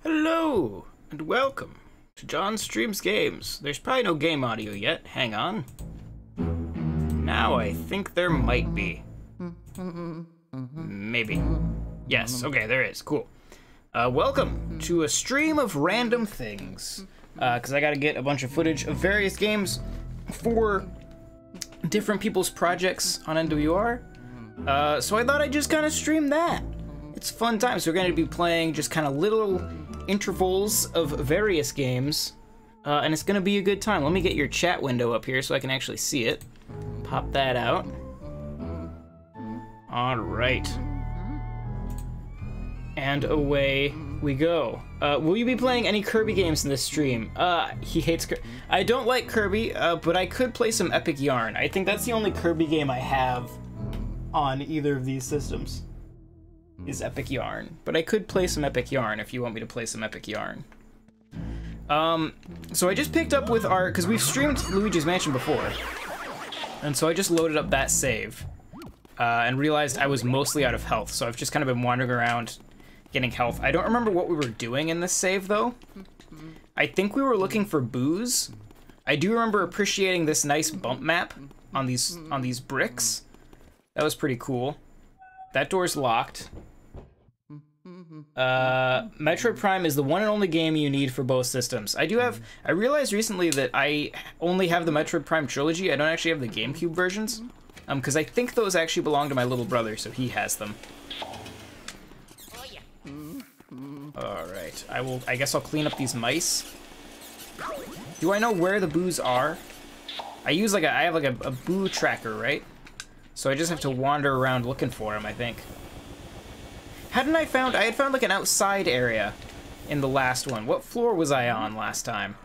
Hello, and welcome to John Streams Games. There's probably no game audio yet. Hang on. Now I think there might be. Maybe. Yes, okay, there is. Cool. Welcome to a stream of random things. Because I gotta get a bunch of footage of various games for different people's projects on NWR. So I thought I'd just kind of stream that. It's fun time. So we're going to be playing just kind of little intervals of various games. And it's going to be a good time. Let me get your chat window up here so I can actually see it. Pop that out. All right. And away we go. Will you be playing any Kirby games in this stream? He hates Kirby. I don't like Kirby, but I could play some Epic Yarn. I think that's the only Kirby game I have on either of these systems. Is Epic Yarn. But I could play some Epic Yarn if you want me to play some Epic Yarn. So I just picked up with our, because we've streamed Luigi's Mansion before. And so I just loaded up that save. And realized I was mostly out of health, so I've just kind of been wandering around getting health. I don't remember what we were doing in this save, though. I think we were looking for booze. I do remember appreciating this nice bump map on these bricks. That was pretty cool. That door's locked. Metroid Prime is the one and only game you need for both systems. I realized recently that I only have the Metroid Prime trilogy. I don't actually have the Gamecube versions. Because I think those actually belong to my little brother, so he has them. Alright, I guess I'll clean up these mice. Do I know where the boos are? I have like a boo tracker, right? So I just have to wander around looking for them, I think. I had found like an outside area in the last one. What floor was I on last time?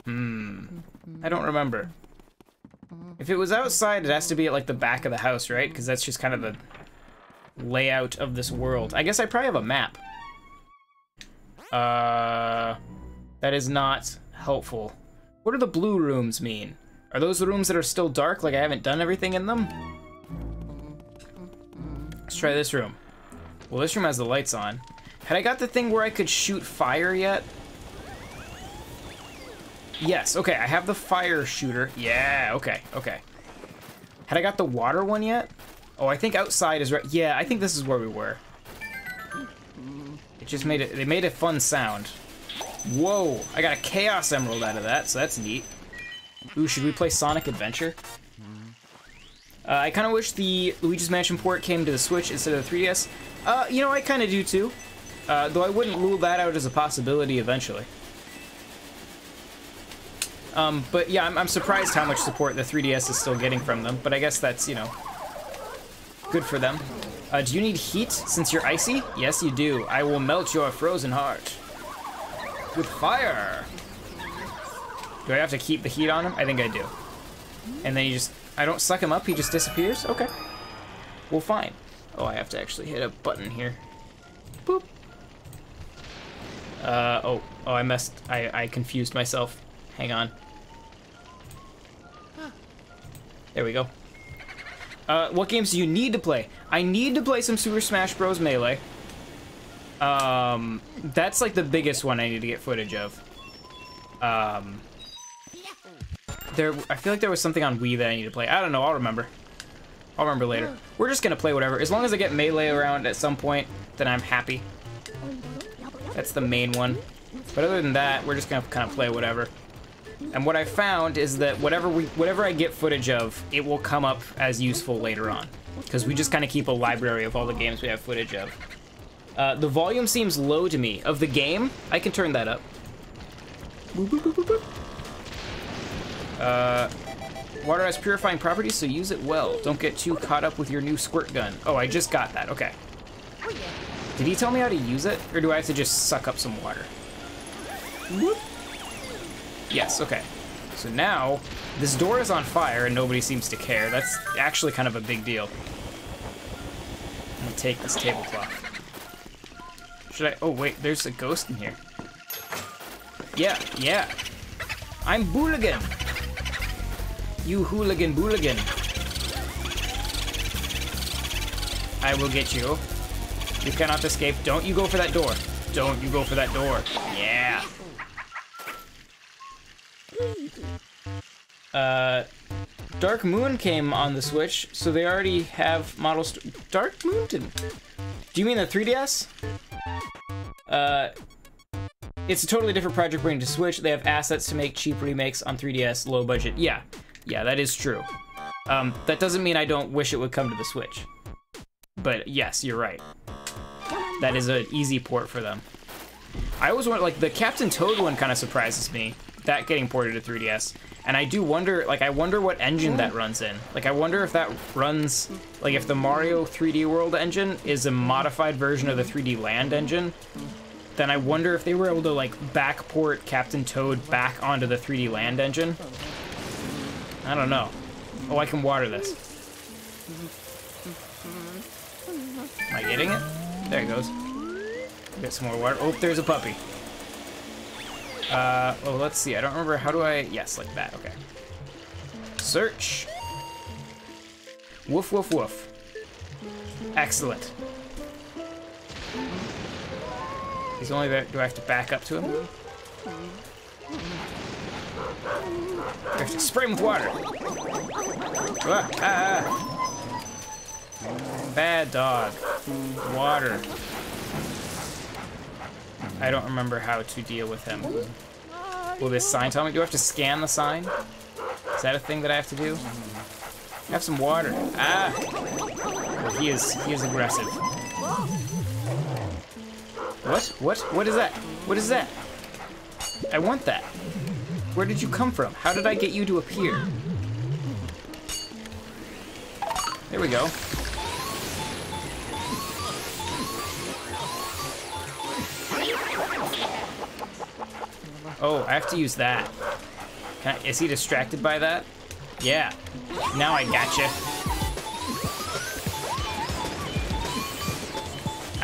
I don't remember. If it was outside, it has to be at like the back of the house, right? Because that's just kind of the layout of this world. I guess I probably have a map. That is not helpful. What do the blue rooms mean? Are those the rooms that are still dark, like I haven't done everything in them? Let's try this room. Well, this room has the lights on. Had I got the thing where I could shoot fire yet? Yes, okay, I have the fire shooter. Yeah, okay. Had I got the water one yet? Oh, I think outside is right. Yeah, I think this is where we were. It just they made a fun sound. Whoa, I got a Chaos Emerald out of that, so that's neat. Ooh, should we play Sonic Adventure? I kind of wish the Luigi's Mansion port came to the Switch instead of the 3DS. You know, I kind of do too. Though I wouldn't rule that out as a possibility eventually. But yeah, I'm surprised how much support the 3DS is still getting from them, but I guess that's, you know, good for them. Do you need heat since you're icy? Yes, you do. I will melt your frozen heart. With fire. Do I have to keep the heat on him? I think I do. And then I don't suck him up, he just disappears? Okay. Well, fine. Oh, I have to actually hit a button here. Boop. I confused myself. Hang on. There we go. What games do you need to play? I need to play some Super Smash Bros. Melee. That's like the biggest one I need to get footage of. I feel like there was something on Wii that I need to play. I don't know, I'll remember. I'll remember later. We're just gonna play whatever. As long as I get Melee around at some point, then I'm happy. That's the main one. But other than that, we're just gonna kind of play whatever. And what I found is that whatever I get footage of, it will come up as useful later on. Because we just kind of keep a library of all the games we have footage of. The volume seems low to me. Of the game, I can turn that up. Boop, boop, boop, boop, boop. Water has purifying properties, so use it well. Don't get too caught up with your new squirt gun. Oh, I just got that, okay. Did he tell me how to use it, or do I have to just suck up some water? Whoop. Yes, okay. So now, this door is on fire and nobody seems to care. That's actually kind of a big deal. I'm gonna take this tablecloth. Should I? Oh wait, there's a ghost in here. Yeah. I'm Booligan. You hooligan booligan. I will get you. You cannot escape. Don't you go for that door. Don't you go for that door. Yeah. Dark Moon came on the Switch, so they already have models. Dark Moon didn't. Do you mean the 3DS? It's a totally different project bringing to Switch. They have assets to make cheap remakes on 3DS, low budget. Yeah, that is true. That doesn't mean I don't wish it would come to the Switch. But yes, you're right. That is an easy port for them. I always wonder, like, the Captain Toad one kind of surprises me, that getting ported to 3DS. And I do wonder, like, I wonder what engine that runs in. Like, I wonder if that runs, like, if the Mario 3D World engine is a modified version of the 3D Land engine, then I wonder if they were able to, like, backport Captain Toad back onto the 3D Land engine. I don't know. Oh, I can water this. Am I getting it? There it goes. Get some more water. Oh, there's a puppy. Oh, let's see. I don't remember. How do I... Yes, like that. Okay. Search. Woof, woof, woof. Excellent. He's only there. Do I have to back up to him? I have to spray him with water. Bad dog. Water. I don't remember how to deal with him. Will this sign tell me? Do I have to scan the sign? Is that a thing that I have to do? Have some water. Ah! Oh, he is aggressive. What? What is that? What is that? I want that. Where did you come from? How did I get you to appear? There we go. Oh, I have to use that. Is he distracted by that? Yeah. Now I gotcha.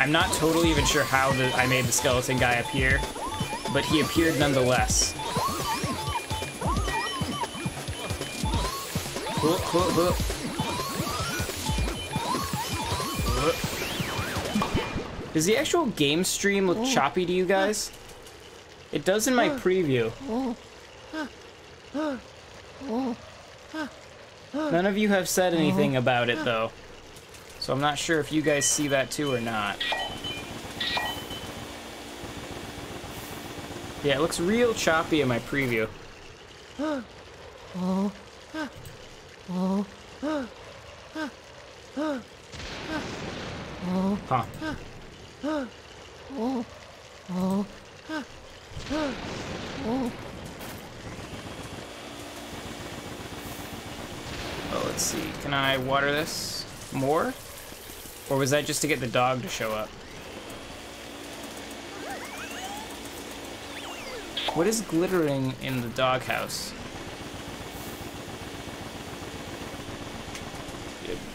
I'm not totally even sure how I made the skeleton guy appear, but he appeared nonetheless. Does the actual game stream look choppy to you guys? It does in my preview. None of you have said anything about it, though. So I'm not sure if you guys see that too or not. Yeah, it looks real choppy in my preview. Huh. Oh, let's see. Can I water this more? Or was that just to get the dog to show up? What is glittering in the doghouse?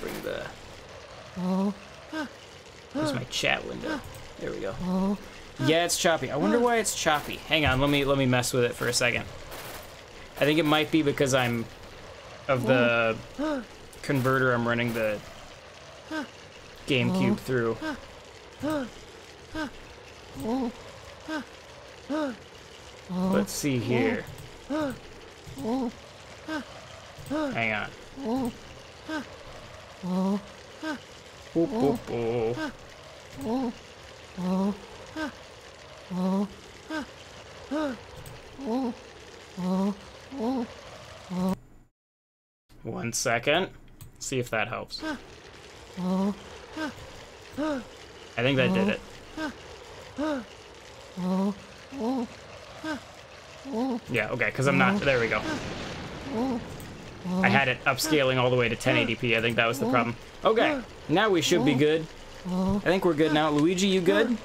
Bring the... There's my chat window. There we go. Yeah, it's choppy. I wonder why it's choppy. Hang on, let me mess with it for a second. I think it might be because I'm of the converter I'm running the Gamecube through. Let's see here. Hang on. Boop, boop, boop. 1 second. See if that helps. I think that did it. Yeah, okay, because I'm not... There we go. I had it upscaling all the way to 1080p. I think that was the problem. Okay, now we should be good. I think we're good now. Luigi, you good?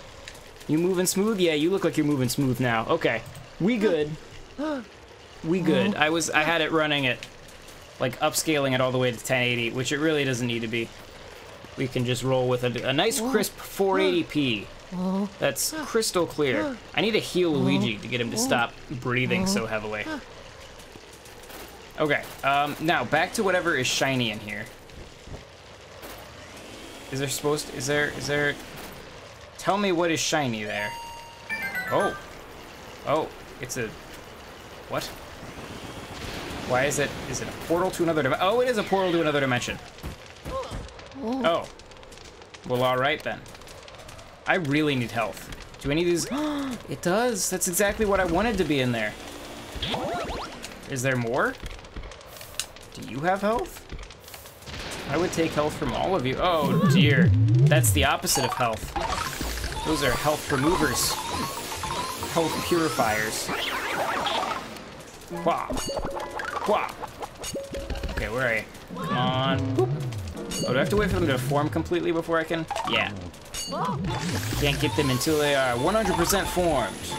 You moving smooth? Yeah, you look like you're moving smooth now. Okay, we good. We good. I had it running at, like, upscaling it all the way to 1080, which it really doesn't need to be. We can just roll with a nice crisp 480p. That's crystal clear. I need to heal Luigi to get him to stop breathing so heavily. Okay, now back to whatever is shiny in here. Is there supposed to, is there, Tell me what is shiny there. Oh. Oh, it's a... What? Why is it... Is it a portal to another dimension? Oh, it is a portal to another dimension. Oh. Well, alright then. I really need health. Do any of these... It does. That's exactly what I wanted to be in there. Is there more? Do you have health? I would take health from all of you. Oh, dear. That's the opposite of health. Those are health removers. Health purifiers. Wah. Wah. Okay, where are you? Come on. Boop. Oh, do I have to wait for them to form completely before I can? Yeah. Can't get them until they are 100% formed.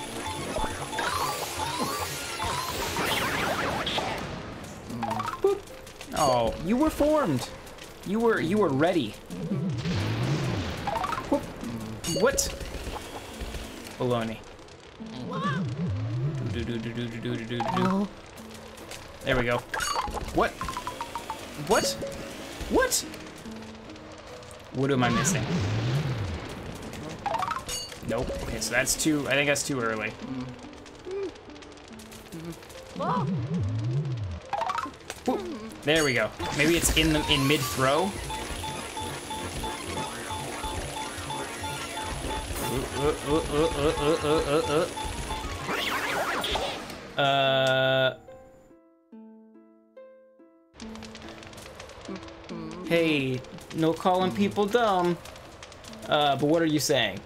Boop. Oh, you were formed. You were ready. Whoop. What? Baloney. There we go. What? What? What? What am I missing? Nope. Okay, so that's too... I think that's too early. Whoop. There we go. Maybe it's in mid-throw. Hey, no calling people dumb. But what are you saying?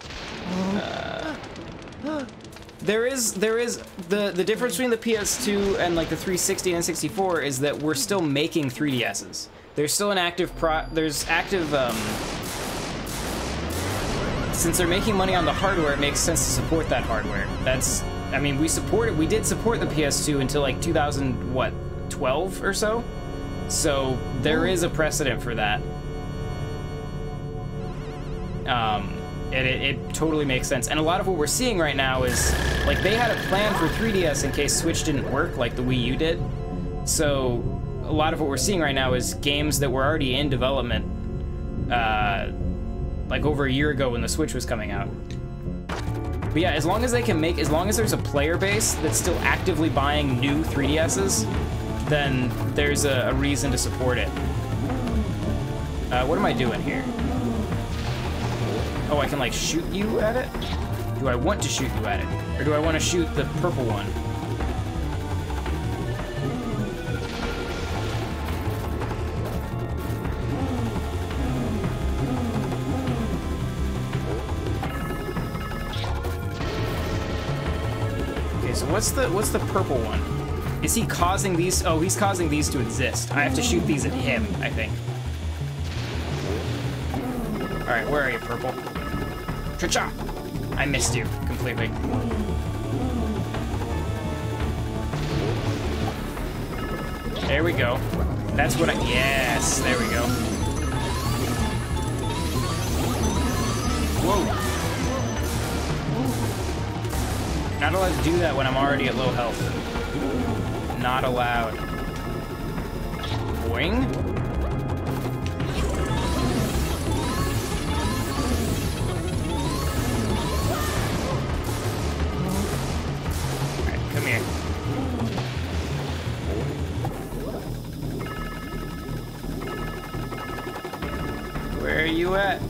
There is the difference between the PS2 and like the 360 and N64 is that we're still making 3DSs. There's still an active since they're making money on the hardware, it makes sense to support that hardware. I mean, we did support the PS2 until like 2012 or so. So there is a precedent for that. It totally makes sense. And a lot of what we're seeing right now is, like, they had a plan for 3DS in case Switch didn't work like the Wii U did. So a lot of what we're seeing right now is games that were already in development, like over a year ago when the Switch was coming out. But yeah, as long as there's a player base that's still actively buying new 3DSs, then there's a reason to support it. What am I doing here? Oh, I can like shoot you at it? Do I want to shoot you at it? Or do I want to shoot the purple one? Okay, so what's the purple one? Is he causing these? Oh, he's causing these to exist. I have to shoot these at him, I think. All right, where are you, purple? Cha-cha! I missed you completely. There we go. That's what yes, there we go. Whoa. Not allowed to do that when I'm already at low health. Not allowed. Boing. Come here. Where are you at?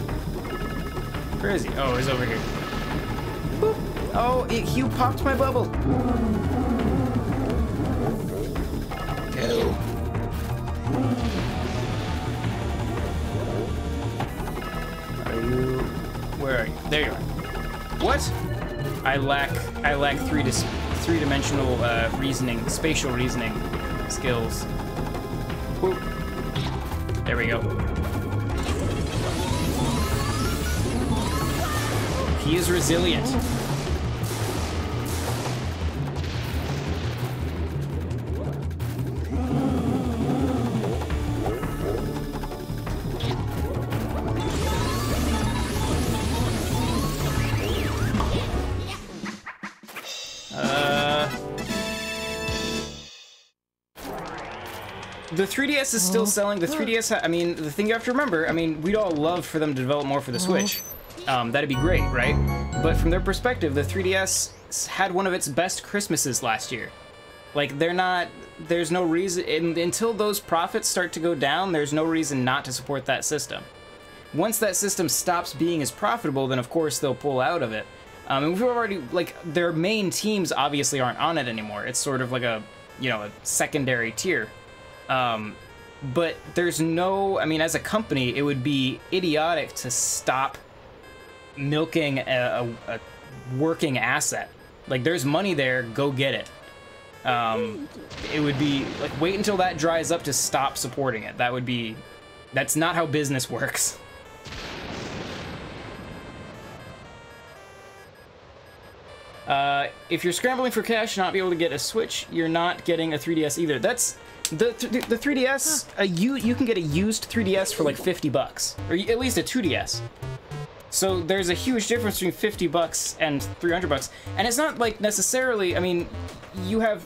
Where is he? Oh, he's over here. Boop. Oh, you popped my bubble. Go. Are you? Where are you? There you are. What? I lack three-dimensional reasoning, spatial reasoning skills. Whoop. There we go. He is resilient. The 3DS is still selling. The 3DS, I mean, the thing you have to remember, I mean, we'd all love for them to develop more for the Switch. that'd be great, right? But from their perspective, the 3DS had one of its best Christmases last year. Like, there's no reason, until those profits start to go down, there's no reason not to support that system. Once that system stops being as profitable, then of course they'll pull out of it. And we've already, like, their main teams obviously aren't on it anymore. It's sort of like a, you know, a secondary tier. But there's no, I mean, as a company, it would be idiotic to stop milking a working asset. Like, there's money there, go get it. It would be, like, wait until that dries up to stop supporting it. That's not how business works. If you're scrambling for cash and not be able to get a Switch, you're not getting a 3DS either. That's the 3DS. You can get a used 3DS for like $50, or at least a 2DS. So there's a huge difference between $50 and $300, and it's not like necessarily. I mean,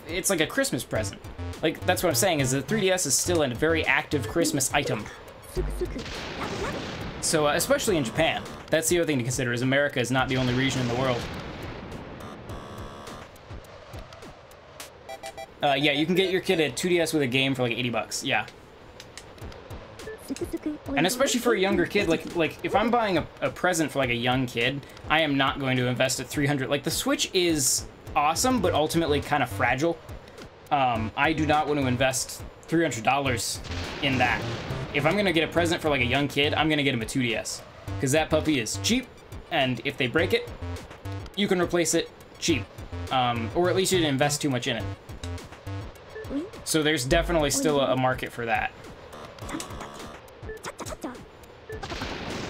it's like a Christmas present. Like, that's what I'm saying, is the 3DS is still a very active Christmas item. So especially in Japan, that's the other thing to consider. Is America is not the only region in the world. Yeah, you can get your kid a 2DS with a game for like $80. Yeah. And especially for a younger kid, like if I'm buying a present for like a young kid, I am not going to invest at $300. Like, the Switch is awesome, but ultimately kind of fragile. I do not want to invest $300 in that. If I'm gonna get a present for like a young kid, I'm gonna get him a 2DS, because that puppy is cheap, and if they break it, you can replace it cheap, or at least you didn't invest too much in it. So there's definitely still a market for that.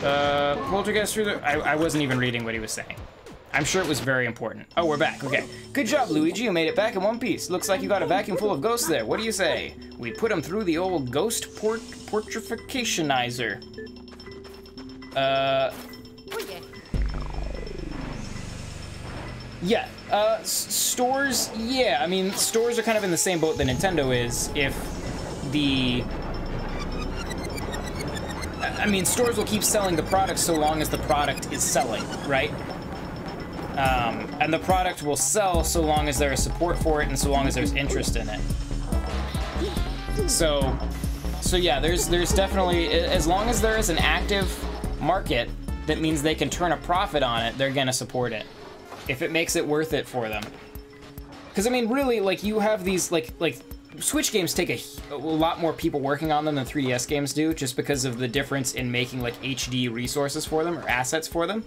Poltergeist through the... I wasn't even reading what he was saying. I'm sure it was very important. Oh, we're back. Okay. Good job, Luigi. You made it back in one piece. Looks like you got a vacuum full of ghosts there. What do you say? We put them through the old ghost portrificationizer. Yeah. Stores, yeah. I mean, stores are kind of in the same boat that Nintendo is. I mean, stores will keep selling the product so long as the product is selling, right? And the product will sell so long as there is support for it and so long as there's interest in it. So yeah, there's definitely, as long as there is an active market, that means they can turn a profit on it, they're gonna support it. If it makes it worth it for them. Because, I mean, really, like, you have these, like Switch games take a lot more people working on them than 3DS games do, just because of the difference in making, like, HD resources for them, or assets for them.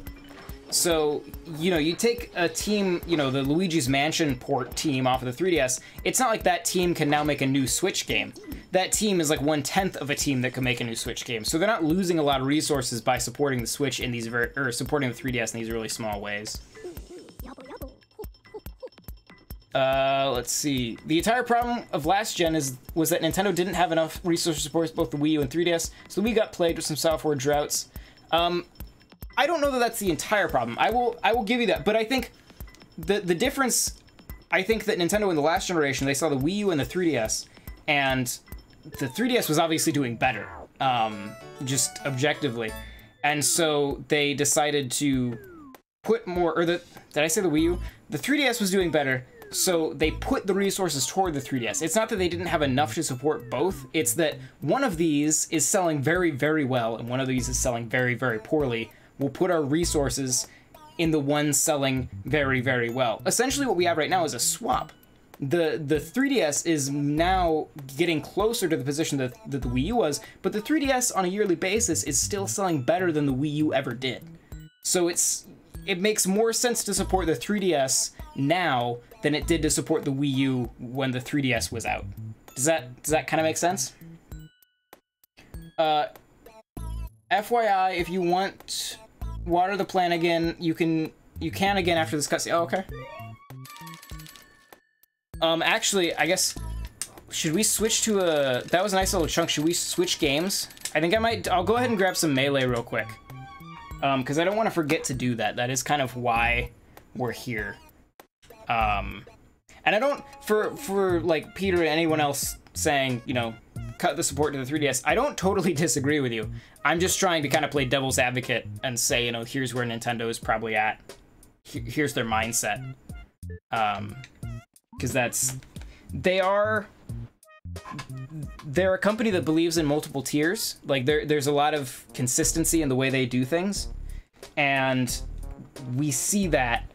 So, you know, you take a team, you know, the Luigi's Mansion port team off of the 3DS, it's not like that team can now make a new Switch game. That team is like 1/10 of a team that can make a new Switch game. So they're not losing a lot of resources by supporting the Switch in these supporting the 3DS in these really small ways. Let's see. The entire problem of last gen was that Nintendo didn't have enough resources to support both the Wii U and 3DS, so the Wii got plagued with some software droughts. I don't know that that's the entire problem. I will give you that, but I think the difference, I think that Nintendo in the last generation, they saw the Wii U and the 3DS, and the 3DS was obviously doing better, just objectively. And so they decided to put more, did I say the Wii U? The 3DS was doing better, so they put the resources toward the 3DS. It's not that they didn't have enough to support both, it's that one of these is selling very, very well, and one of these is selling very, very poorly. We'll put our resources in the one selling very, very well. Essentially what we have right now is a swap. The 3DS is now getting closer to the position that the Wii U was, but the 3DS on a yearly basis is still selling better than the Wii U ever did. So it makes more sense to support the 3DS now than it did to support the Wii U when the 3DS was out. Does that kind of make sense? FYI, if you want water the plant again, you can again after this cutscene. Oh, okay. Actually, I guess, should we switch to that was a nice little chunk. Should we switch games? I think I'll go ahead and grab some Melee real quick. Because I don't want to forget to do that. That is kind of why we're here. And I don't, for like Peter and anyone else saying, you know, cut the support to the 3DS. I don't totally disagree with you. I'm just trying to kind of play devil's advocate and say, you know, here's where Nintendo is probably at. Here's their mindset. Because they're a company that believes in multiple tiers. Like, there's a lot of consistency in the way they do things. And we see that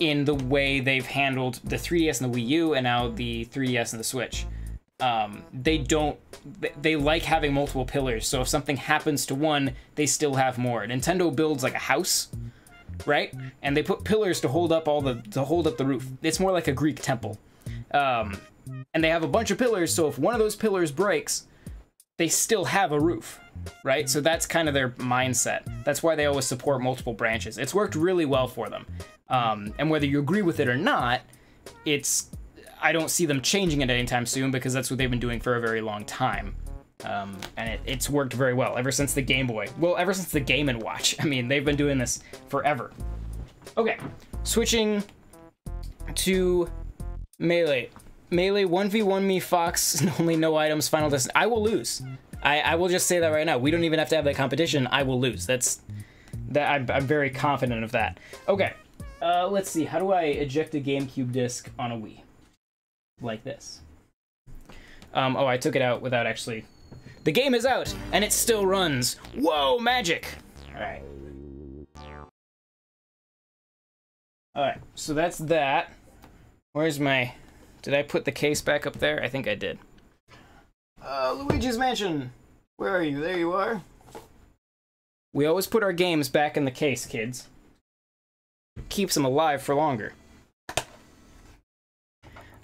in the way they've handled the 3DS and the Wii U, and now the 3DS and the Switch. They like having multiple pillars, so if something happens to one, they still have more. Nintendo builds like a house, right? And they put pillars to hold up the roof. It's more like a Greek temple. And they have a bunch of pillars, so if one of those pillars breaks, they still have a roof, right? So that's kind of their mindset. That's why they always support multiple branches. It's worked really well for them. And whether you agree with it or not, I don't see them changing it anytime soon, because that's what they've been doing for a very long time. And it's worked very well ever since the Game Boy. Well, ever since the Game & Watch. I mean, they've been doing this forever. Okay, switching to Melee. Melee 1v1 me, Fox, only no items, final distance. I will lose. I will just say that right now. We don't even have to have that competition. I will lose. I'm very confident of that. Okay, let's see. How do I eject a GameCube disc on a Wii? Like this. Oh, I took it out without actually... The game is out, and it still runs. Whoa, magic! Alright. Alright, so that's that. Where's my... Did I put the case back up there? I think I did. Luigi's Mansion! Where are you? There you are. We always put our games back in the case, kids. Keeps them alive for longer.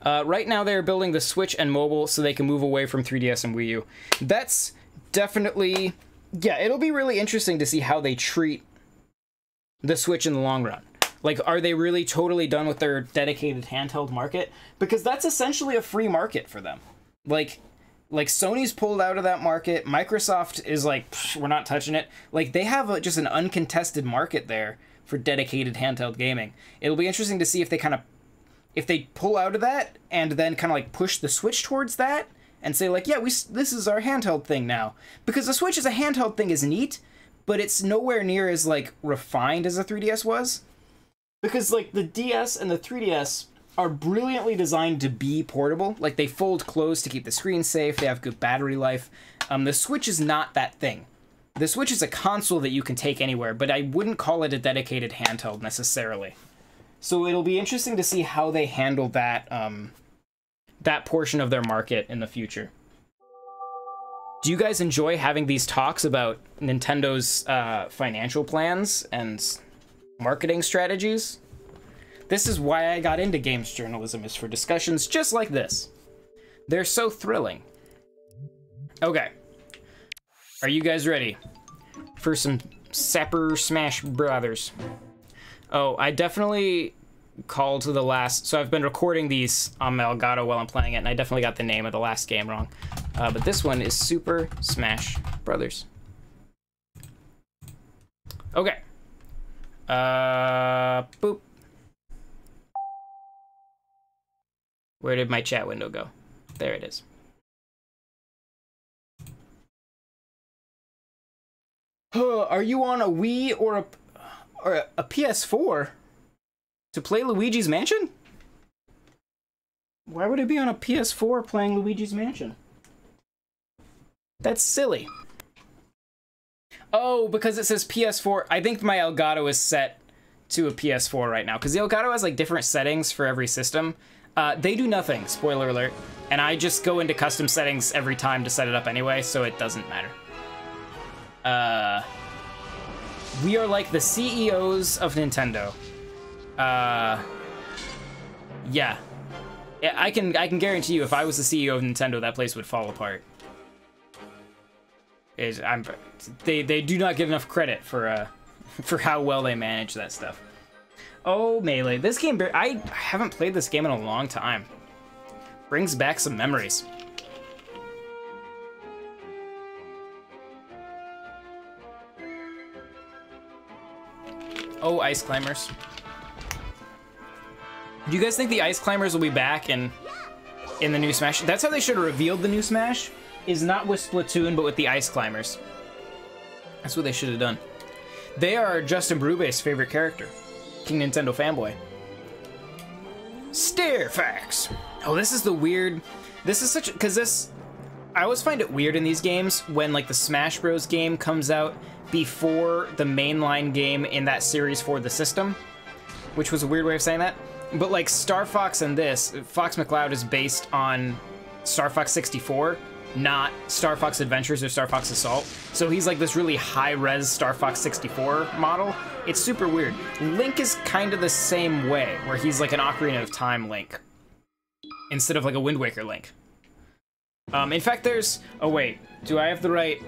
Right now they're building the Switch and mobile so they can move away from 3DS and Wii U. That's definitely... Yeah, it'll be really interesting to see how they treat the Switch in the long run. Like, are they really totally done with their dedicated handheld market? Because that's essentially a free market for them. Like Sony's pulled out of that market. Microsoft is like, we're not touching it. Like, they have just an uncontested market there for dedicated handheld gaming. It'll be interesting to see if they pull out of that and then kind of like push the Switch towards that and say like, yeah, this is our handheld thing now. Because the Switch as a handheld thing is neat, but it's nowhere near as like refined as the 3DS was. Because like the DS and the 3DS are brilliantly designed to be portable. Like, they fold closed to keep the screen safe. They have good battery life. The Switch is not that thing. The Switch is a console that you can take anywhere, but I wouldn't call it a dedicated handheld necessarily. So it'll be interesting to see how they handle that, that portion of their market in the future. Do you guys enjoy having these talks about Nintendo's financial plans and marketing strategies? This is why I got into games journalism, is for discussions just like this. They're so thrilling. Okay. Are you guys ready for some Sapper Smash Brothers? Oh, I definitely called the last... So I've been recording these on my Elgato while I'm playing it, and I definitely got the name of the last game wrong. But this one is Super Smash Brothers. Okay. Boop. Where did my chat window go? There it is. Are you on a Wii or a PS4 to play Luigi's Mansion? Why would it be on a PS4 playing Luigi's Mansion? That's silly. Oh, because it says PS4. I think my Elgato is set to a PS4 right now, because the Elgato has like different settings for every system. They do nothing, spoiler alert, and I just go into custom settings every time to set it up anyway, so it doesn't matter. We are like the CEOs of Nintendo. Yeah. I can guarantee you, if I was the CEO of Nintendo, that place would fall apart. They do not get enough credit for how well they manage that stuff. Oh, Melee. This game, I haven't played this game in a long time. Brings back some memories. Oh, Ice Climbers. Do you guys think the Ice Climbers will be back in the new Smash? That's how they should have revealed the new Smash. is not with Splatoon, but with the Ice Climbers. That's what they should have done. They are Justin Brubase's favorite character. King Nintendo fanboy. Stare facts. Oh, this is the weird... This is such... Because this... I always find it weird in these games when, like, the Smash Bros. Game comes out before the mainline game in that series for the system. Which was a weird way of saying that. But, like, Star Fox and this, Fox McCloud is based on Star Fox 64, not Star Fox Adventures or Star Fox Assault. So he's, like, this really high-res Star Fox 64 model. It's super weird. Link is kind of the same way, where he's, like, an Ocarina of Time Link. Instead of, like, a Wind Waker Link. In fact, there's... Oh, wait. Do I have the right...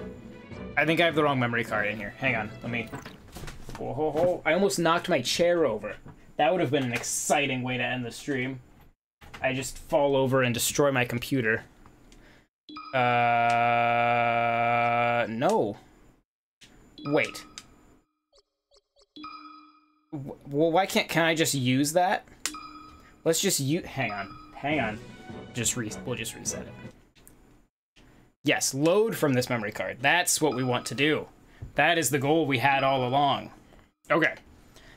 I think I have the wrong memory card in here. Hang on. Let me... Whoa, whoa, whoa. I almost knocked my chair over. That would have been an exciting way to end the stream. I just fall over and destroy my computer. No. Wait. Well, why can't... Can I just use that? Let's just use... Hang on. Hang on. We'll just reset it. Yes, load from this memory card. That's what we want to do. That is the goal we had all along. Okay.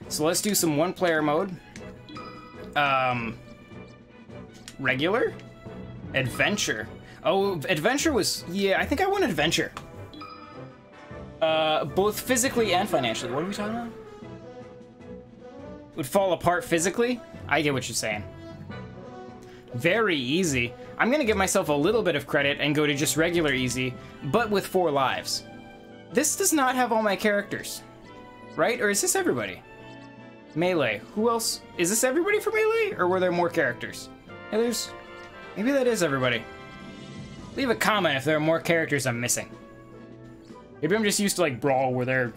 So let's do some one-player mode. Regular? Adventure. Oh, adventure was... Yeah, I think I want adventure. Both physically and financially. What are we talking about? Would fall apart physically? I get what you're saying. Very easy. I'm gonna give myself a little bit of credit and go to just regular easy, but with 4 lives. This does not have all my characters. Right? Or is this everybody? Melee. Who else? Is this everybody for Melee? Or were there more characters? Yeah, maybe that is everybody. Leave a comment if there are more characters I'm missing. Maybe I'm just used to, like, Brawl where there...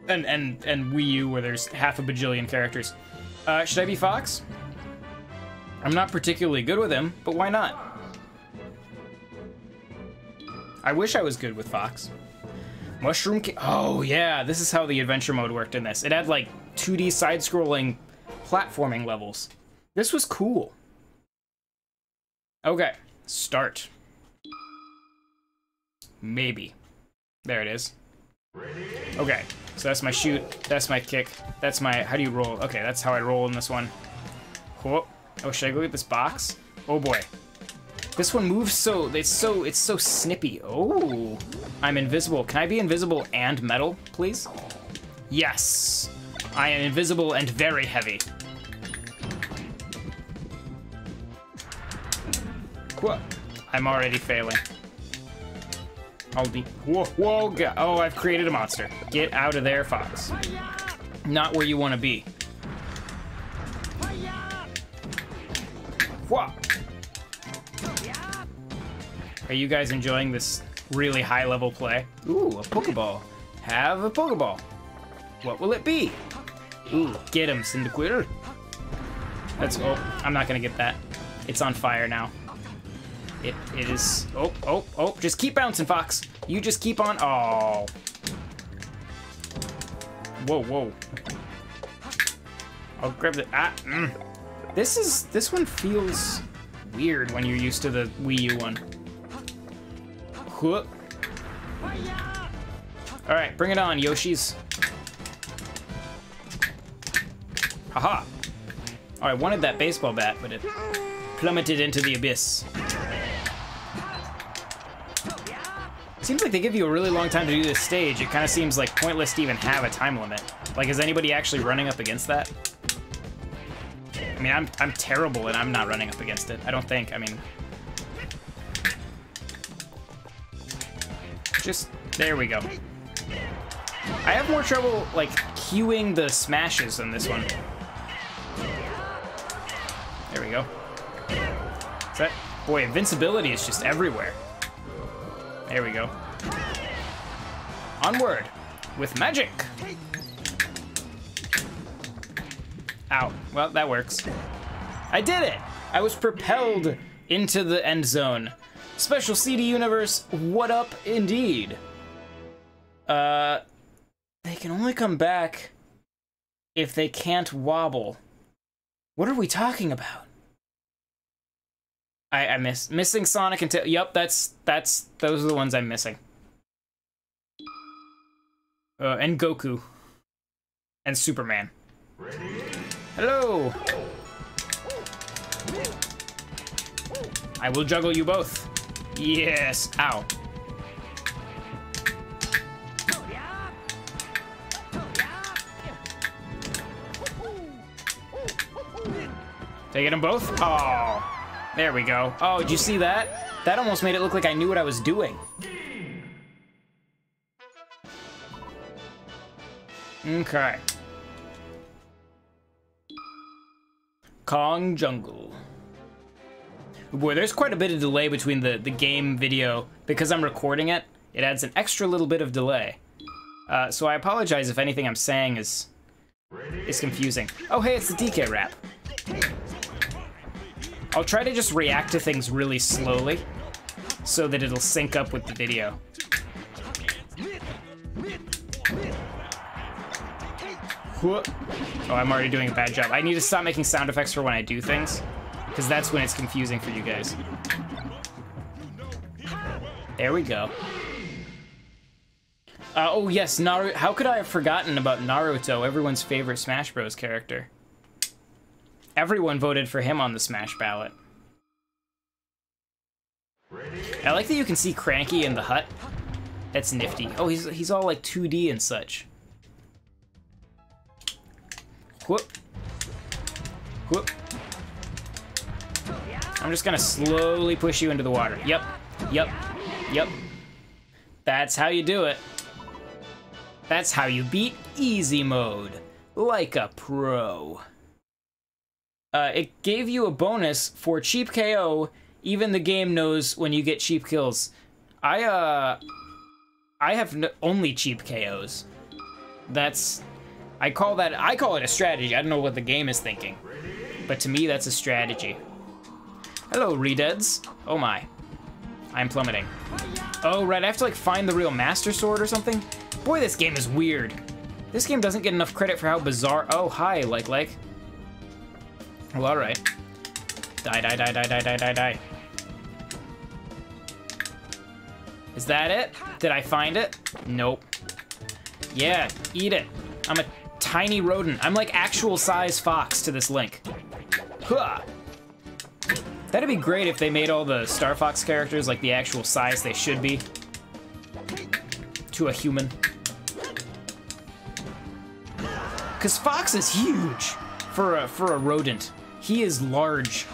And Wii U where there's half a bajillion characters. Should I be Fox? I'm not particularly good with him, but why not? I wish I was good with Fox. Mushroom King. Oh, yeah, this is how the adventure mode worked in this. It had, like, 2D side-scrolling platforming levels. This was cool. Okay, start. Maybe. There it is. Okay, so that's my shoot, that's my kick, that's my... How do you roll? Okay, that's how I roll in this one. Cool. Oh, should I go get this box? Oh boy. This one moves so... It's so snippy. Oh. I'm invisible. Can I be invisible and metal, please? Yes. I am invisible and very heavy. Whoa. I'm already failing. I'll be... Whoa, whoa, oh, I've created a monster. Get out of there, Fox. Not where you want to be. Whoa. Are you guys enjoying this really high-level play? Ooh, a Pokeball. Have a Pokeball. What will it be? Ooh, get him, Cyndaquil. That's... Oh, I'm not gonna get that. It's on fire now. It is... Oh, oh, oh. Just keep bouncing, Fox. You just keep on... Oh. Whoa, whoa. I'll grab the... Ah, This one feels weird when you're used to the Wii U one. Alright, bring it on, Yoshis. Haha. Oh, I wanted that baseball bat, but it plummeted into the abyss. Seems like they give you a really long time to do this stage. It kind of seems like pointless to even have a time limit. Like, is anybody actually running up against that? I mean, I'm terrible and I'm not running up against it. I don't think. I mean... Just... There we go. I have more trouble, like, queuing the smashes than this one. There we go. Is that... Boy, invincibility is just everywhere. There we go. Onward! With magic! Ow. Well, that works. I did it! I was propelled into the end zone. Special CD Universe, what up indeed? They can only come back if they can't wobble. What are we talking about? missing Sonic and yep, those are the ones I'm missing. And Goku. And Superman. Hello! I will juggle you both. Yes! Ow. Taking them both? Oh, there we go. Oh, did you see that? That almost made it look like I knew what I was doing. Okay. Kong Jungle. Boy, there's quite a bit of delay between the game video. Because I'm recording it, it adds an extra little bit of delay. So I apologize if anything I'm saying is confusing. Oh, hey, it's the DK rap. I'll try to just react to things really slowly so that it'll sync up with the video. Oh, I'm already doing a bad job. I need to stop making sound effects for when I do things, because that's when it's confusing for you guys. There we go. Oh yes, Naruto. How could I have forgotten about Naruto, everyone's favorite Smash Bros. Character? Everyone voted for him on the Smash ballot. I like that you can see Cranky in the hut. That's nifty. Oh, he's all like 2D and such. Whoop. Whoop. I'm just gonna slowly push you into the water. Yep. Yep. Yep. That's how you do it. That's how you beat easy mode. Like a pro. It gave you a bonus for cheap KO. Even the game knows when you get cheap kills. I have only cheap KOs. I call it a strategy. I don't know what the game is thinking. But to me, that's a strategy. Hello, Redeads. Oh my. I'm plummeting. Oh, right, I have to like find the real Master Sword or something? Boy, this game is weird. This game doesn't get enough credit for how bizarre. Oh, hi, like. Well, alright. Die, die, die, die, die, die, die, die. Is that it? Did I find it? Nope. Yeah, eat it. I'm a tiny rodent. I'm like actual size Fox to this Link. Huh. That'd be great if they made all the Star Fox characters like the actual size they should be. To a human. Cause Fox is huge for a rodent. He is large.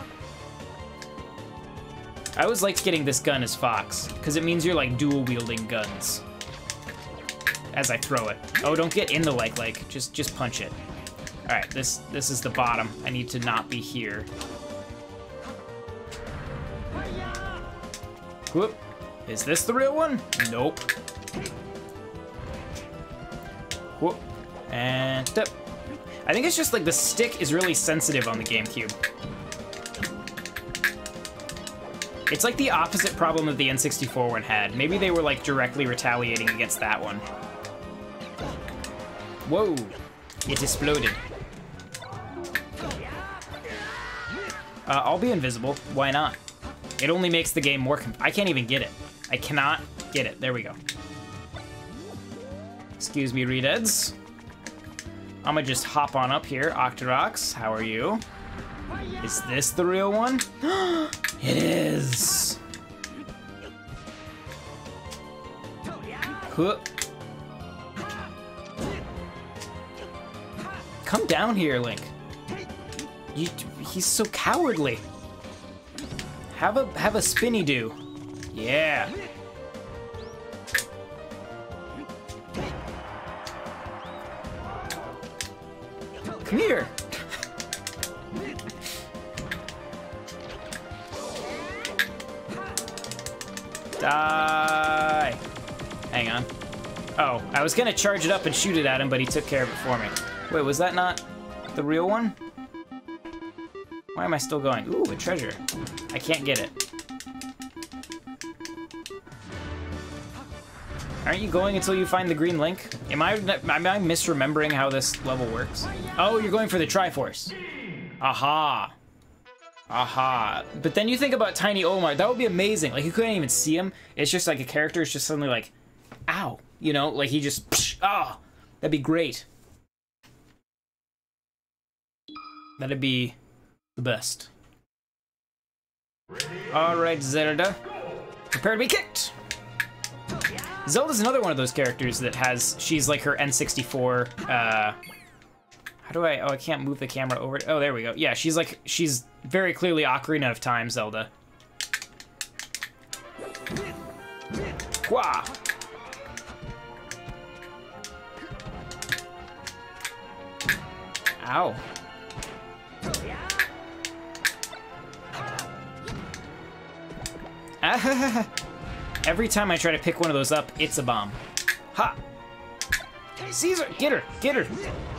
I always liked getting this gun as Fox, because it means you're like dual wielding guns. As I throw it. Oh, don't get in the like. Just punch it. Alright, this is the bottom. I need to not be here. Whoop. Is this the real one? Nope. Whoop. And step. I think it's just like the stick is really sensitive on the GameCube. It's like the opposite problem that the N64 one had. Maybe they were like directly retaliating against that one. Whoa, it exploded. I'll be invisible, why not? It only makes the game more I can't even get it. I cannot get it, there we go. Excuse me, Redeads. I'm gonna just hop on up here. Octorox, how are you? Is this the real one? It is. Huh. Come down here, Link. He's so cowardly. Have a spinny do. Yeah. Come here. Die. Hang on. Oh, I was gonna charge it up and shoot it at him, but he took care of it for me. Wait, was that not the real one? Why am I still going? Ooh, a treasure. I can't get it. Aren't you going until you find the green link? Am I misremembering how this level works? Oh, you're going for the Triforce. Aha. Aha. But then you think about Tiny Omar. That would be amazing. Like, you couldn't even see him. It's just like a character is just suddenly like, ow. You know? Like, he just, psh, oh. That'd be great. That'd be the best. Alright, Zelda. Prepare to be kicked! Zelda's another one of those characters that has, she's like her N64, how do I, oh, I can't move the camera over, oh, there we go. Yeah, she's like, she's very clearly Ocarina of Time Zelda. Wah! Ow. Every time I try to pick one of those up, it's a bomb. Ha! Caesar, get her, get her.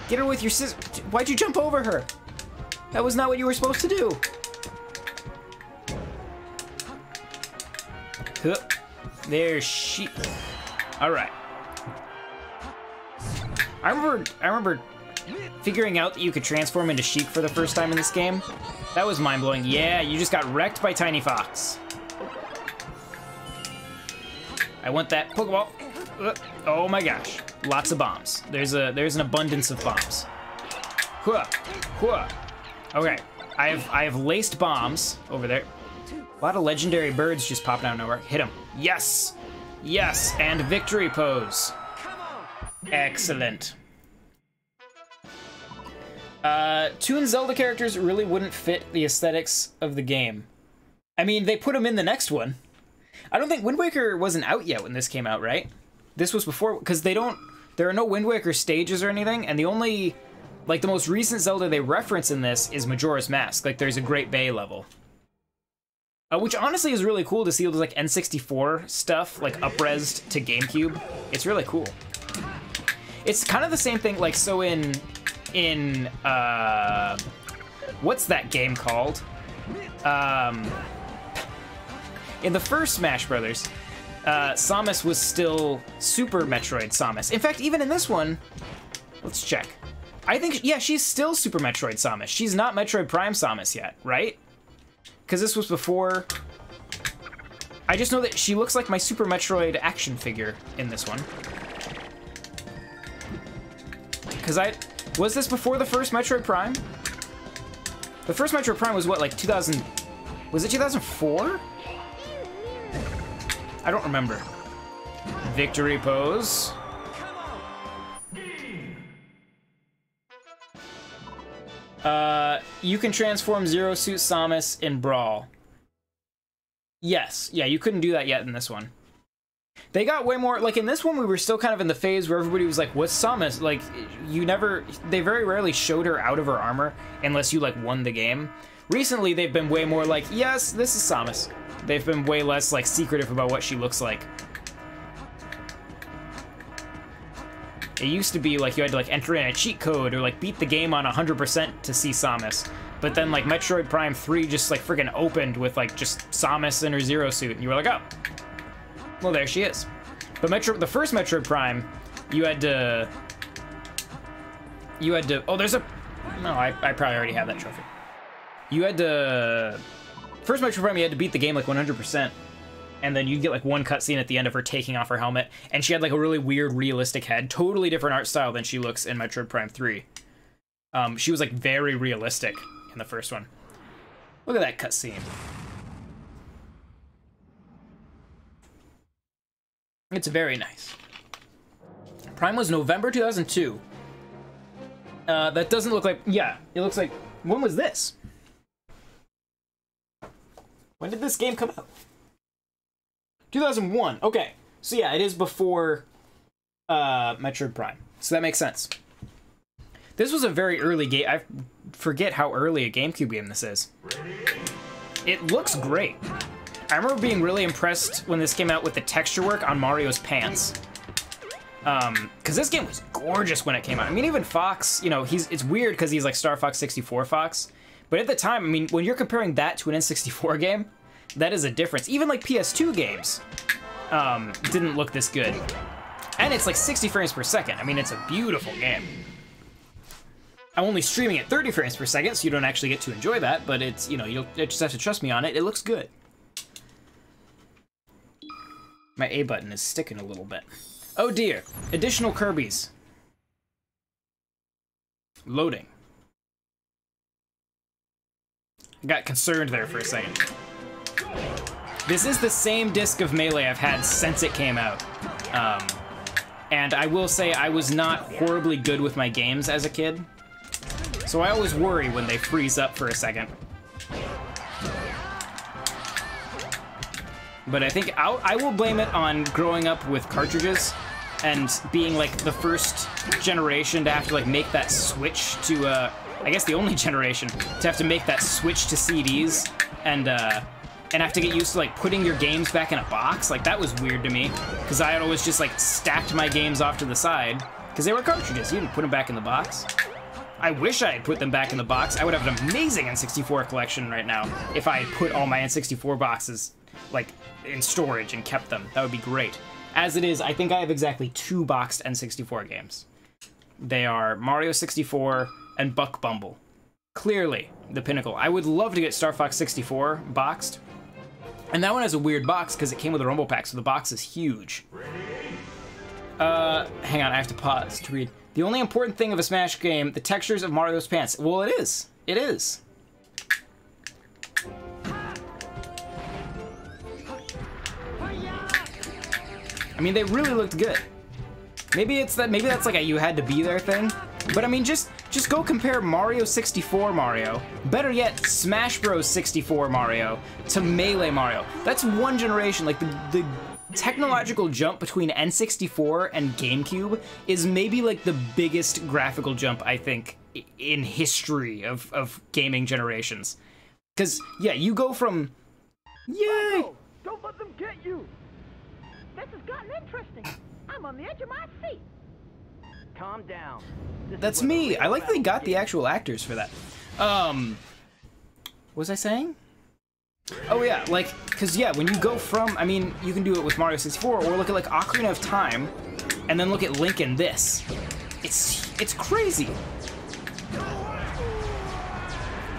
Get her with your scissors. Why'd you jump over her? That was not what you were supposed to do. There she. All right. I remember figuring out that you could transform into Sheik for the first time in this game. That was mind-blowing. Yeah, you just got wrecked by Tiny Fox. I want that Pokeball. Oh my gosh. Lots of bombs. There's an abundance of bombs. Okay. I have laced bombs over there. A lot of legendary birds just popping out of nowhere. Hit them. Yes! Yes! And victory pose. Excellent. Toon Zelda characters really wouldn't fit the aesthetics of the game. I mean, they put them in the next one. I don't think Wind Waker wasn't out yet when this came out, right? This was before, because there are no Wind Waker stages or anything, and the only, like, the most recent Zelda they reference in this is Majora's Mask. Like, there's a Great Bay level. Which honestly is really cool to see all this, like, N64 stuff, like, up-resed to Gamecube. It's really cool. It's kind of the same thing, like, so in what's that game called? In the first Smash Brothers, Samus was still Super Metroid Samus. In fact, even in this one, let's check. I think, yeah, she's still Super Metroid Samus. She's not Metroid Prime Samus yet, right? Because this was before. I just know that she looks like my Super Metroid action figure in this one. Because was this before the first Metroid Prime? The first Metroid Prime was what, like 2000, was it 2004? I don't remember. Victory pose. You can transform Zero Suit Samus in Brawl. Yes, yeah, you couldn't do that yet in this one. They got way more, like in this one we were still kind of in the phase where everybody was like, what's Samus? Like, they very rarely showed her out of her armor unless you like won the game. Recently they've been way more like, yes, this is Samus. They've been way less like secretive about what she looks like. It used to be like you had to like enter in a cheat code or like beat the game on 100% to see Samus. But then like Metroid Prime 3 just like friggin' opened with like just Samus in her Zero Suit and you were like, oh, well there she is. But the first Metroid Prime, you had to, oh there's a, no, I probably already have that trophy. You had to, first Metroid Prime you had to beat the game like 100%. And then you get like one cutscene at the end of her taking off her helmet, and she had like a really weird, realistic head, totally different art style than she looks in Metroid Prime 3. She was like very realistic in the first one. Look at that cutscene. It's very nice. Prime was November 2002. That doesn't look like, yeah, it looks like, when was this? When did this game come out? 2001. Okay, so yeah, it is before Metroid Prime, so that makes sense. This was a very early game. I forget how early a GameCube game this is. It looks great. I remember being really impressed when this came out with the texture work on Mario's pants. Because this game was gorgeous when it came out. I mean, even Fox, you know, it's weird because he's like Star Fox 64 Fox. But at the time, I mean, when you're comparing that to an N64 game, that is a difference. Even like PS2 games didn't look this good. And it's like 60 frames per second. I mean, it's a beautiful game. I'm only streaming at 30 frames per second, so you don't actually get to enjoy that, but it's, you know, you'll just have to trust me on it. It looks good. My A button is sticking a little bit. Oh dear. Additional Kirbys. Loading. I got concerned there for a second. This is the same disc of Melee I've had since it came out. And I will say I was not horribly good with my games as a kid. So I always worry when they freeze up for a second. But I think I will blame it on growing up with cartridges and being like the first generation to have to like make that switch to, I guess the only generation to have to make that switch to CDs and have to get used to like putting your games back in a box. Like that was weird to me because I had always just like stacked my games off to the side because they were cartridges. You didn't put them back in the box. I wish I had put them back in the box. I would have an amazing N64 collection right now if I had put all my N64 boxes like in storage and kept them. That would be great. As it is, I think I have exactly 2 boxed N64 games. They are Mario 64 and Buck Bumble. Clearly the pinnacle. I would love to get Star Fox 64 boxed. And that one has a weird box because it came with a rumble pack, so the box is huge. Hang on, I have to pause to read. The only important thing of a Smash game, the textures of Mario's pants. Well, it is. It is. I mean, they really looked good. Maybe it's that. Maybe that's like a you had to be there thing. But I mean, just go compare Mario 64 Mario, better yet, Smash Bros 64 Mario to Melee Mario. That's one generation. Like the technological jump between N64 and GameCube is maybe like the biggest graphical jump I think in history of gaming generations. Because yeah, you go from yay. Don't let them get you. This has gotten interesting. I'm on the edge of my seat. Calm down. That's me. I like they got the actual actors for that. What was I saying? Oh yeah, like, cause yeah, when you go from, I mean, you can do it with Mario 64, or look at like Ocarina of Time, and then look at Link in this. It's crazy.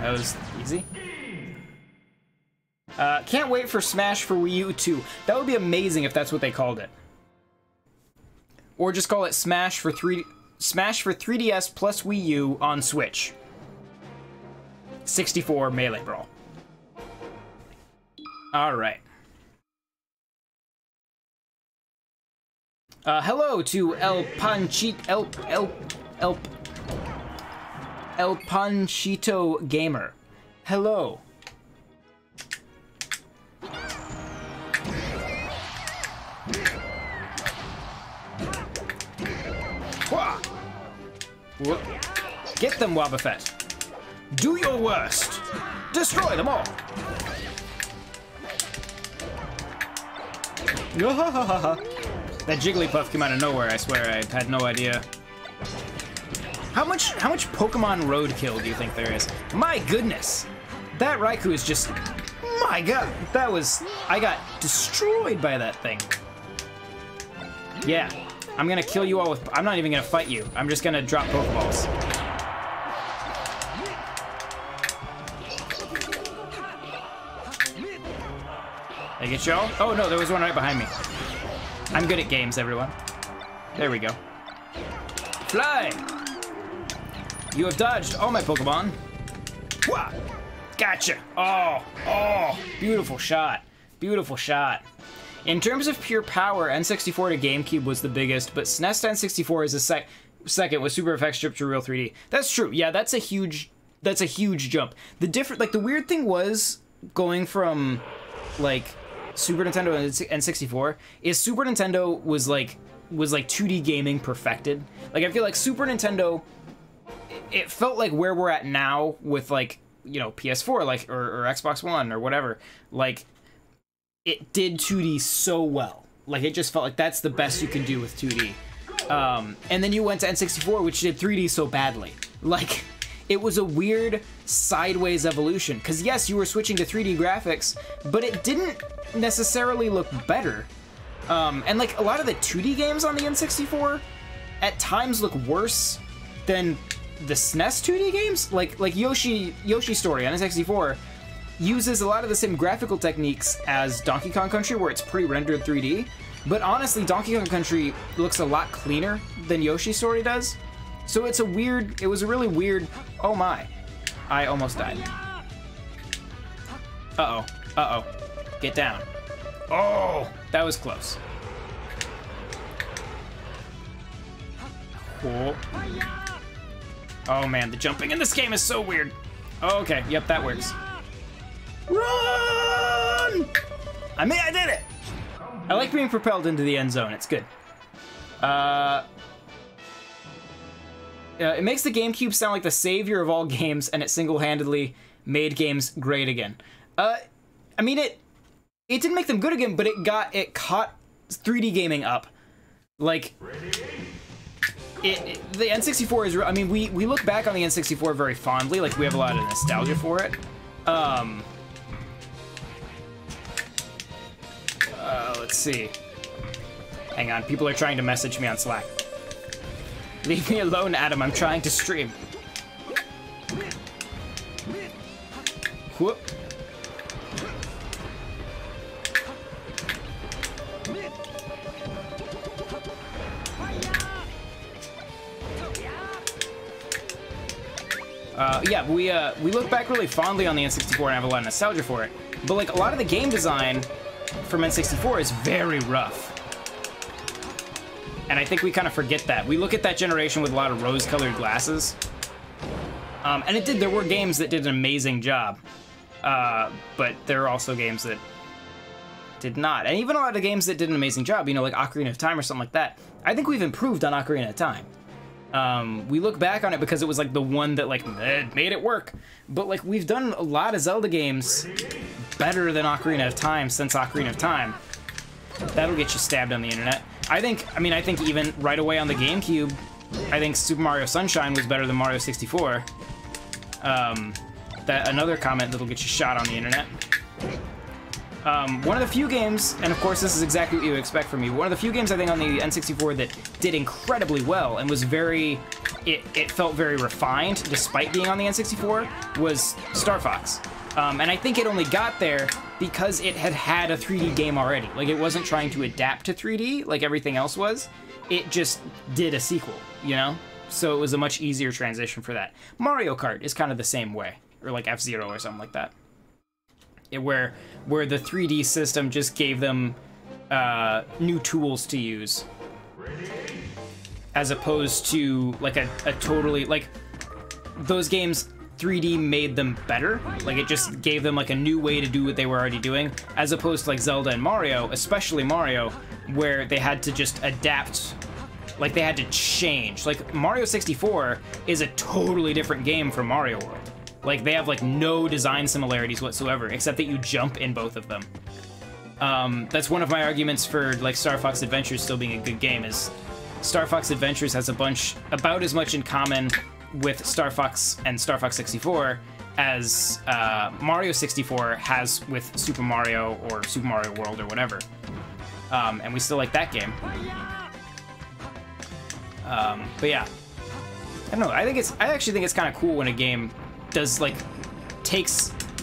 That was easy. Can't wait for Smash for Wii U 2. That would be amazing if that's what they called it. Or just call it Smash for 3DS plus Wii U on Switch. 64 Melee Brawl. Alright. Hello to El Panchito Gamer. Hello. Get them, Wobbuffet. Do your worst. Destroy them all. That Jigglypuff came out of nowhere, I swear. I had no idea. How much Pokemon roadkill do you think there is? My goodness. That Raikou is just... My god. That was... I got destroyed by that thing. Yeah. I'm gonna kill you all with... I'm not even gonna fight you. I'm just gonna drop Pokeballs. Did I get y'all? Oh no, there was one right behind me. I'm good at games, everyone. There we go. Fly! You have dodged all my Pokemon. Wah! Gotcha! Oh! Beautiful shot. Beautiful shot. In terms of pure power, N64 to GameCube was the biggest, but SNES to N64 is a second with Super FX Strip to Real 3D. That's true. Yeah, that's a huge jump. The weird thing was going from like Super Nintendo and N64 is Super Nintendo was like 2D gaming perfected. Like I feel like Super Nintendo, it felt like where we're at now with like, you know, PS4 like or Xbox One or whatever. Like it did 2D so well. Like it just felt like that's the best you can do with 2D. And then you went to N64, which did 3D so badly. Like it was a weird sideways evolution. Because yes, you were switching to 3D graphics, but it didn't necessarily look better. And like a lot of the 2D games on the N64 at times look worse than the SNES 2D games, like Yoshi Story on N64, uses a lot of the same graphical techniques as Donkey Kong Country, where it's pre-rendered 3D. But honestly, Donkey Kong Country looks a lot cleaner than Yoshi Story does. So it was a really weird, oh my. I almost died. Uh-oh. Get down. Oh, that was close. Cool. Oh man, the jumping in this game is so weird. Oh, okay, yep, that works. Run! I did it! I like being propelled into the end zone, it's good. It makes the GameCube sound like the savior of all games, and it single-handedly made games great again. I mean, it didn't make them good again, but it caught 3D gaming up. Like, the N64 is, I mean, we look back on the N64 very fondly, like we have a lot of nostalgia for it. Let's see. Hang on, people are trying to message me on Slack. Leave me alone, Adam, I'm trying to stream. Whoop. Yeah, we look back really fondly on the N64 and have a lot of nostalgia for it. But like a lot of the game design from N64 is very rough. And I think we kind of forget that. We look at that generation with a lot of rose-colored glasses. And there were games that did an amazing job. But there are also games that did not. And even a lot of games that did an amazing job, you know, like Ocarina of Time or something like that. I think we've improved on Ocarina of Time. We look back on it because it was like the one that like made it work. But like we've done a lot of Zelda games better than Ocarina of Time since Ocarina of Time. That'll get you stabbed on the internet. I think even right away on the GameCube, I think Super Mario Sunshine was better than Mario 64. Another comment that'll get you shot on the internet. One of the few games, and of course this is exactly what you would expect from me, one of the few games I think on the N64 that did incredibly well and was it felt very refined despite being on the N64 was Star Fox. And I think it only got there because it had a 3D game already. Like, it wasn't trying to adapt to 3D like everything else was. It just did a sequel, you know? So it was a much easier transition for that. Mario Kart is kind of the same way, or like F-Zero or something like that. Where the 3D system just gave them new tools to use. As opposed to like a totally, like, those games 3D made them better. Like, it just gave them like a new way to do what they were already doing, as opposed to like Zelda and Mario, especially Mario, where they had to just adapt. Like, they had to change. Like, Mario 64 is a totally different game from Mario World. Like, they have like no design similarities whatsoever, except that you jump in both of them. That's one of my arguments for like Star Fox Adventures still being a good game, is Star Fox Adventures has about as much in common with Star Fox and Star Fox 64 as Mario 64 has with Super Mario or Super Mario World or whatever. And we still like that game. But yeah, I don't know. I actually think it's kind of cool when a game does like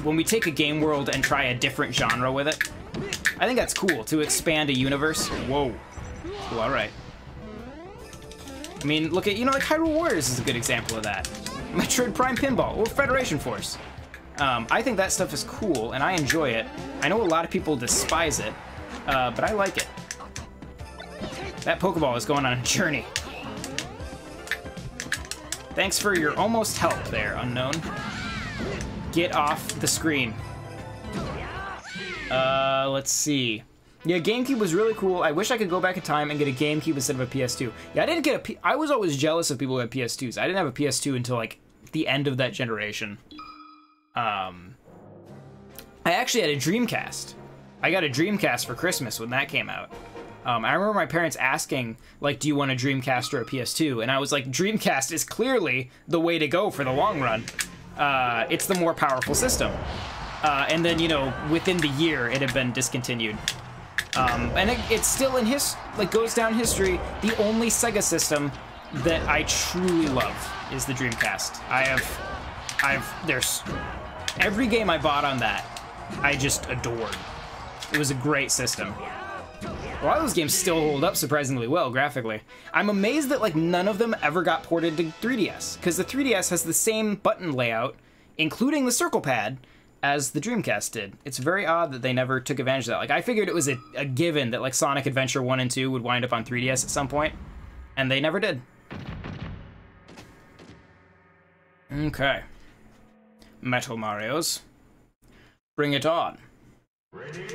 when we take a game world and try a different genre with it. I think that's cool to expand a universe. Whoa. Cool, all right. I mean, look at, you know, like Hyrule Warriors is a good example of that. Metroid Prime Pinball or Federation Force. I think that stuff is cool and I enjoy it. I know a lot of people despise it, but I like it. That Pokeball is going on a journey. Thanks for your almost help there, Unknown. Get off the screen. Let's see. Yeah, GameCube was really cool. I wish I could go back in time and get a GameCube instead of a PS2. Yeah, I didn't get I was always jealous of people who had PS2s. I didn't have a PS2 until, like, the end of that generation. I actually had a Dreamcast. I got a Dreamcast for Christmas when that came out. I remember my parents asking, like, do you want a Dreamcast or a PS2? And I was like, Dreamcast is clearly the way to go for the long run. It's the more powerful system. And then, you know, within the year, it had been discontinued. And it's still in goes down history, the only Sega system that I truly love is the Dreamcast. There's every game I bought on that, I just adored. It was a great system. A lot of those games still hold up surprisingly well graphically. I'm amazed that like none of them ever got ported to 3DS, because the 3DS has the same button layout, including the circle pad, as the Dreamcast did. It's very odd that they never took advantage of that. Like, I figured it was a given that like Sonic Adventure 1 and 2 would wind up on 3DS at some point, and they never did. Okay. Metal Marios. Bring it on. Ready?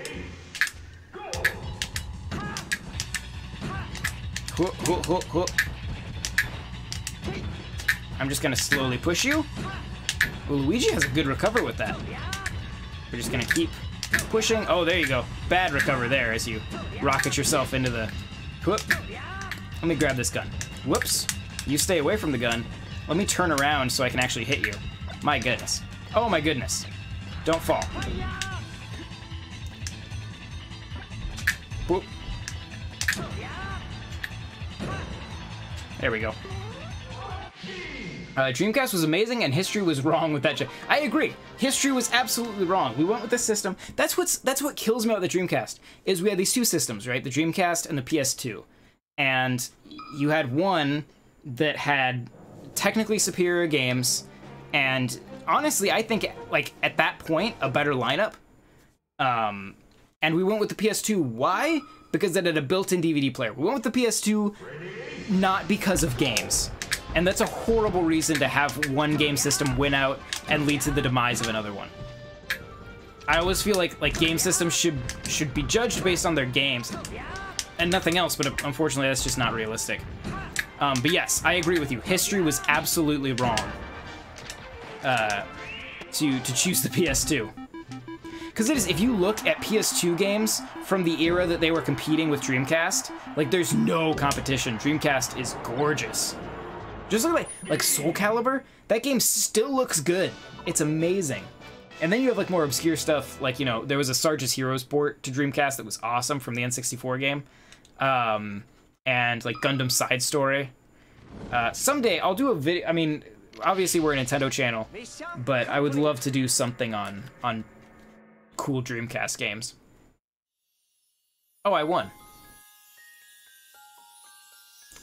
Go! I'm just gonna slowly push you. Ooh, Luigi has a good recover with that. We're just gonna keep pushing. Oh, there you go. Bad recover there as you rocket yourself into the... Whoop. Let me grab this gun. Whoops. You stay away from the gun. Let me turn around so I can actually hit you. My goodness. Oh my goodness. Don't fall. Whoop. There we go. Dreamcast was amazing, and history was wrong with that. I agree. History was absolutely wrong. We went with the system. That's what kills me about the Dreamcast, is we had these two systems, right? The Dreamcast and the PS2. And you had one that had technically superior games, and honestly, I think, like, at that point, a better lineup. And we went with the PS2. Why? Because it had a built-in DVD player. We went with the PS2 not because of games. And that's a horrible reason to have one game system win out and lead to the demise of another one. I always feel like game systems should be judged based on their games and nothing else, but unfortunately that's just not realistic. But yes, I agree with you. History was absolutely wrong to choose the PS2. Because it is, if you look at PS2 games from the era that they were competing with Dreamcast, like, there's no competition. Dreamcast is gorgeous. Just look like Soul Calibur, that game still looks good. It's amazing. And then you have like more obscure stuff, like, you know, there was a Sarge's Heroes port to Dreamcast that was awesome from the N64 game. And like Gundam Side Story. Someday I'll do a video, I mean, obviously we're a Nintendo channel, but I would love to do something on cool Dreamcast games. Oh, I won.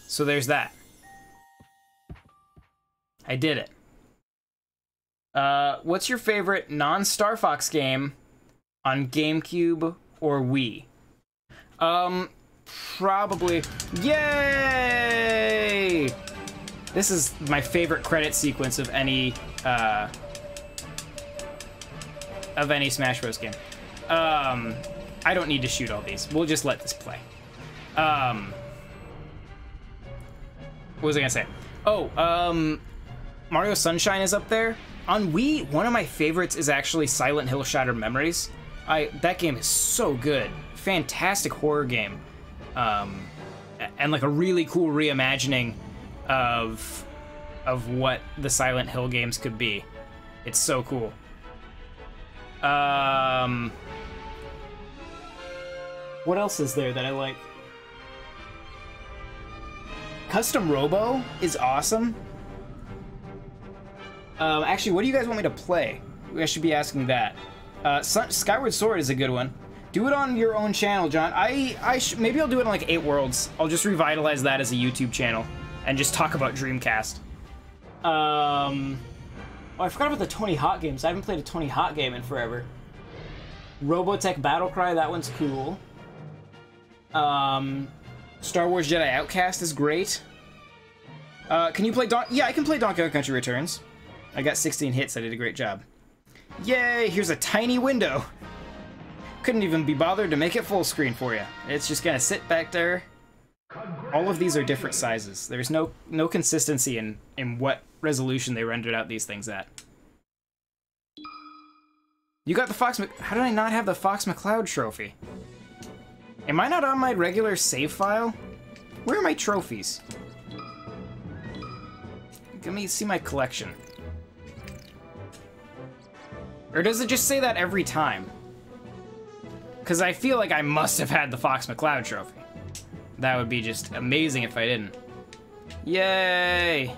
So there's that. I did it. What's your favorite non-Star Fox game on GameCube or Wii? Probably... Yay! This is my favorite credit sequence of any Smash Bros. Game. I don't need to shoot all these. We'll just let this play. What was I gonna say? Oh, Mario Sunshine is up there. On Wii, one of my favorites is actually Silent Hill Shattered Memories. That game is so good. Fantastic horror game. And like a really cool reimagining of what the Silent Hill games could be. It's so cool. What else is there that I like? Custom Robo is awesome. Actually, what do you guys want me to play? I should be asking that. Skyward Sword is a good one. Do it on your own channel, John. Maybe I'll do it on like 8 Worlds. I'll just revitalize that as a YouTube channel and just talk about Dreamcast. Oh, I forgot about the Tony Hawk games. I haven't played a Tony Hawk game in forever. Robotech Battlecry, that one's cool. Star Wars Jedi Outcast is great. Can you play Yeah, I can play Donkey Kong Country Returns. I got 16 hits. I did a great job. Yay! Here's a tiny window. Couldn't even be bothered to make it full screen for you. It's just gonna sit back there. All of these are different sizes. There's no consistency in what resolution they rendered out these things at. You got the Fox... How did I not have the Fox McCloud trophy? Am I not on my regular save file? Where are my trophies? Let me see my collection. Or does it just say that every time? Because I feel like I must have had the Fox McCloud trophy. That would be just amazing if I didn't. Yay!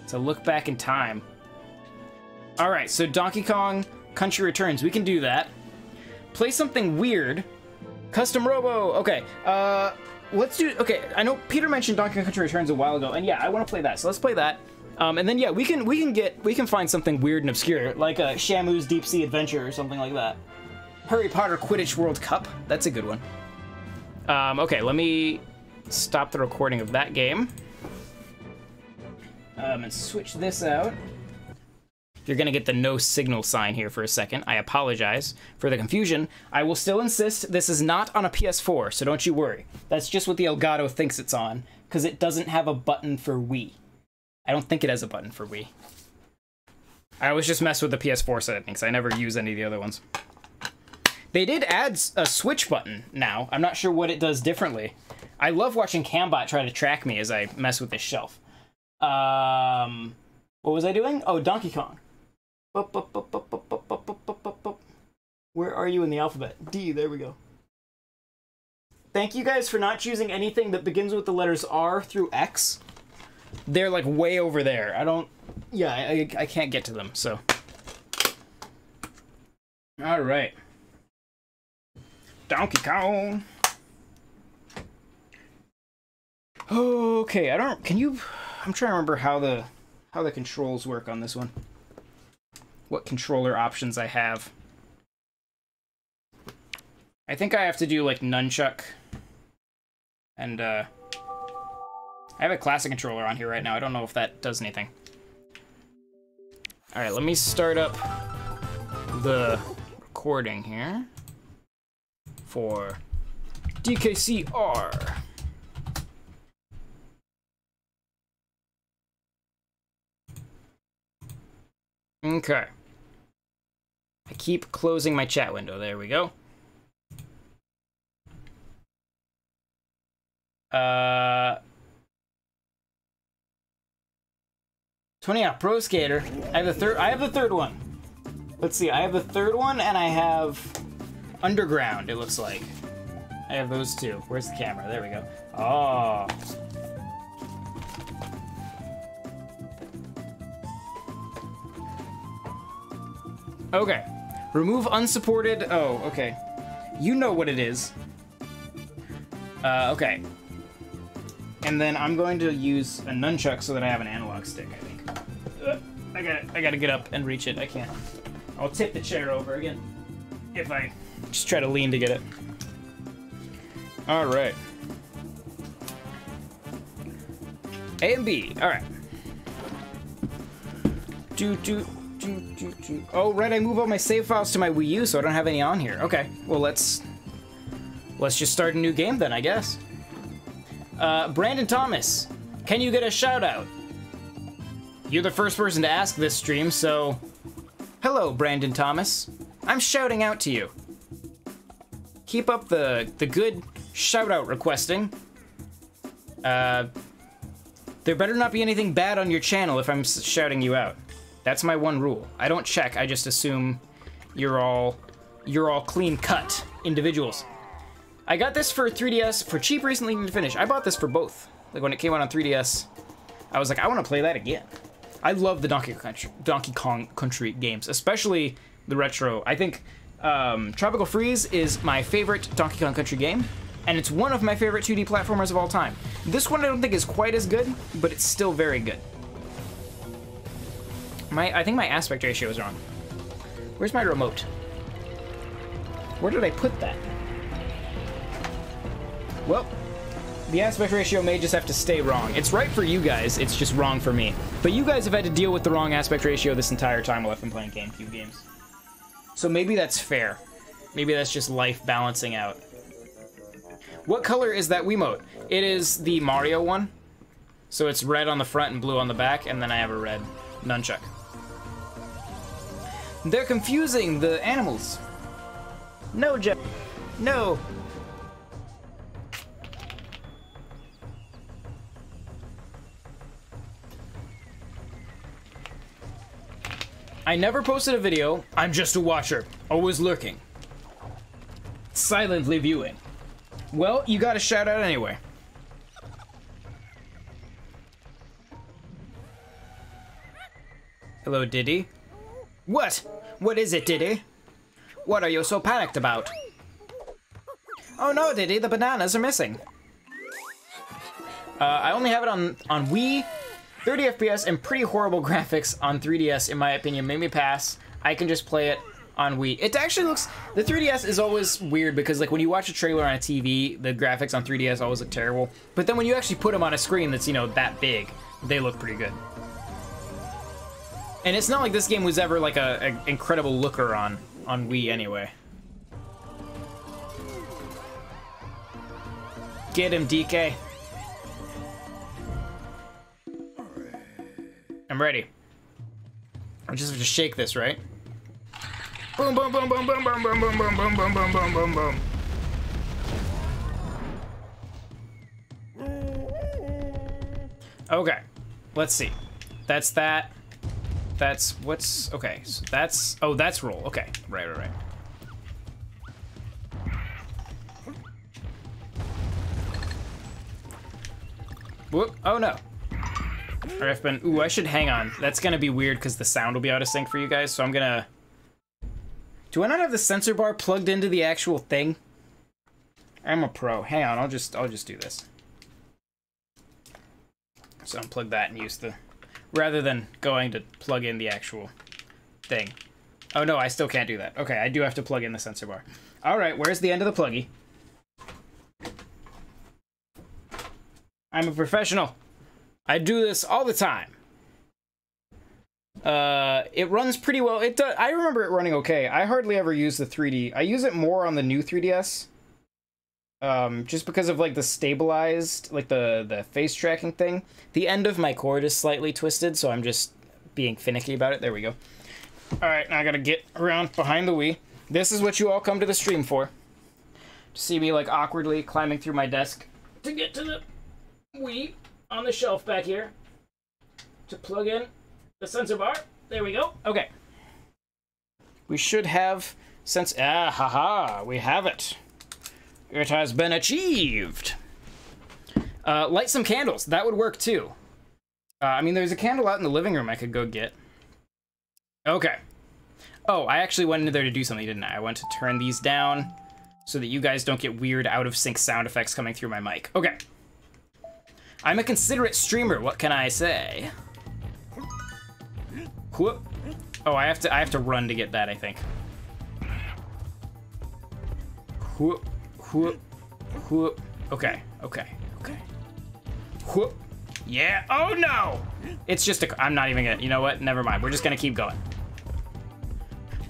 So look back in time. All right, so Donkey Kong Country Returns. We can do that. Play something weird. Custom Robo. Okay. Let's do. Okay, I know Peter mentioned Donkey Kong Country Returns a while ago, and yeah, I want to play that. So let's play that. And then yeah, we can find something weird and obscure, like a Shamu's Deep Sea Adventure or something like that. Harry Potter Quidditch World Cup. That's a good one. Okay, let me stop the recording of that game. And switch this out. You're gonna get the no signal sign here for a second. I apologize for the confusion. I will still insist this is not on a PS4, so don't you worry. That's just what the Elgato thinks it's on, because it doesn't have a button for Wii. I don't think it has a button for Wii. I always just mess with the PS4 settings. I never use any of the other ones. They did add a switch button now. I'm not sure what it does differently. I love watching Cambot try to track me as I mess with this shelf. What was I doing? Oh, Donkey Kong. Where are you in the alphabet? D, there we go. Thank you guys for not choosing anything that begins with the letters R through X. They're like way over there. I don't, yeah, I can't get to them, so. All right. Donkey Kong. Okay, I'm trying to remember how the controls work on this one. What controller options I have. I think I have to do like nunchuck. And I have a classic controller on here right now. I don't know if that does anything. All right, let me start up the recording here for DKCR. Okay. I keep closing my chat window. There we go. 20 out Pro Skater. I have the third one. Let's see. I have the third one, and I have Underground. It looks like I have those two. Where's the camera? There we go. Oh. Okay. Remove unsupported. Oh, okay. You know what it is. Okay. And then I'm going to use a nunchuck so that I have an analog stick, I think. I gotta get up and reach it. I can't. I'll tip the chair over again if I just try to lean to get it. All right. A and B. All right. Oh, right, I move all my save files to my Wii U, so I don't have any on here. Okay, well, let's just start a new game then, I guess. Brandon Thomas, can you get a shout-out? You're the first person to ask this stream, so... Hello, Brandon Thomas. I'm shouting out to you. Keep up the good shout-out requesting. There better not be anything bad on your channel if I'm shouting you out. That's my one rule. I don't check, I just assume you're all clean-cut individuals. I got this for 3DS for cheap recently to finish. I bought this for both. Like when it came out on 3DS, I was like, I want to play that again. I love the Donkey Kong Country games, especially the retro. I think Tropical Freeze is my favorite Donkey Kong Country game, and it's one of my favorite 2D platformers of all time. This one I don't think is quite as good, but it's still very good. I think my aspect ratio is wrong. Where's my remote? Where did I put that? Well, the aspect ratio may just have to stay wrong. It's right for you guys, it's just wrong for me. But you guys have had to deal with the wrong aspect ratio this entire time while I've been playing GameCube games. So maybe that's fair. Maybe that's just life balancing out. What color is that Wiimote? It is the Mario one. So it's red on the front and blue on the back, and then I have a red nunchuck. They're confusing the animals. No, Jeff. No. I never posted a video. I'm just a watcher, always lurking. Silently viewing. Well, you got a shout out anyway. Hello, Diddy. What? What is it, Diddy? What are you so panicked about? Oh no, Diddy, the bananas are missing. I only have it on Wii, 30 FPS, and pretty horrible graphics on 3DS, in my opinion. Made me pass. I can just play it on Wii. It actually looks... The 3DS is always weird because, like, when you watch a trailer on a TV, the graphics on 3DS always look terrible. But then when you actually put them on a screen that's, you know, that big, they look pretty good. And it's not like this game was ever, like, an incredible looker on Wii anyway. Get him, DK. I'm ready. I just have to shake this, right? Boom, boom, boom, boom, boom, boom, boom, boom, boom, boom, boom, boom, boom, boom, boom. Okay, let's see. That's that. That's what's okay. So that's that's roll. Okay, right. Whoop! Oh no. Or I've been. Ooh, I should hang on. That's gonna be weird because the sound will be out of sync for you guys. So I'm gonna. Do I not have the sensor bar plugged into the actual thing? I'm a pro. Hang on. I'll just do this. So unplug that and use the. Rather than going to plug in the actual thing. Oh no, I still can't do that. Okay, I do have to plug in the sensor bar. All right, where's the end of the pluggy? I'm a professional. I do this all the time. It runs pretty well. It does. I remember it running okay. I hardly ever use the 3D. I use it more on the new 3DS. Just because of like the stabilized, like the face tracking thing. The end of my cord is slightly twisted, so I'm just being finicky about it. There we go. All right, now I gotta get around behind the Wii. This is what you all come to the stream for. To see me like awkwardly climbing through my desk to get to the Wii on the shelf back here to plug in the sensor bar. There we go. Okay. We should have haha, we have it. It has been achieved. Light some candles. That would work too. I mean, there's a candle out in the living room I could go get. Okay. Oh, I actually went into there to do something, didn't I? I went to turn these down so that you guys don't get weird out of sync sound effects coming through my mic. Okay. I'm a considerate streamer, what can I say? Whoop. Oh, I have to run to get that, I think. Whoop, whoop, whoop. Okay. Whoop. Yeah, oh no! It's just I'm not even gonna, you know what? Never mind, we're just gonna keep going.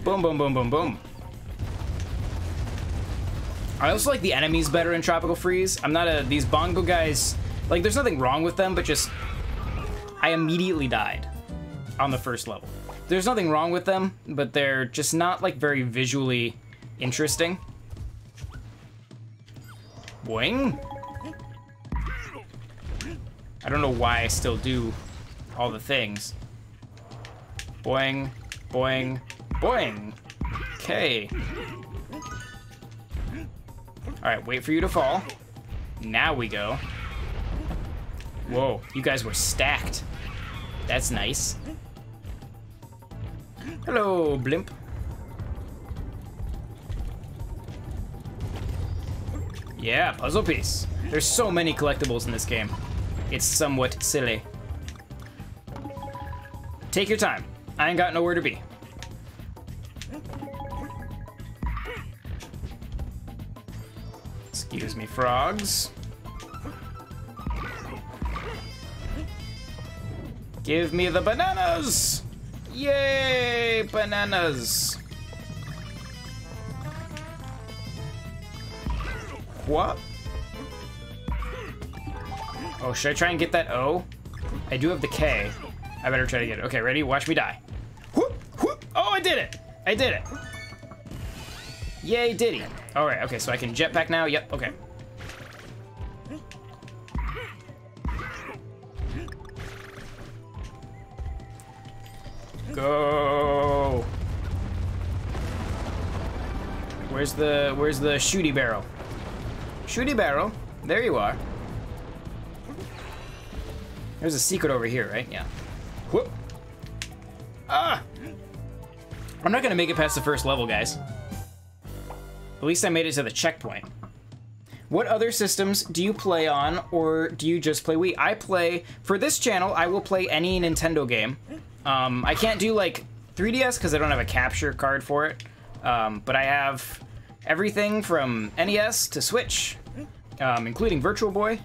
Boom, boom, boom, boom, boom. I also like the enemies better in Tropical Freeze. I'm not these bongo guys, like there's nothing wrong with them, but just, I immediately died on the first level. There's nothing wrong with them, but they're just not like very visually interesting. Boing. I don't know why I still do all the things. Boing, boing, boing. Okay. All right, wait for you to fall. Now we go. Whoa, you guys were stacked. That's nice. Hello, blimp. Yeah, puzzle piece. There's so many collectibles in this game. It's somewhat silly. Take your time. I ain't got nowhere to be. Excuse me, frogs. Give me the bananas! Yay, bananas! What? Oh, should I try and get that O? I do have the K. I better try to get it. Okay, ready? Watch me die. Whoop, whoop. Oh, I did it! I did it! Yay, Diddy. All right, okay, so I can jetpack now? Yep, okay. Go! Where's the shooty barrel? Shooty barrel, there you are. There's a secret over here, right? Yeah. Whoop. Ah! I'm not gonna make it past the first level, guys. At least I made it to the checkpoint. What other systems do you play on, or do you just play Wii? I play, for this channel, I will play any Nintendo game. I can't do, like, 3DS because I don't have a capture card for it. But I have everything from NES to Switch, including Virtual Boy.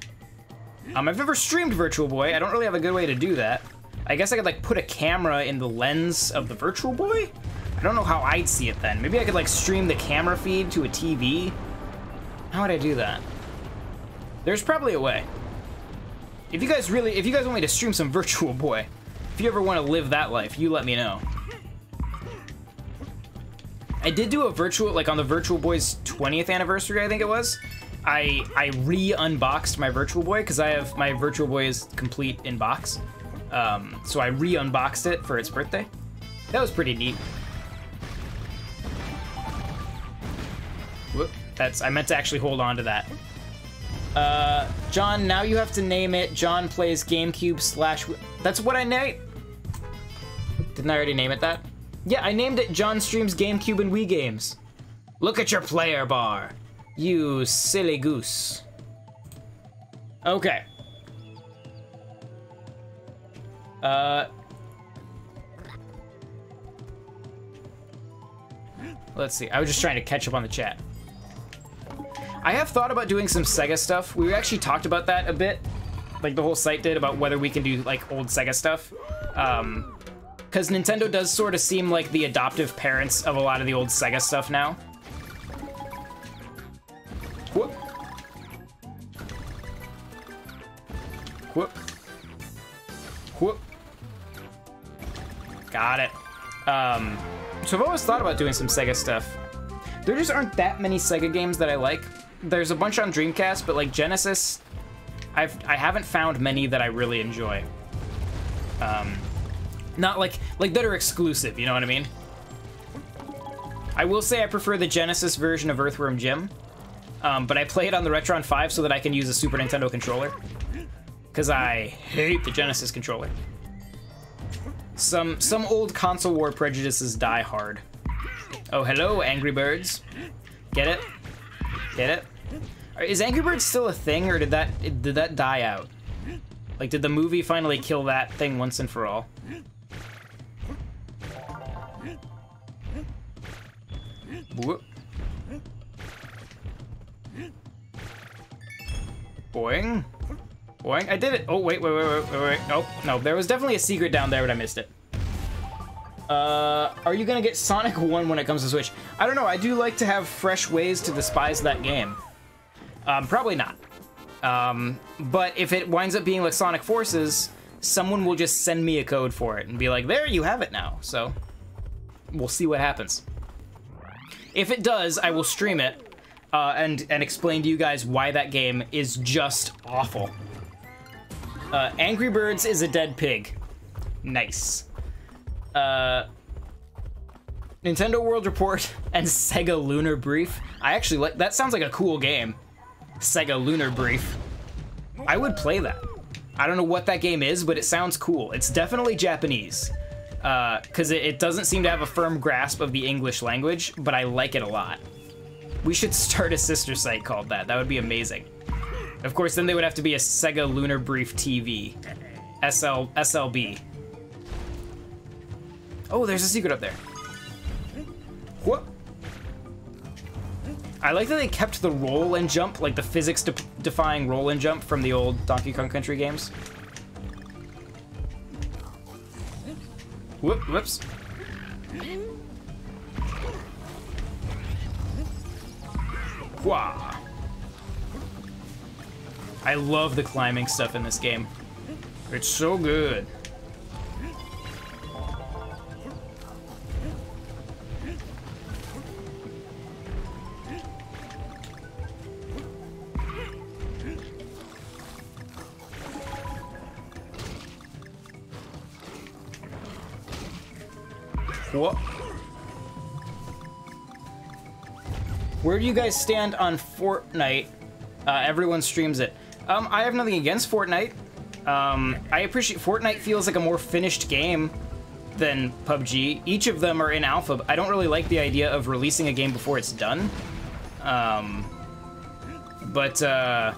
I've never streamed Virtual Boy. I don't really have a good way to do that. I guess I could, like, put a camera in the lens of the Virtual Boy? I don't know how I'd see it then. Maybe I could, like, stream the camera feed to a TV. How would I do that? There's probably a way. If you guys want me to stream some Virtual Boy, if you ever want to live that life, you let me know. I did do a virtual, like on the Virtual Boy's 20th anniversary, I think it was. I re-unboxed my Virtual Boy because I have my Virtual Boy is complete in box. So I re-unboxed it for its birthday. That was pretty neat. Whoop. I meant to actually hold on to that. John, now you have to name it John Plays Gamecube / That's what I named. Didn't I already name it that? Yeah, I named it John Streams Gamecube and Wii Games. Look at your player bar, you silly goose. Okay. Let's see. I was just trying to catch up on the chat. I have thought about doing some Sega stuff. We actually talked about that a bit, like the whole site did, about whether we can do like old Sega stuff. Because Nintendo does sort of seem like the adoptive parents of a lot of the old Sega stuff now. Whoop. Whoop. Whoop. Got it. So I've always thought about doing some Sega stuff. There just aren't that many Sega games that I like. There's a bunch on Dreamcast, but like Genesis, I haven't found many that I really enjoy. Not like that are exclusive, you know what I mean? I will say I prefer the Genesis version of Earthworm Jim, but I play it on the Retron 5 so that I can use a Super Nintendo controller, because I hate the Genesis controller. Some old console war prejudices die hard. Oh, hello, Angry Birds. Get it? Get it? Is Angry Birds still a thing, or did that die out? Like, did the movie finally kill that thing once and for all? Whoop. Boing. Boing. I did it. Oh, wait. Oh, no. There was definitely a secret down there, but I missed it. Are you gonna get Sonic 1 when it comes to Switch? I don't know. I do like to have fresh ways to despise that game. Probably not. But if it winds up being like Sonic Forces, someone will just send me a code for it and be like, there, you have it now. So we'll see what happens. If it does, I will stream it and explain to you guys why that game is just awful. Angry Birds is a dead pig. Nice. Nintendo World Report and Sega Lunar Brief. I actually like that. Sounds like a cool game. Sega Lunar Brief. I would play that. I don't know what that game is, but it sounds cool. It's definitely Japanese, because it doesn't seem to have a firm grasp of the English language, but I like it a lot. We should start a sister site called that. That would be amazing. Of course, then they would have to be a Sega Lunar Brief TV. SLB. Oh, there's a secret up there. What? I like that they kept the roll and jump, like the physics-defying roll and jump from the old Donkey Kong Country games. Whoops. Wah. I love the climbing stuff in this game. It's so good. What? Where do you guys stand on Fortnite? Everyone streams it. I have nothing against Fortnite. I appreciate Fortnite feels like a more finished game than PUBG. Each of them are in alpha. I don't really like the idea of releasing a game before it's done. But I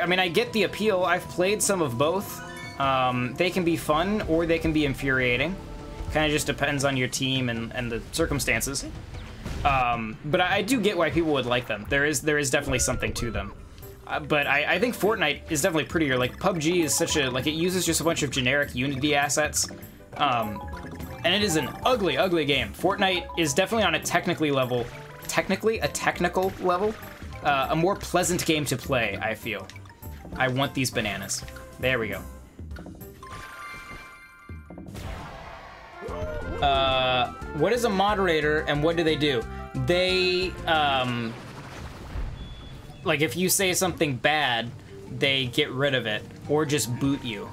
mean, I get the appeal. I've played some of both. They can be fun or they can be infuriating. Kind of just depends on your team and the circumstances. But I do get why people would like them. There is definitely something to them. But I think Fortnite is definitely prettier. Like, PUBG is such a, like, it uses just a bunch of generic Unity assets. And it is an ugly, ugly game. Fortnite is definitely on a technical level, a more pleasant game to play, I feel. I want these bananas. There we go. What is a moderator and what do they do? They, like, if you say something bad, they get rid of it or just boot you.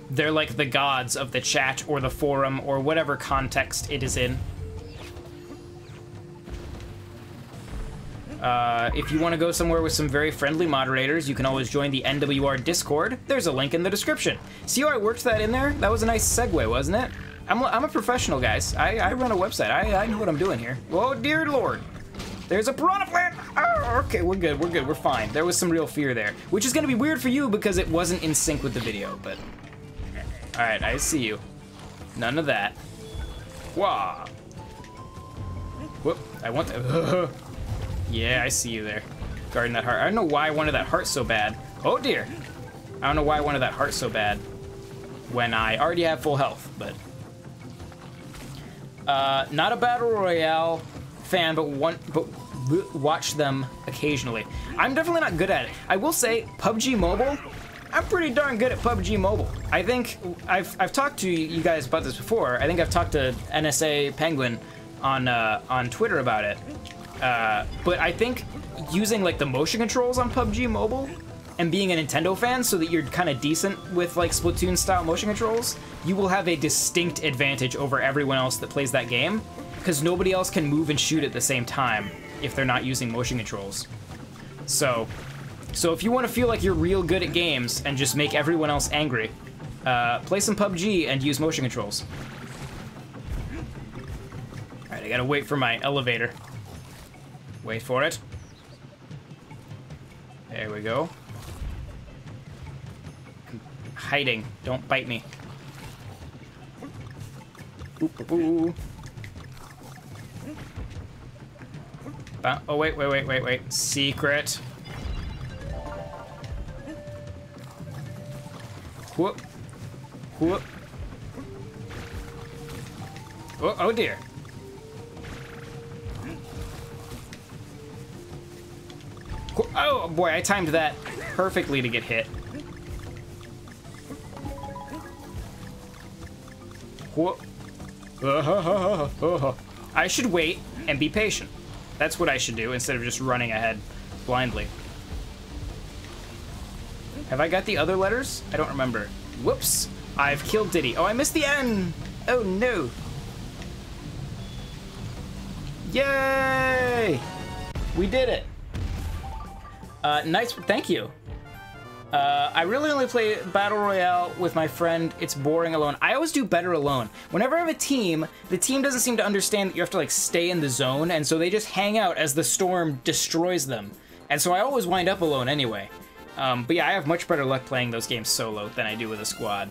They're like the gods of the chat or the forum or whatever context it is in. If you want to go somewhere with some very friendly moderators, you can always join the NWR Discord. There's a link in the description. See how I worked that in there? That was a nice segue, wasn't it? I'm a professional, guys. I run a website. I know what I'm doing here. Oh, dear Lord. There's a piranha plant! Oh, okay, we're good, we're fine. There was some real fear there, which is gonna be weird for you because it wasn't in sync with the video, but... Alright, I see you. None of that. Wah! Whoop, I want to... Yeah, I see you there. Guarding that heart. I don't know why I wanted that heart so bad. Oh dear! I don't know why I wanted that heart so bad when I already have full health, but... not a Battle Royale fan, but watch them occasionally. I'm definitely not good at it. I will say, PUBG Mobile, I'm pretty darn good at PUBG Mobile. I think I've talked to you guys about this before. I think I've talked to NSA Penguin on Twitter about it. But I think using like the motion controls on PUBG Mobile and being a Nintendo fan so that you're kind of decent with like Splatoon style motion controls, you will have a distinct advantage over everyone else that plays that game, because nobody else can move and shoot at the same time if they're not using motion controls. So if you want to feel like you're real good at games and just make everyone else angry, play some PUBG and use motion controls. Alright, I gotta wait for my elevator. Wait for it. There we go. I'm hiding. Don't bite me. Boop, boop, boop. Oh, wait. Secret. Whoop. Whoop. Oh dear. Oh boy, I timed that perfectly to get hit. Whoop. I should wait and be patient. That's what I should do instead of just running ahead blindly. Have I got the other letters? I don't remember. Whoops. I've killed Diddy. Oh, I missed the N. Oh no. Yay! We did it. Nice, thank you. I really only play Battle Royale with my friend. It's boring alone. I always do better alone. Whenever I have a team, the team doesn't seem to understand that you have to like stay in the zone, and so they just hang out as the storm destroys them. And so I always wind up alone anyway. But yeah, I have much better luck playing those games solo than I do with a squad.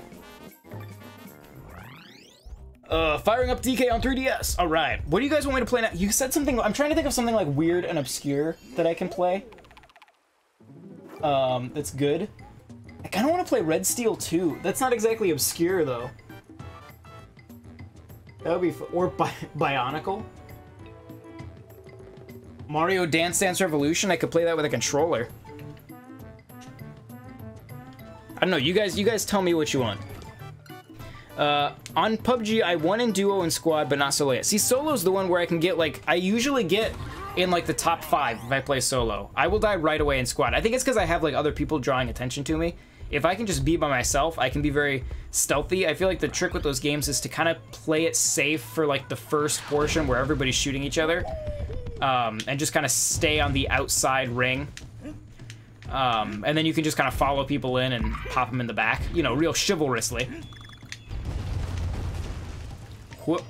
Firing up DK on 3DS. All right, what do you guys want me to play now? You said something, I'm trying to think of something like weird and obscure that I can play. That's good. I kind of want to play Red Steel 2. That's not exactly obscure, though. That would be fun. Or Bionicle. Mario Dance Dance Revolution. I could play that with a controller. I don't know. You guys tell me what you want. On PUBG, I won in duo and squad, but not solo yet. See, solo's the one where I can get, like, I usually get in, like, the top 5 if I play solo. I will die right away in squad. I think it's because I have, like, other people drawing attention to me. If I can just be by myself, I can be very stealthy. I feel like the trick with those games is to kind of play it safe for, like, the first portion where everybody's shooting each other. And just kind of stay on the outside ring. And then you can just kind of follow people in and pop them in the back. You know, real chivalrously. Whoop.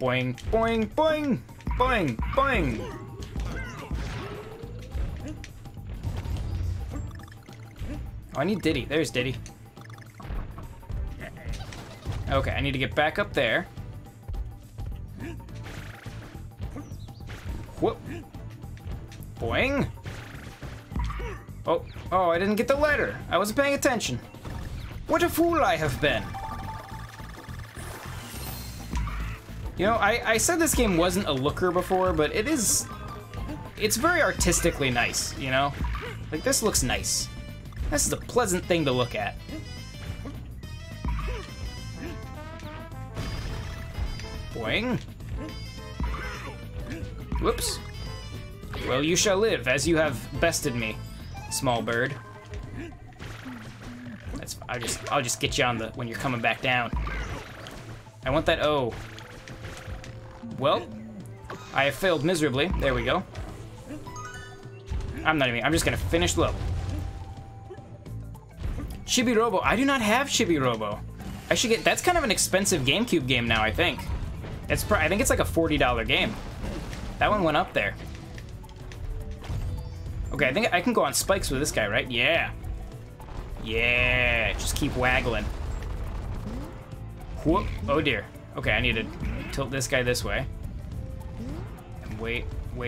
Boing, boing, boing, boing, boing. Oh, I need Diddy. There's Diddy. Okay, I need to get back up there. Whoop. Boing. Oh, I didn't get the letter. I wasn't paying attention. What a fool I have been. You know, I said this game wasn't a looker before, but it is... It's very artistically nice, you know? Like, this looks nice. This is a pleasant thing to look at. Boing. Whoops. Well, you shall live, as you have bested me, small bird. That's... I'll just get you on the... when you're coming back down. I want that O. Well, I have failed miserably. There we go. I'm just gonna finish low. Chibi Robo. I do not have Chibi Robo. I should get... That's kind of an expensive GameCube game now, I think. I think it's like a $40 game. That one went up there. Okay, I think I can go on spikes with this guy, right? Yeah. Yeah, just keep waggling. Whoop. Oh dear. Okay, I need to tilt this guy this way. And wait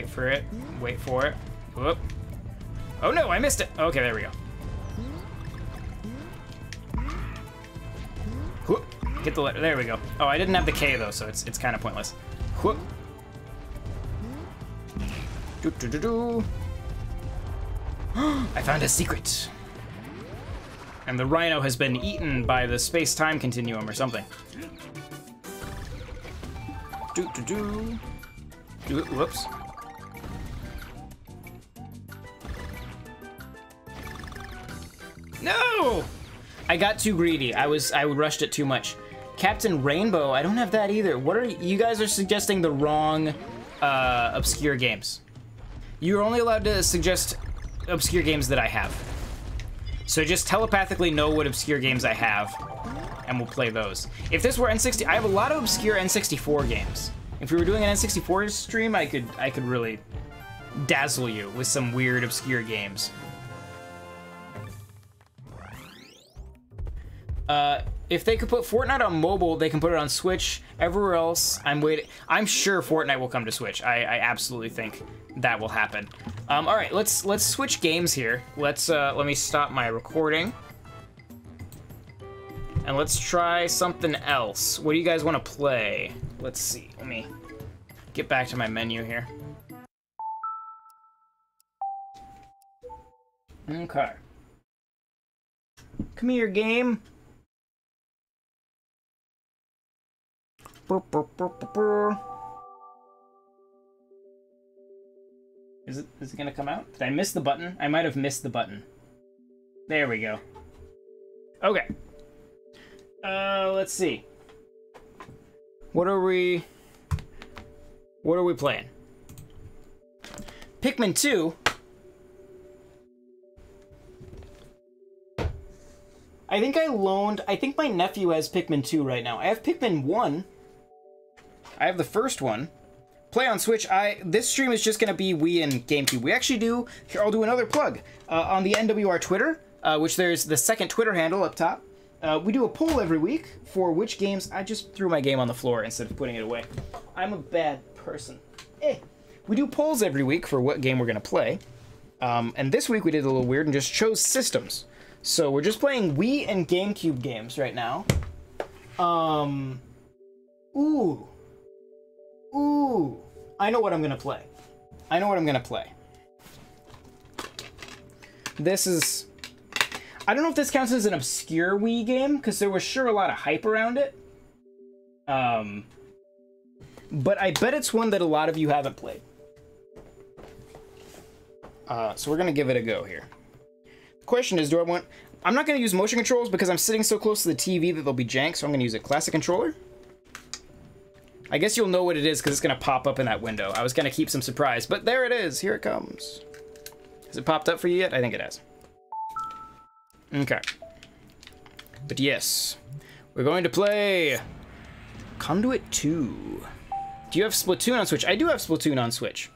for it. Wait for it. Whoop. Oh no, I missed it. Okay, there we go. Whoop. Get the letter. There we go. Oh, I didn't have the K though, so it's kind of pointless. Whoop. Do do do do. I found a secret. And the rhino has been eaten by the space-time continuum or something. Do do do. Do it. Whoops. No! I got too greedy. I rushed it too much. Captain Rainbow. I don't have that either. What are you guys are suggesting the wrong obscure games? You're only allowed to suggest obscure games that I have. So just telepathically know what obscure games I have, and we'll play those. If this were N60, I have a lot of obscure N64 games. If we were doing an N64 stream, I could really dazzle you with some weird obscure games. If they could put Fortnite on mobile, they can put it on Switch. Everywhere else, I'm waiting. I'm sure Fortnite will come to Switch. I absolutely think that will happen. All right, let's switch games here. Let me stop my recording. And let's try something else. What do you guys want to play? Let's see. Let me get back to my menu here. Okay. Come here, game. Is it gonna come out? Did I miss the button? I might have missed the button. There we go. Okay. Let's see. What are we playing? Pikmin 2. I think my nephew has Pikmin 2 right now. I have Pikmin 1. I have the first one. Play on Switch. This stream is just gonna be Wii and GameCube. We actually do, here I'll do another plug. On the NWR Twitter, which there's the second Twitter handle up top, we do a poll every week for which games. I just threw my game on the floor instead of putting it away. I'm a bad person. We do polls every week for what game we're gonna play. And this week we did a little weird and just chose systems. So we're just playing Wii and GameCube games right now. Ooh. I know what I'm gonna play. This is... I don't know if this counts as an obscure Wii game, because there was sure a lot of hype around it. But I bet it's one that a lot of you haven't played. So we're gonna give it a go here. The question is, I'm not gonna use motion controls because I'm sitting so close to the TV that they'll be jank, so I'm gonna use a classic controller. I guess you'll know what it is because it's going to pop up in that window. I was going to keep some surprise, but there it is. Here it comes. Has it popped up for you yet? I think it has. Okay. But yes, we're going to play Conduit 2. Do you have Splatoon on Switch? I do have Splatoon on Switch.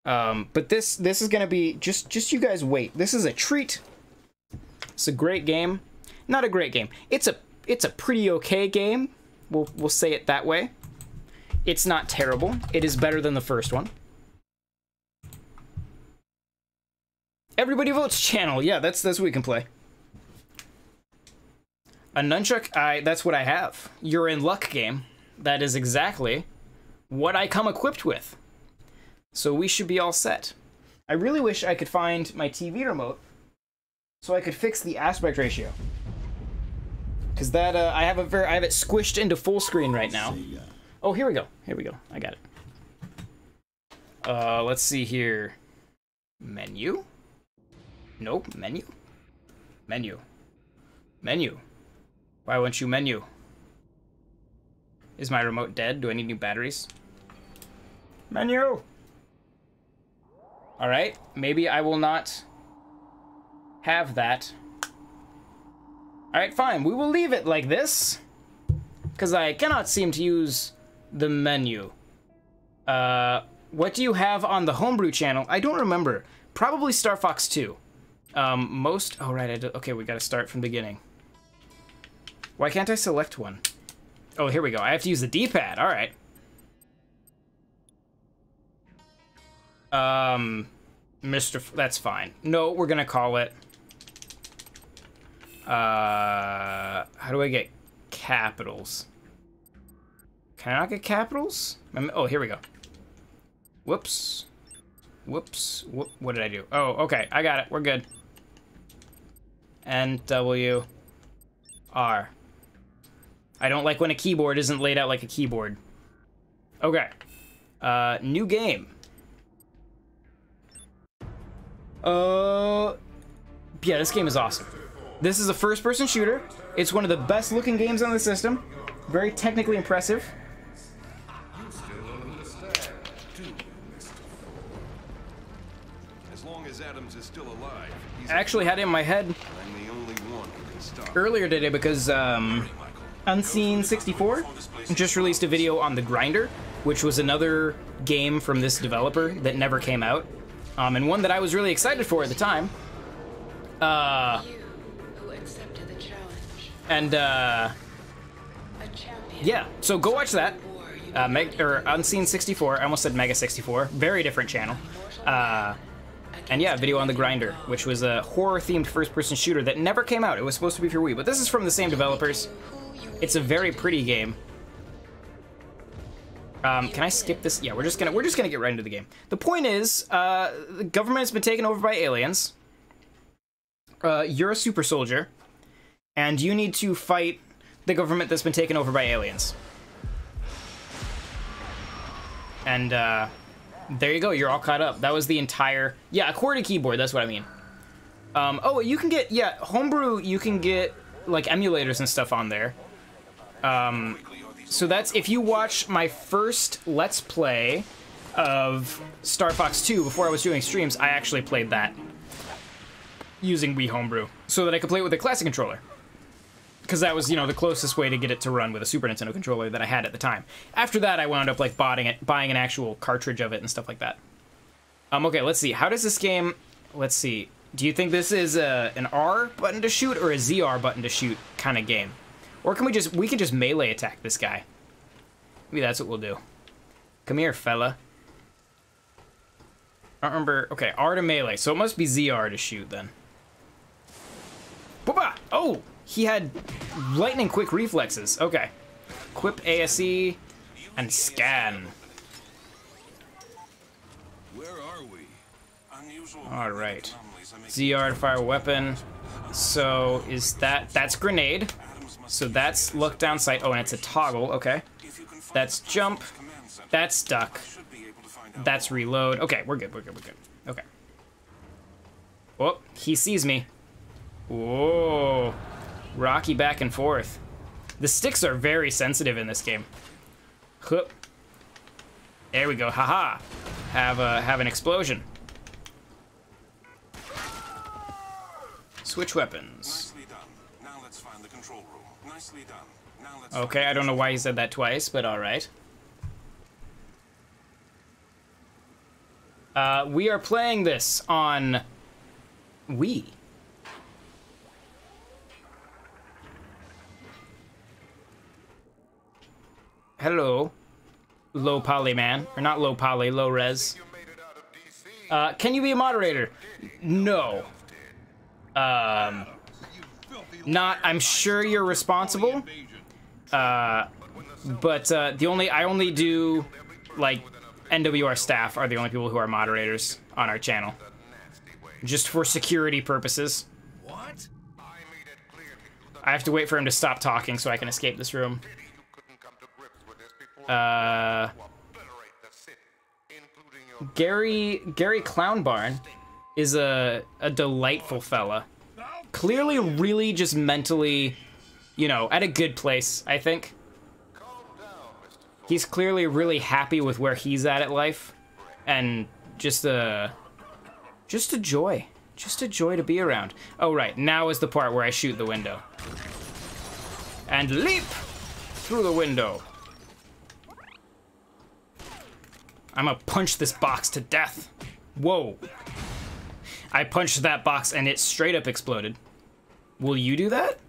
But this is going to be, just you guys wait. This is a treat. It's a great game. Not a great game. It's a pretty okay game. We'll say it that way. It's not terrible. It is better than the first one. Everybody votes channel. Yeah, that's what we can play. A nunchuck, that's what I have. You're in luck, game. That is exactly what I come equipped with. So we should be all set. I really wish I could find my TV remote so I could fix the aspect ratio. Because that, I have it squished into full screen right now. Oh, here we go. Here we go. I got it. Let's see here. Menu? Nope. Menu? Menu. Menu. Why won't you menu? Is my remote dead? Do I need new batteries? Menu! Alright. Maybe I will not have that. Alright, fine. We will leave it like this. Because I cannot seem to use the menu. What do you have on the homebrew channel? I don't remember. Probably Star Fox 2. Oh, right. Okay, we gotta start from the beginning. Why can't I select one? Oh, here we go. I have to use the D-pad. Alright. That's fine. No, we're gonna call it... how do I get capitals? Can I not get capitals? Oh, here we go. Whoops. Whoops. What did I do? Oh, okay. I got it. We're good. N-W-R. I don't like when a keyboard isn't laid out like a keyboard. Okay. New game. Yeah, this game is awesome. This is a first-person shooter. It's one of the best-looking games on the system. Very technically impressive. As long as Adams is still alive, I actually had it in my head I'm the only one who can stop. earlier today because Unseen64 just released a video on The Grinder, which was another game from this developer that never came out, and one that I was really excited for at the time. And yeah, so go watch that. Unseen64. I almost said Mega 64. Very different channel. And yeah, video on The Grinder, which was a horror-themed first-person shooter that never came out. It was supposed to be for Wii, but this is from the same developers. It's a very pretty game. Can I skip this? Yeah, we're just gonna get right into the game. The point is, the government has been taken over by aliens. You're a super soldier, and you need to fight the government that's been taken over by aliens. And there you go. You're all caught up. That was the entire... Yeah, a QWERTY keyboard. That's what I mean. Oh, you can get... Yeah, homebrew, you can get, like, emulators and stuff on there. So that's... If you watch my first Let's Play of Star Fox 2 before I was doing streams, I actually played that using Wii Homebrew so that I could play it with a classic controller. Because that was, you know, the closest way to get it to run with a Super Nintendo controller that I had at the time. After that, I wound up, like, buying an actual cartridge of it and stuff like that. Okay, let's see. How does this game... Let's see. Do you think this is an R button to shoot or a ZR button to shoot kind of game? Or can we can just melee attack this guy? Maybe that's what we'll do. Come here, fella. I don't remember... Okay, R to melee. So it must be ZR to shoot, then. Booba! Oh! He had lightning quick reflexes. Okay. Equip ASE and scan. Where are we? Alright. ZR to fire weapon. So is that's grenade. So that's look down sight. Oh, and it's a toggle. Okay. That's jump. That's duck. That's reload. Okay, we're good. Okay. Oh, he sees me. Whoa. Rocky back and forth. The sticks are very sensitive in this game. Hup. There we go. Haha. Have an explosion. Switch weapons. Nicely done. Now let's find the control room. Nicely done. Now let's Okay, I don't know why he said that twice, but all right. We are playing this on Wii. Hello, low poly man, or not low poly, low res. Can you be a moderator? No. Not. I'm sure you're responsible. But I only do like NWR staff are the only people who are moderators on our channel, just for security purposes. What? I have to wait for him to stop talking so I can escape this room. Gary Clownbarn is a delightful fella. Clearly really just mentally, you know, at a good place, I think. He's clearly really happy with where he's at life, and just a joy. Just a joy to be around. Oh right, now is the part where I shoot the window. And leap through the window. I'm gonna punch this box to death. Whoa. I punched that box and it straight up exploded. Will you do that?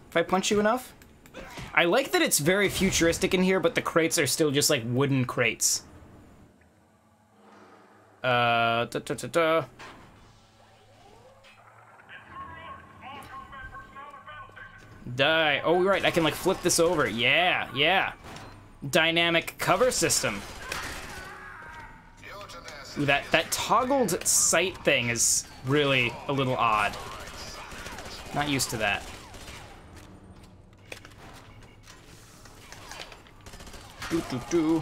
If I punch you enough? I like that it's very futuristic in here, but the crates are still just like wooden crates. Die. Oh, right, I can like flip this over. Yeah, yeah. Dynamic cover system. Ooh, that toggled sight thing is really a little odd. Not used to that. Doo doo doo.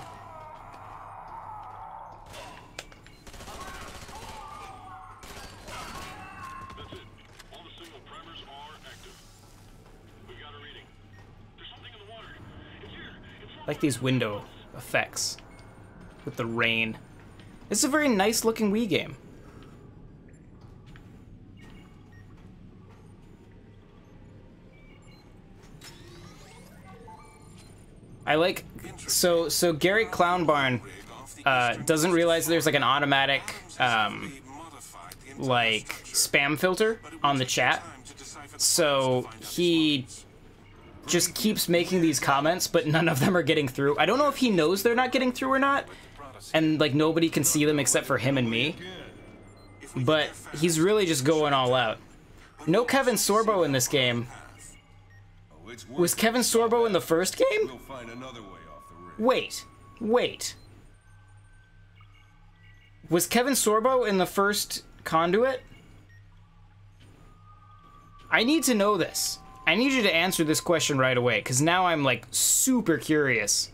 That's it. All the signal primers are active. We got a reading. There's something in the water. It's here. It's Like these window effects with the rain. This is a very nice looking Wii game. I like, so Gary Clownbarn doesn't realize there's like an automatic like spam filter on the chat, so he just keeps making these comments, but none of them are getting through. I don't know if he knows they're not getting through or not, and like nobody can see them except for him and me, but he's really just going all out. No Kevin Sorbo in this game. Was Kevin Sorbo in the first game? We'll find another way off the ridge. Wait. Was Kevin Sorbo in the first Conduit? I need to know this. I need you to answer this question right away, because now I'm like super curious.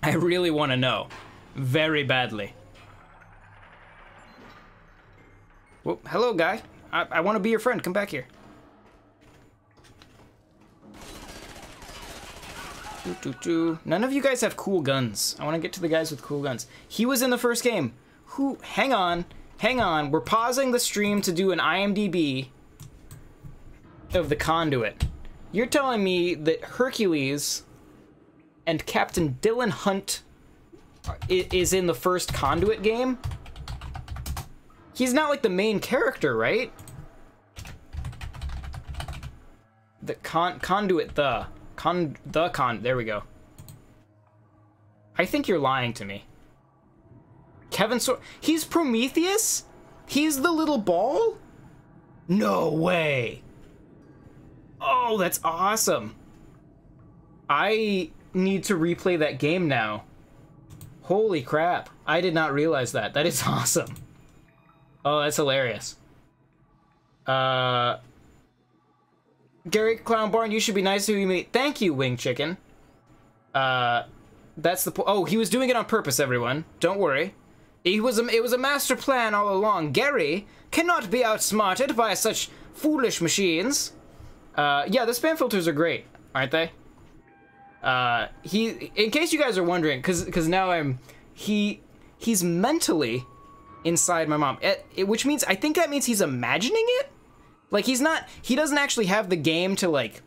I really want to know. Very badly. Well, hello, guy. I want to be your friend. Come back here. None of you guys have cool guns. I want to get to the guys with cool guns. He was in the first game. Who? Hang on. We're pausing the stream to do an IMDb of the Conduit. You're telling me that Hercules and Captain Dylan Hunt is in the first Conduit game? He's not like the main character, right? The Conduit, there we go. I think you're lying to me. He's Prometheus? He's the little ball? No way. Oh, that's awesome. I need to replay that game now. Holy crap. I did not realize that. That is awesome. Oh, that's hilarious. Gary Clownbarn, you should be nice to me. Thank you, Wing Chicken. That's the oh, he was doing it on purpose, everyone. Don't worry. It was a master plan all along. Gary cannot be outsmarted by such foolish machines. Yeah, the spam filters are great, aren't they? In case you guys are wondering, because now he's mentally inside my mom, which means, I think that means he's imagining it? Like, he doesn't actually have the game to, like,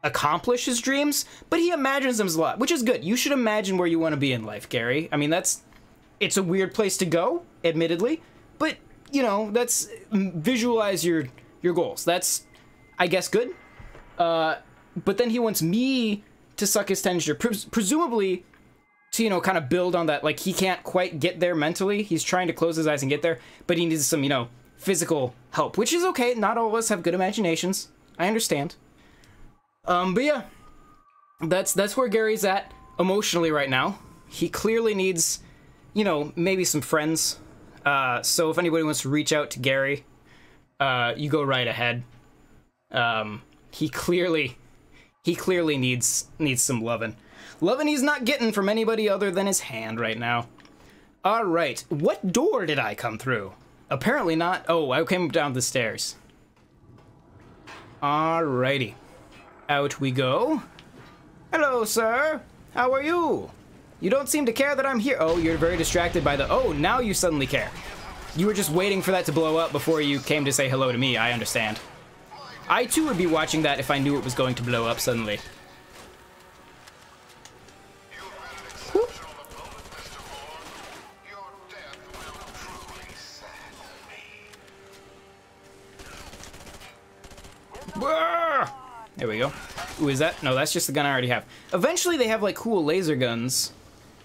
accomplish his dreams, but he imagines them a lot, which is good. You should imagine where you want to be in life, Gary. I mean, it's a weird place to go, admittedly, but, you know, visualize your goals. That's, I guess, good. But then he wants me to suck his tensure, presumably to, you know, kind of build on that. Like, he can't quite get there mentally. He's trying to close his eyes and get there, but he needs some, you know, physical help, which is okay. Not all of us have good imaginations. I understand. But yeah, that's where Gary's at emotionally right now. He clearly needs, you know, maybe some friends. So if anybody wants to reach out to Gary, you go right ahead. He clearly needs some lovin'. Lovin' he's not getting from anybody other than his hand right now. All right, what door did I come through? Apparently not. Oh, I came down the stairs. Alrighty. Out we go. Hello, sir. How are you? You don't seem to care that I'm here. Oh, you're very distracted by the... Oh, now you suddenly care. You were just waiting for that to blow up before you came to say hello to me. I understand. I, too, would be watching that if I knew it was going to blow up suddenly. Whoop. There we go. Ooh, is that? No, that's just the gun I already have. Eventually, they have, like, cool laser guns,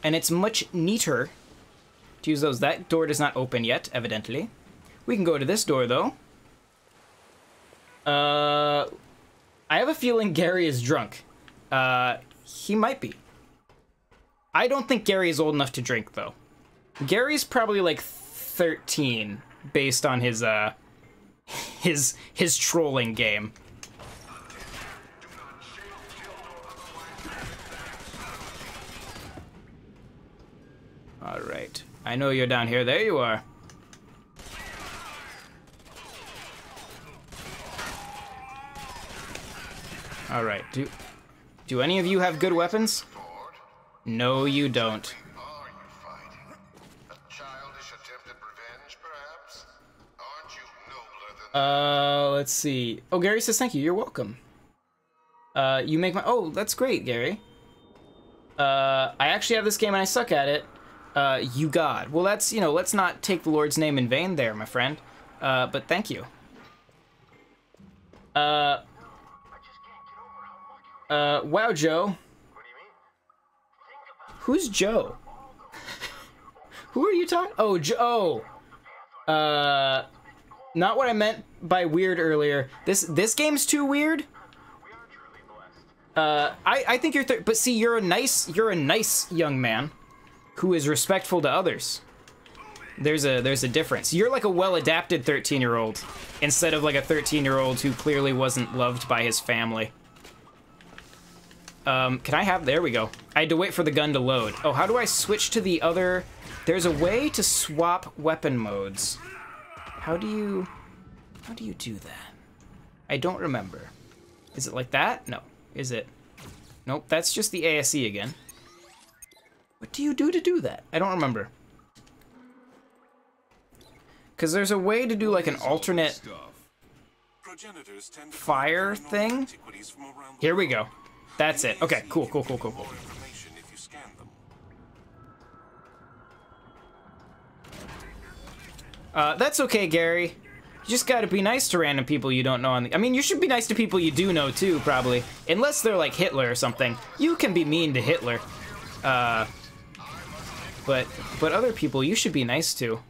and it's much neater to use those. That door does not open yet, evidently. We can go to this door, though. I have a feeling Gary is drunk. He might be. I don't think Gary is old enough to drink, though. Gary's probably, like, 13, based on his trolling game. All right. I know you're down here. There you are. All right. Do any of you have good weapons? No, you don't. Let's see. Oh, Gary says thank you. You're welcome. You make my... Oh, that's great, Gary. I actually have this game and I suck at it. You God. Well, that's, you know, let's not take the Lord's name in vain there, my friend. But thank you. Wow, Joe. Who's Joe? Who are you talking? Oh, Joe. Not what I meant by weird earlier. This game's too weird. I think you're, but see, you're a nice young man who is respectful to others. There's a difference. You're like a well-adapted 13-year-old instead of like a 13-year-old who clearly wasn't loved by his family. Can I have, there we go. I had to wait for the gun to load. Oh, how do I switch to the other? There's a way to swap weapon modes. How do you do that? I don't remember. Is it like that? No. Is it? Nope, that's just the ASE again. What do you do to do that? I don't remember. Because there's a way to do like an alternate fire thing. Here we go. That's it. Okay, cool. That's okay, Gary. You just gotta be nice to random people you don't know on the... I mean, you should be nice to people you do know, too, probably. Unless they're like Hitler or something. You can be mean to Hitler. But other people you should be nice to.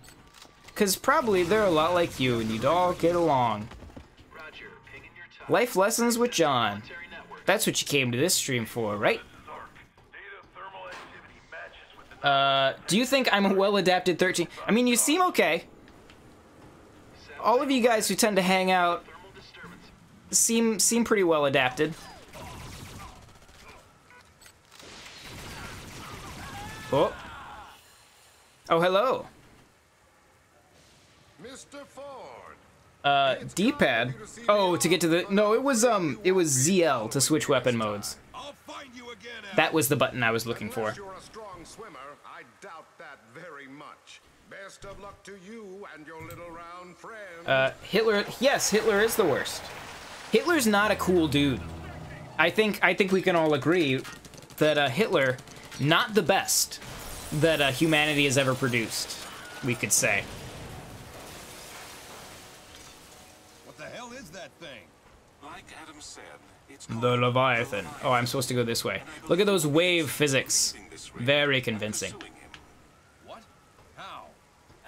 Because probably they're a lot like you, and you'd all get along. Life lessons with John. That's what you came to this stream for, right? Do you think I'm a well-adapted 13? I mean, you seem okay. All of you guys who tend to hang out seem pretty well-adapted. Oh. Oh, hello. Mr. Ford. D-pad. Oh, to get to the... No, it was ZL to switch weapon modes. I'll find you again. That was the button I was looking for. Unless you're a strong swimmer, I doubt that very much. Best of luck to you and your little round friend. Hitler... Yes, Hitler is the worst. Hitler's not a cool dude. I think we can all agree that Hitler, not the best that humanity has ever produced, we could say. What the hell is that thing? Like Adam said, it's The Leviathan. Oh, I'm supposed to go this way. Look at those wave physics. Very convincing. What? How?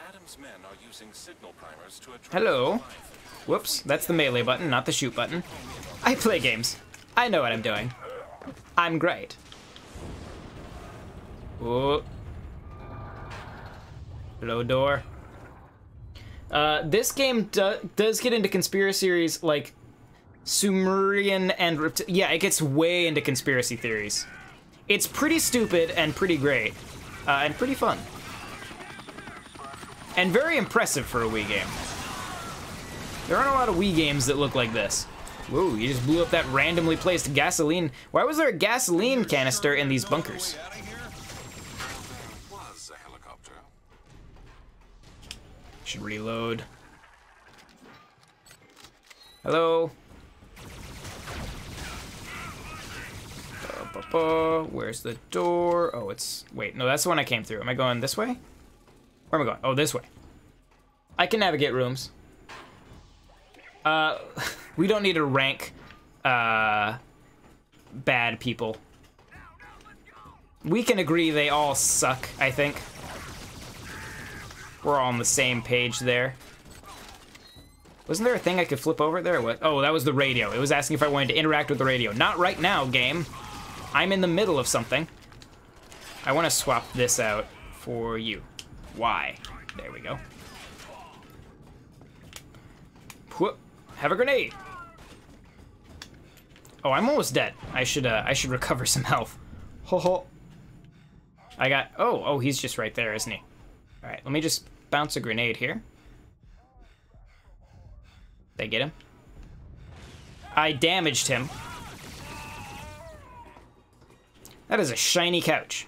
Adam's men are using signal primers to attract Hello. Whoops, that's the melee button, not the shoot button. I play games. I know what I'm doing. I'm great. Oh. Hello, door. This game does get into conspiracy theories like Sumerian and yeah, it gets way into conspiracy theories. It's pretty stupid and pretty great, and pretty fun. And very impressive for a Wii game. There aren't a lot of Wii games that look like this. Whoa, you just blew up that randomly placed gasoline. Why was there a gasoline canister in these bunkers? was a helicopter. Should reload. Hello? Where's the door? Oh, it's... Wait, no, that's the one I came through. Am I going this way? Where am I going? Oh, this way. I can navigate rooms. We don't need to rank, bad people. We can agree they all suck, I think. We're all on the same page there. Wasn't there a thing I could flip over there? What? Oh, that was the radio. It was asking if I wanted to interact with the radio. Not right now, game. I'm in the middle of something. I want to swap this out for you. Why? There we go. Whoop. Have a grenade. Oh, I'm almost dead. I should recover some health. Ho ho. I got... Oh, he's just right there, isn't he? All right, let me just bounce a grenade here. Did I get him? I damaged him. That is a shiny couch.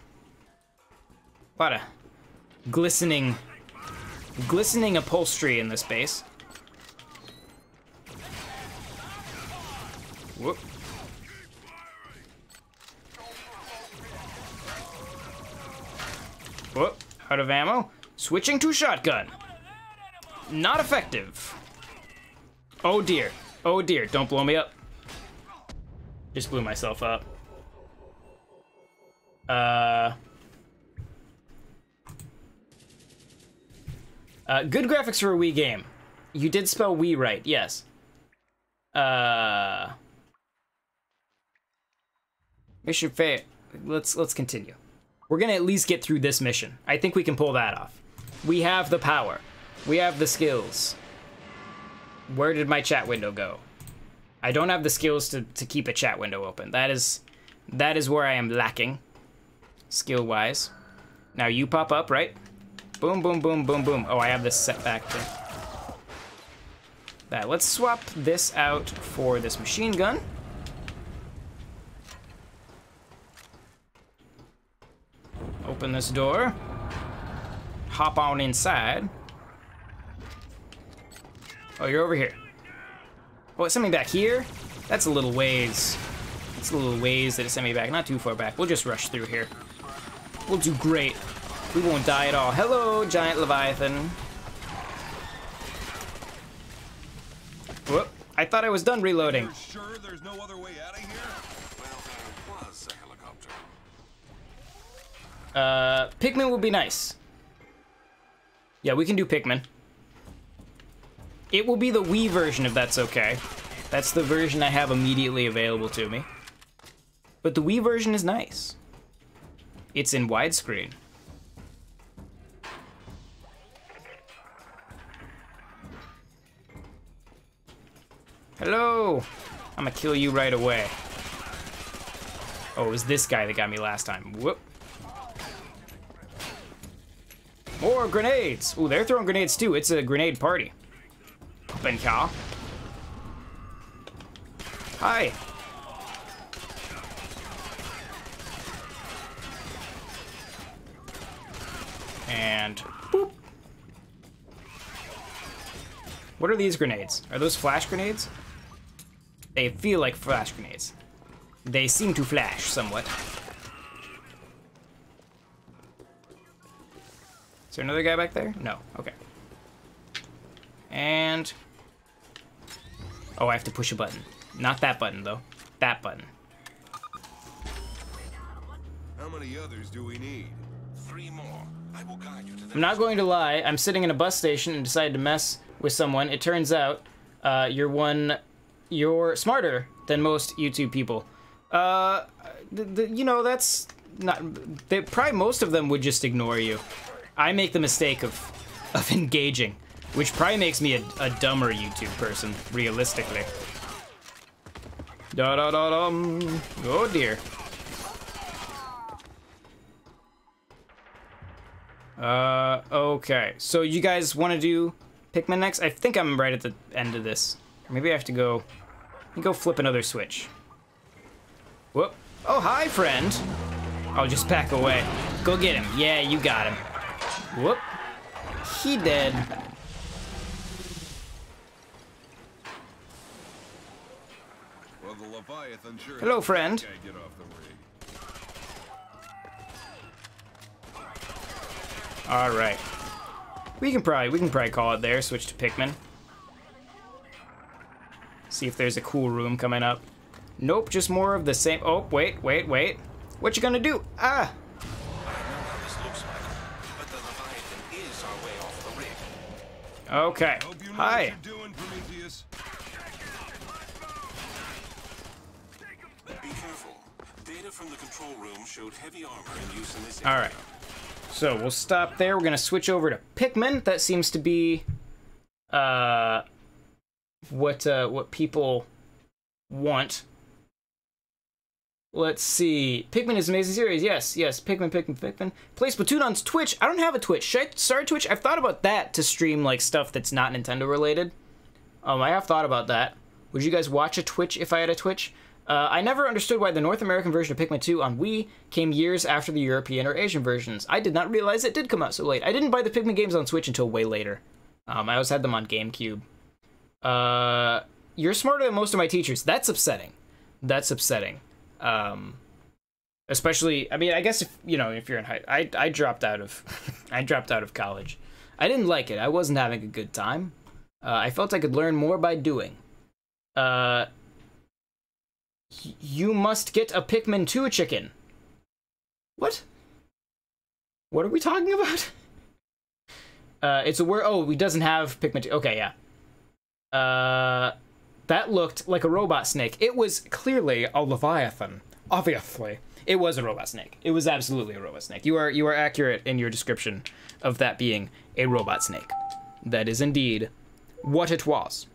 A lot of glistening upholstery in this base. Whoop. Whoop. Out of ammo. Switching to shotgun. Not effective. Oh dear. Oh dear. Don't blow me up. Just blew myself up. Good graphics for a Wii game. You did spell Wii right, yes. Mission failed. Let's continue. We're gonna at least get through this mission. I think we can pull that off. We have the power. We have the skills. Where did my chat window go? I don't have the skills to keep a chat window open. That is where I am lacking, skill-wise. Now you pop up, right? Boom, boom, boom, boom, boom. Oh, I have this set back to that. Let's swap this out for this machine gun. Open this door. Hop on inside. Oh, you're over here. Oh, it sent me back here? That's a little ways. It's a little ways that it sent me back. Not too far back. We'll just rush through here. We'll do great. We won't die at all. Hello, giant Leviathan. Whoop. I thought I was done reloading. You're sure there's no other way out of here? Well, there was a helicopter. Pikmin would be nice. Yeah, we can do Pikmin. It will be the Wii version if that's okay. That's the version I have immediately available to me. But the Wii version is nice. It's in widescreen. Hello! I'm gonna kill you right away. Oh, it was this guy that got me last time. Whoop. More grenades! Ooh, they're throwing grenades too. It's a grenade party. up in here. Hi. And boop. What are these grenades? Are those flash grenades? They feel like flash grenades. They seem to flash somewhat. Is there another guy back there? No. Okay. And... oh, I have to push a button. Not that button, though. That button. How many others do we need? 3 more. I will guide you to the I'm not going to lie. I'm sitting in a bus station and decided to mess with someone. It turns out you're smarter than most YouTube people. You know, that's not... probably most of them would just ignore you. I make the mistake of engaging, which probably makes me a dumber YouTube person, realistically. Da-da-da-dum. Oh, dear. Okay. So you guys want to do Pikmin next? I think I'm right at the end of this. Or maybe I have to go flip another switch. Whoop. Oh, hi, friend. I'll just back away. Go get him. Yeah, you got him. Whoop. He dead. Well, the Leviathan sure Hello, helped friend. that guy get off the rig. All right. We can probably call it there. Switch to Pikmin. See if there's a cool room coming up. Nope, just more of the same. Oh, wait. What you gonna do? Ah. Okay. Hope you know Hi. what you're doing, Prometheus. Be careful. Data from the control room showed heavy armor in use in this All area. right. So we'll stop there. We're gonna switch over to Pikmin. That seems to be what people want. Let's see. Pikmin is an amazing series. Yes. Pikmin. Play Splatoon on Twitch. I don't have a Twitch. Should I start Twitch? I've thought about that to stream like stuff that's not Nintendo related. I have thought about that. Would you guys watch a Twitch if I had a Twitch? I never understood why the North American version of Pikmin 2 on Wii came years after the European or Asian versions. I did not realize it did come out so late. I didn't buy the Pikmin games on Switch until way later. I always had them on Gamecube. You're smarter than most of my teachers. That's upsetting. Especially, I mean, I guess if you're in high, I dropped out of, I dropped out of college. I didn't like it. I wasn't having a good time. I felt I could learn more by doing. You must get a Pikmin 2 chicken. What? What are we talking about? It's a word. Oh, he doesn't have Pikmin 2. Okay, yeah. That looked like a robot snake. It was clearly a Leviathan. Obviously. It was a robot snake. It was absolutely a robot snake. You are accurate in your description of that being a robot snake. That is indeed what it was.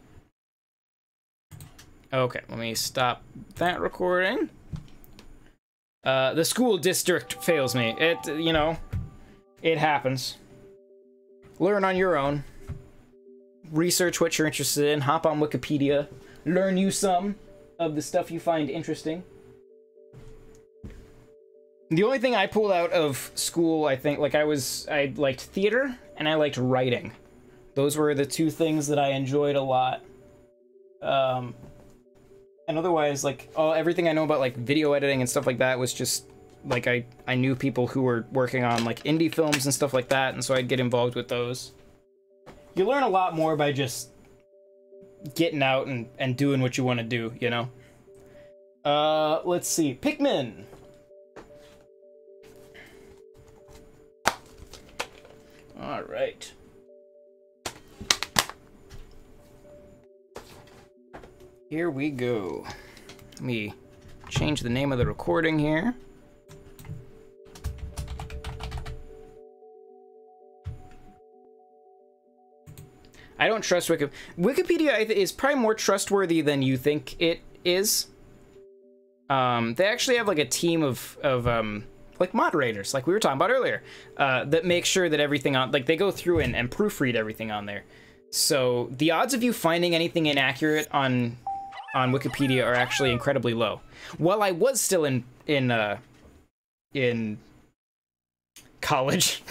Okay, let me stop that recording. The school district fails me. It happens. Learn on your own. Research what you're interested in. Hop on Wikipedia. Learn you some of the stuff you find interesting. The only thing I pulled out of school, I think, I liked theater and I liked writing. Those were the two things that I enjoyed a lot. And otherwise, everything I know about, video editing and stuff like that was just, I knew people who were working on, indie films and stuff like that, and so I'd get involved with those. You learn a lot more by just getting out and doing what you want to do, you know? Let's see. Pikmin! Alright. Here we go. Let me change the name of the recording here. I don't trust Wikipedia. Wikipedia is probably more trustworthy than you think it is. They actually have a team of moderators, like we were talking about earlier, that make sure that everything on, they go through and proofread everything on there. So the odds of you finding anything inaccurate on Wikipedia are actually incredibly low. While I was still in college,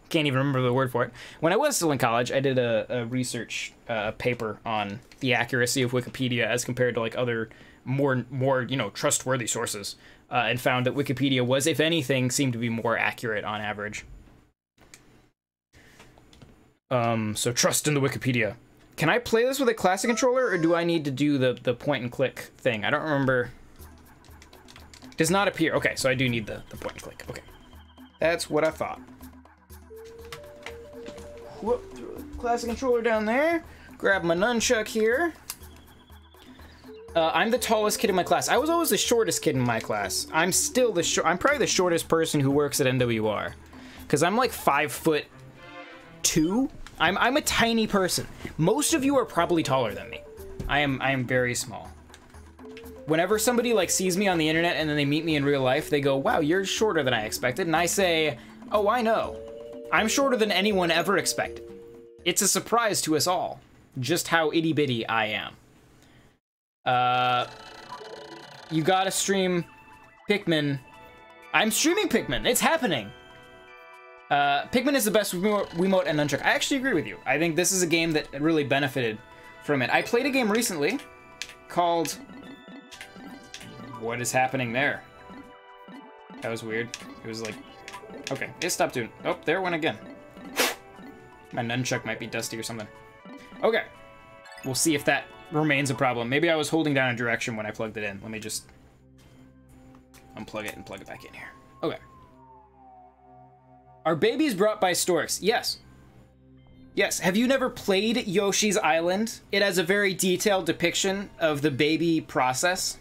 can't even remember the word for it. When I was still in college, I did a research paper on the accuracy of Wikipedia as compared to like other more trustworthy sources, and found that Wikipedia was, if anything, seemed to be more accurate on average. So trust in the Wikipedia. Can I play this with a classic controller, or do I need to do the point and click thing? I don't remember. Does not appear. Okay, so I do need the point and click. Okay. That's what I thought. Whoop, throw the classic controller down there. Grab my nunchuck here. I'm the tallest kid in my class. I was always the shortest kid in my class. I'm still I'm probably the shortest person who works at NWR. Because I'm like 5'2". I'm a tiny person. Most of you are probably taller than me. I am very small. Whenever somebody like sees me on the internet and then they meet me in real life, they go, "Wow, you're shorter than I expected." And I say, "Oh, I know. I'm shorter than anyone ever expected." It's a surprise to us all just how itty bitty I am. You gotta stream Pikmin. I'm streaming Pikmin. It's happening. Pikmin is the best Wiimote and nunchuck. I actually agree with you. I think this is a game that really benefited from it. I played a game recently called... What is happening there? That was weird. It was like... Okay, it stopped doing... Oh, there it went again. My nunchuck might be dusty or something. Okay. We'll see if that remains a problem. Maybe I was holding down a direction when I plugged it in. Let me just unplug it and plug it back in here. Okay. Are babies brought by storks? Yes. Yes. Have you never played Yoshi's Island? It has a very detailed depiction of the baby process.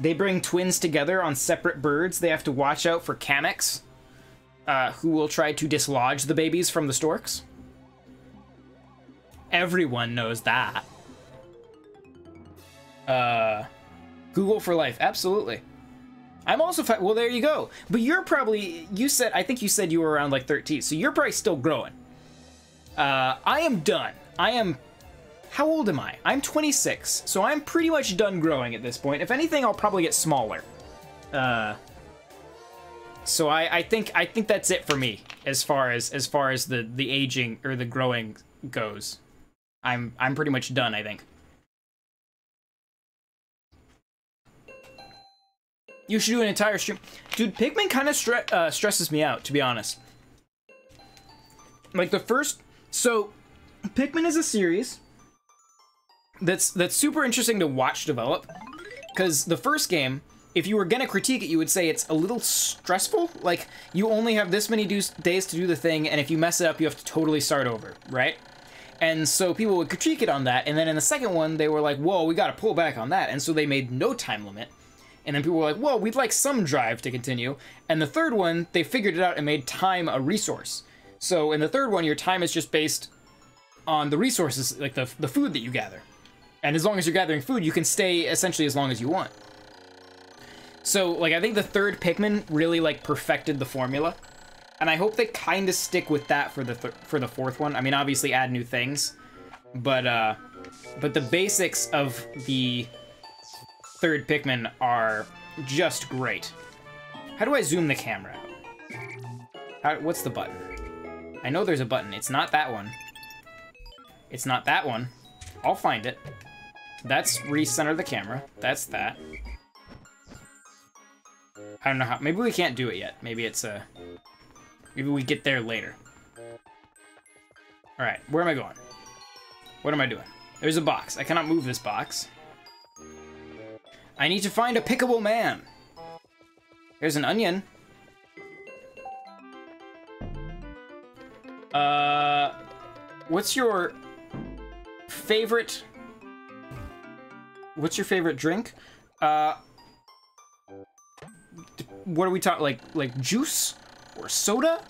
They bring twins together on separate birds. They have to watch out for Kameks, who will try to dislodge the babies from the storks. Everyone knows that. Google for life. Absolutely. I'm also well, there you go. But you're probably, I think you said you were around like 13, so you're probably still growing. I am done. How old am I? I'm 26, so I'm pretty much done growing at this point. If anything, I'll probably get smaller. So I think that's it for me as far as the aging or the growing goes. I'm pretty much done, I think. You should do an entire stream. Dude, Pikmin kind of stresses me out, to be honest. Like the first... So, Pikmin is a series that's super interesting to watch develop. Because the first game, if you were gonna critique it, you would say it's a little stressful. Like, you only have this many days to do the thing, and if you mess it up, you have to totally start over, right? And so people would critique it on that, and then in the second one, they were like, whoa, we gotta pull back on that. And so they made no time limit. And then people were like, well, we'd like some drive to continue. And the third one, they figured it out and made time a resource. So in the third one, your time is just based on the resources, like the food that you gather. And as long as you're gathering food, you can stay essentially as long as you want. So, like, I think the third Pikmin really, like, perfected the formula. And I hope they kind of stick with that for the fourth one. I mean, obviously add new things. But the basics of the third Pikmin are just great. How do I zoom the camera out? What's the button? I know there's a button. It's not that one. It's not that one. I'll find it. That's recenter the camera. That's that. I don't know how. Maybe we can't do it yet. Maybe it's maybe we get there later. All right, where am I going? What am I doing? There's a box. I cannot move this box. I need to find a pickable man. There's an onion. What's your favorite drink? What are we talking, like juice or soda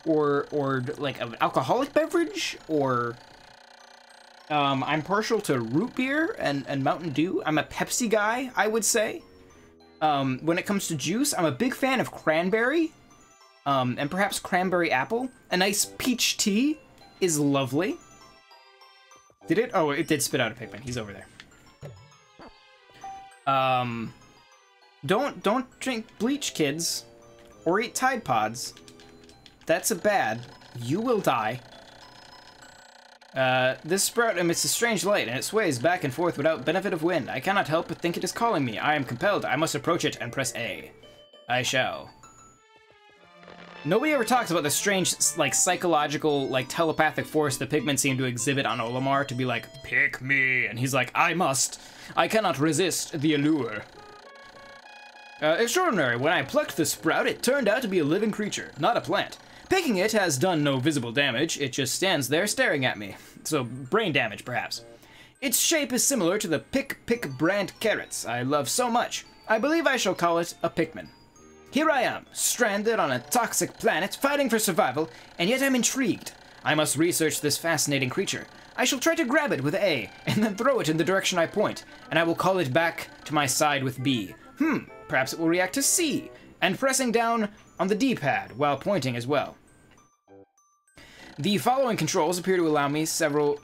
or like an alcoholic beverage, or I'm partial to root beer and Mountain Dew. I'm a Pepsi guy, I would say. When it comes to juice, I'm a big fan of cranberry, and perhaps cranberry apple. A nice peach tea is lovely. Did it? Oh, it did spit out a Pikmin. He's over there. Don't drink bleach, kids. Or eat Tide Pods. That's a bad. You will die. This sprout emits a strange light, and it sways back and forth without benefit of wind. I cannot help but think it is calling me. I am compelled. I must approach it and press A. I shall. Nobody ever talks about the strange, like, psychological, like, telepathic force the Pikmin seem to exhibit on Olimar to be like, pick me, and he's like, I must. I cannot resist the allure. Extraordinary. When I plucked the sprout, it turned out to be a living creature, not a plant. Picking it has done no visible damage. It just stands there staring at me. So, brain damage, perhaps. Its shape is similar to the Pick brand carrots I love so much. I believe I shall call it a Pikmin. Here I am, stranded on a toxic planet, fighting for survival, and yet I'm intrigued. I must research this fascinating creature. I shall try to grab it with A, and then throw it in the direction I point, and I will call it back to my side with B. Perhaps it will react to C, and pressing down on the D-pad while pointing as well. The following controls appear to allow me several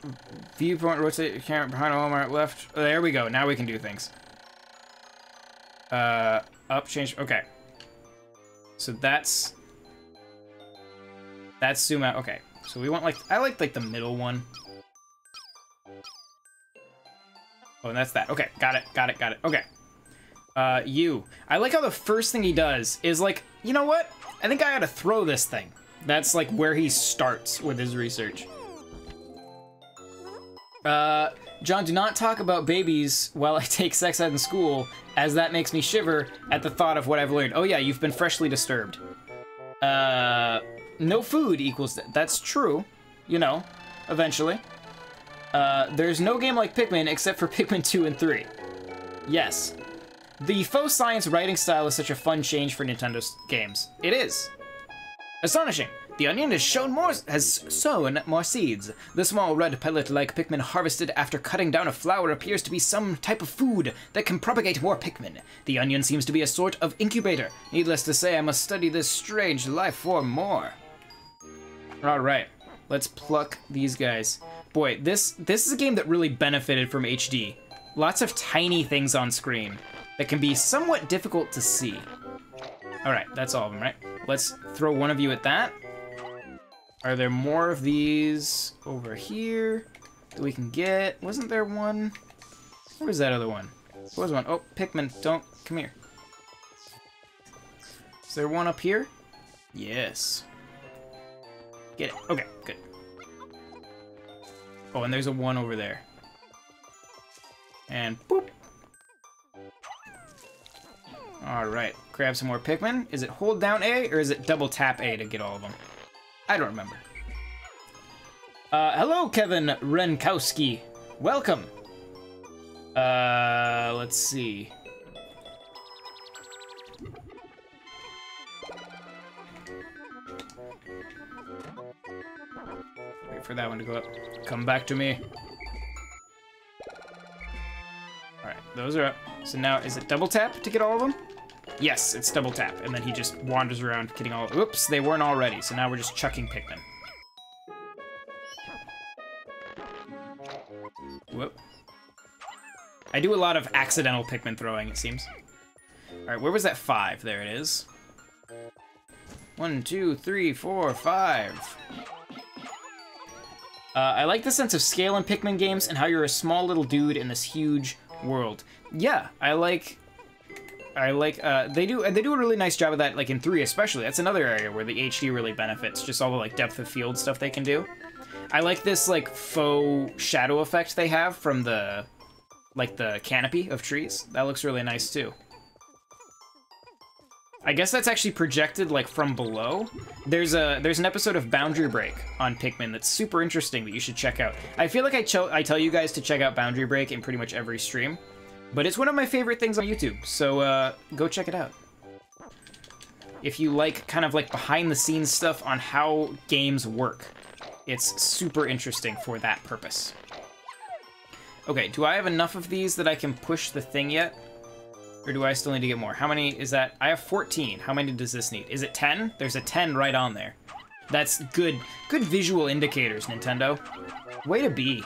viewpoint rotate camera behind Walmart left. Oh, there we go. Now we can do things. Up, change. Okay. So that's zoom out. Okay. So we want like I like the middle one. Oh, and that's that. Okay. Got it. Okay. You. I like how the first thing he does is like, you know what? I think I ought to throw this thing. That's like where he starts with his research. John, do not talk about babies while I take sex ed in school, as that makes me shiver at the thought of what I've learned. Oh yeah, you've been freshly disturbed. No food equals that's true, you know, eventually. There's no game like Pikmin except for Pikmin 2 and 3. Yes. The faux science writing style is such a fun change for Nintendo games. It is. Astonishing! The onion has sown more seeds. The small red pellet-like Pikmin harvested after cutting down a flower appears to be some type of food that can propagate more Pikmin. The onion seems to be a sort of incubator. Needless to say, I must study this strange life form more. Alright, let's pluck these guys. Boy, this is a game that really benefited from HD. Lots of tiny things on screen that can be somewhat difficult to see. Alright, that's all of them, right? Let's throw one of you at that. Are there more of these over here that we can get? Wasn't there one? Where was that other one? There was one. Oh, Pikmin, don't. Come here. Is there one up here? Yes. Get it. Okay, good. Oh, and there's a one over there. And boop. Alright, grab some more Pikmin. Is it hold down A, or is it double tap A to get all of them? I don't remember. Hello, Kevin Renkowski. Welcome. Let's see. Wait for that one to go up. Come back to me. Alright, those are up. So now, is it double tap to get all of them? Yes, it's double tap, and then he just wanders around getting all... Oops, they weren't already, so now we're just chucking Pikmin. Whoop. I do a lot of accidental Pikmin throwing, it seems. Alright, where was that 5? There it is. 1, 2, 3, 4, 5. I like the sense of scale in Pikmin games and how you're a small little dude in this huge world. Yeah, I like they do a really nice job of that, like in 3 especially. That's another area where the HD really benefits, just all the like depth of field stuff they can do. I like this like faux shadow effect they have from the canopy of trees. That looks really nice too. I guess that's actually projected like from below. There's an episode of Boundary Break on Pikmin that's super interesting that you should check out. I feel like I tell you guys to check out Boundary Break in pretty much every stream, but it's one of my favorite things on YouTube, so go check it out. If you like kind of like behind the scenes stuff on how games work, it's super interesting for that purpose. Okay, do I have enough of these that I can push the thing yet? Or do I still need to get more? How many is that? I have 14. How many does this need? Is it 10? There's a 10 right on there. That's good visual indicators, Nintendo. Way to be.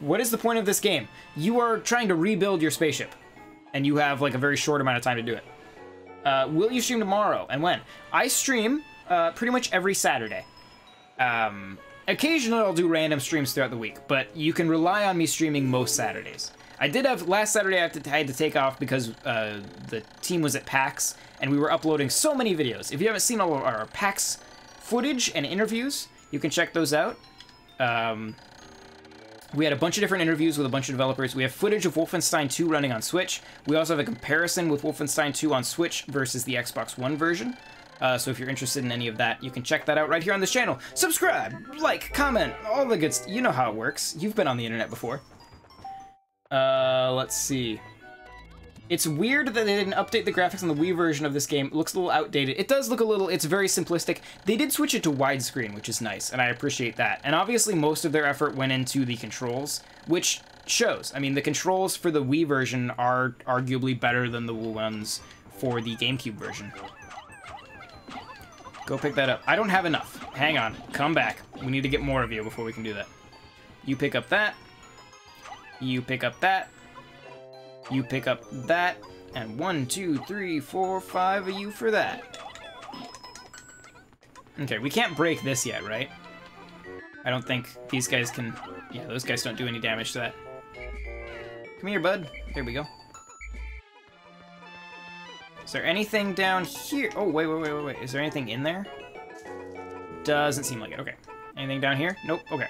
What is the point of this game? You are trying to rebuild your spaceship, and you have like a very short amount of time to do it. Will you stream tomorrow, and when? I stream pretty much every Saturday. Occasionally I'll do random streams throughout the week, but you can rely on me streaming most Saturdays. I did have, last Saturday I had to take off because the team was at PAX, and we were uploading so many videos. If you haven't seen all of our PAX footage and interviews, you can check those out. We had a bunch of different interviews with a bunch of developers. We have footage of Wolfenstein 2 running on Switch. We also have a comparison with Wolfenstein 2 on Switch versus the Xbox One version. So if you're interested in any of that, you can check that out right here on this channel. Subscribe, like, comment, all the good stuff. You know how it works. You've been on the internet before. Let's see. It's weird that they didn't update the graphics on the Wii version of this game. It looks a little outdated. It does look a little, it's very simplistic. They did switch it to widescreen, which is nice, and I appreciate that. And obviously most of their effort went into the controls, which shows. I mean, the controls for the Wii version are arguably better than the ones for the GameCube version. Go pick that up. I don't have enough. Hang on. Come back. We need to get more of you before we can do that. You pick up that. You pick up that. You pick up that. And 1, 2, 3, 4, 5 of you for that. Okay, we can't break this yet, right? I don't think these guys can... Yeah, those guys don't do any damage to that. Come here, bud. There we go. Is there anything down here? Oh, wait. Is there anything in there? Doesn't seem like it. Okay. Anything down here? Nope. Okay.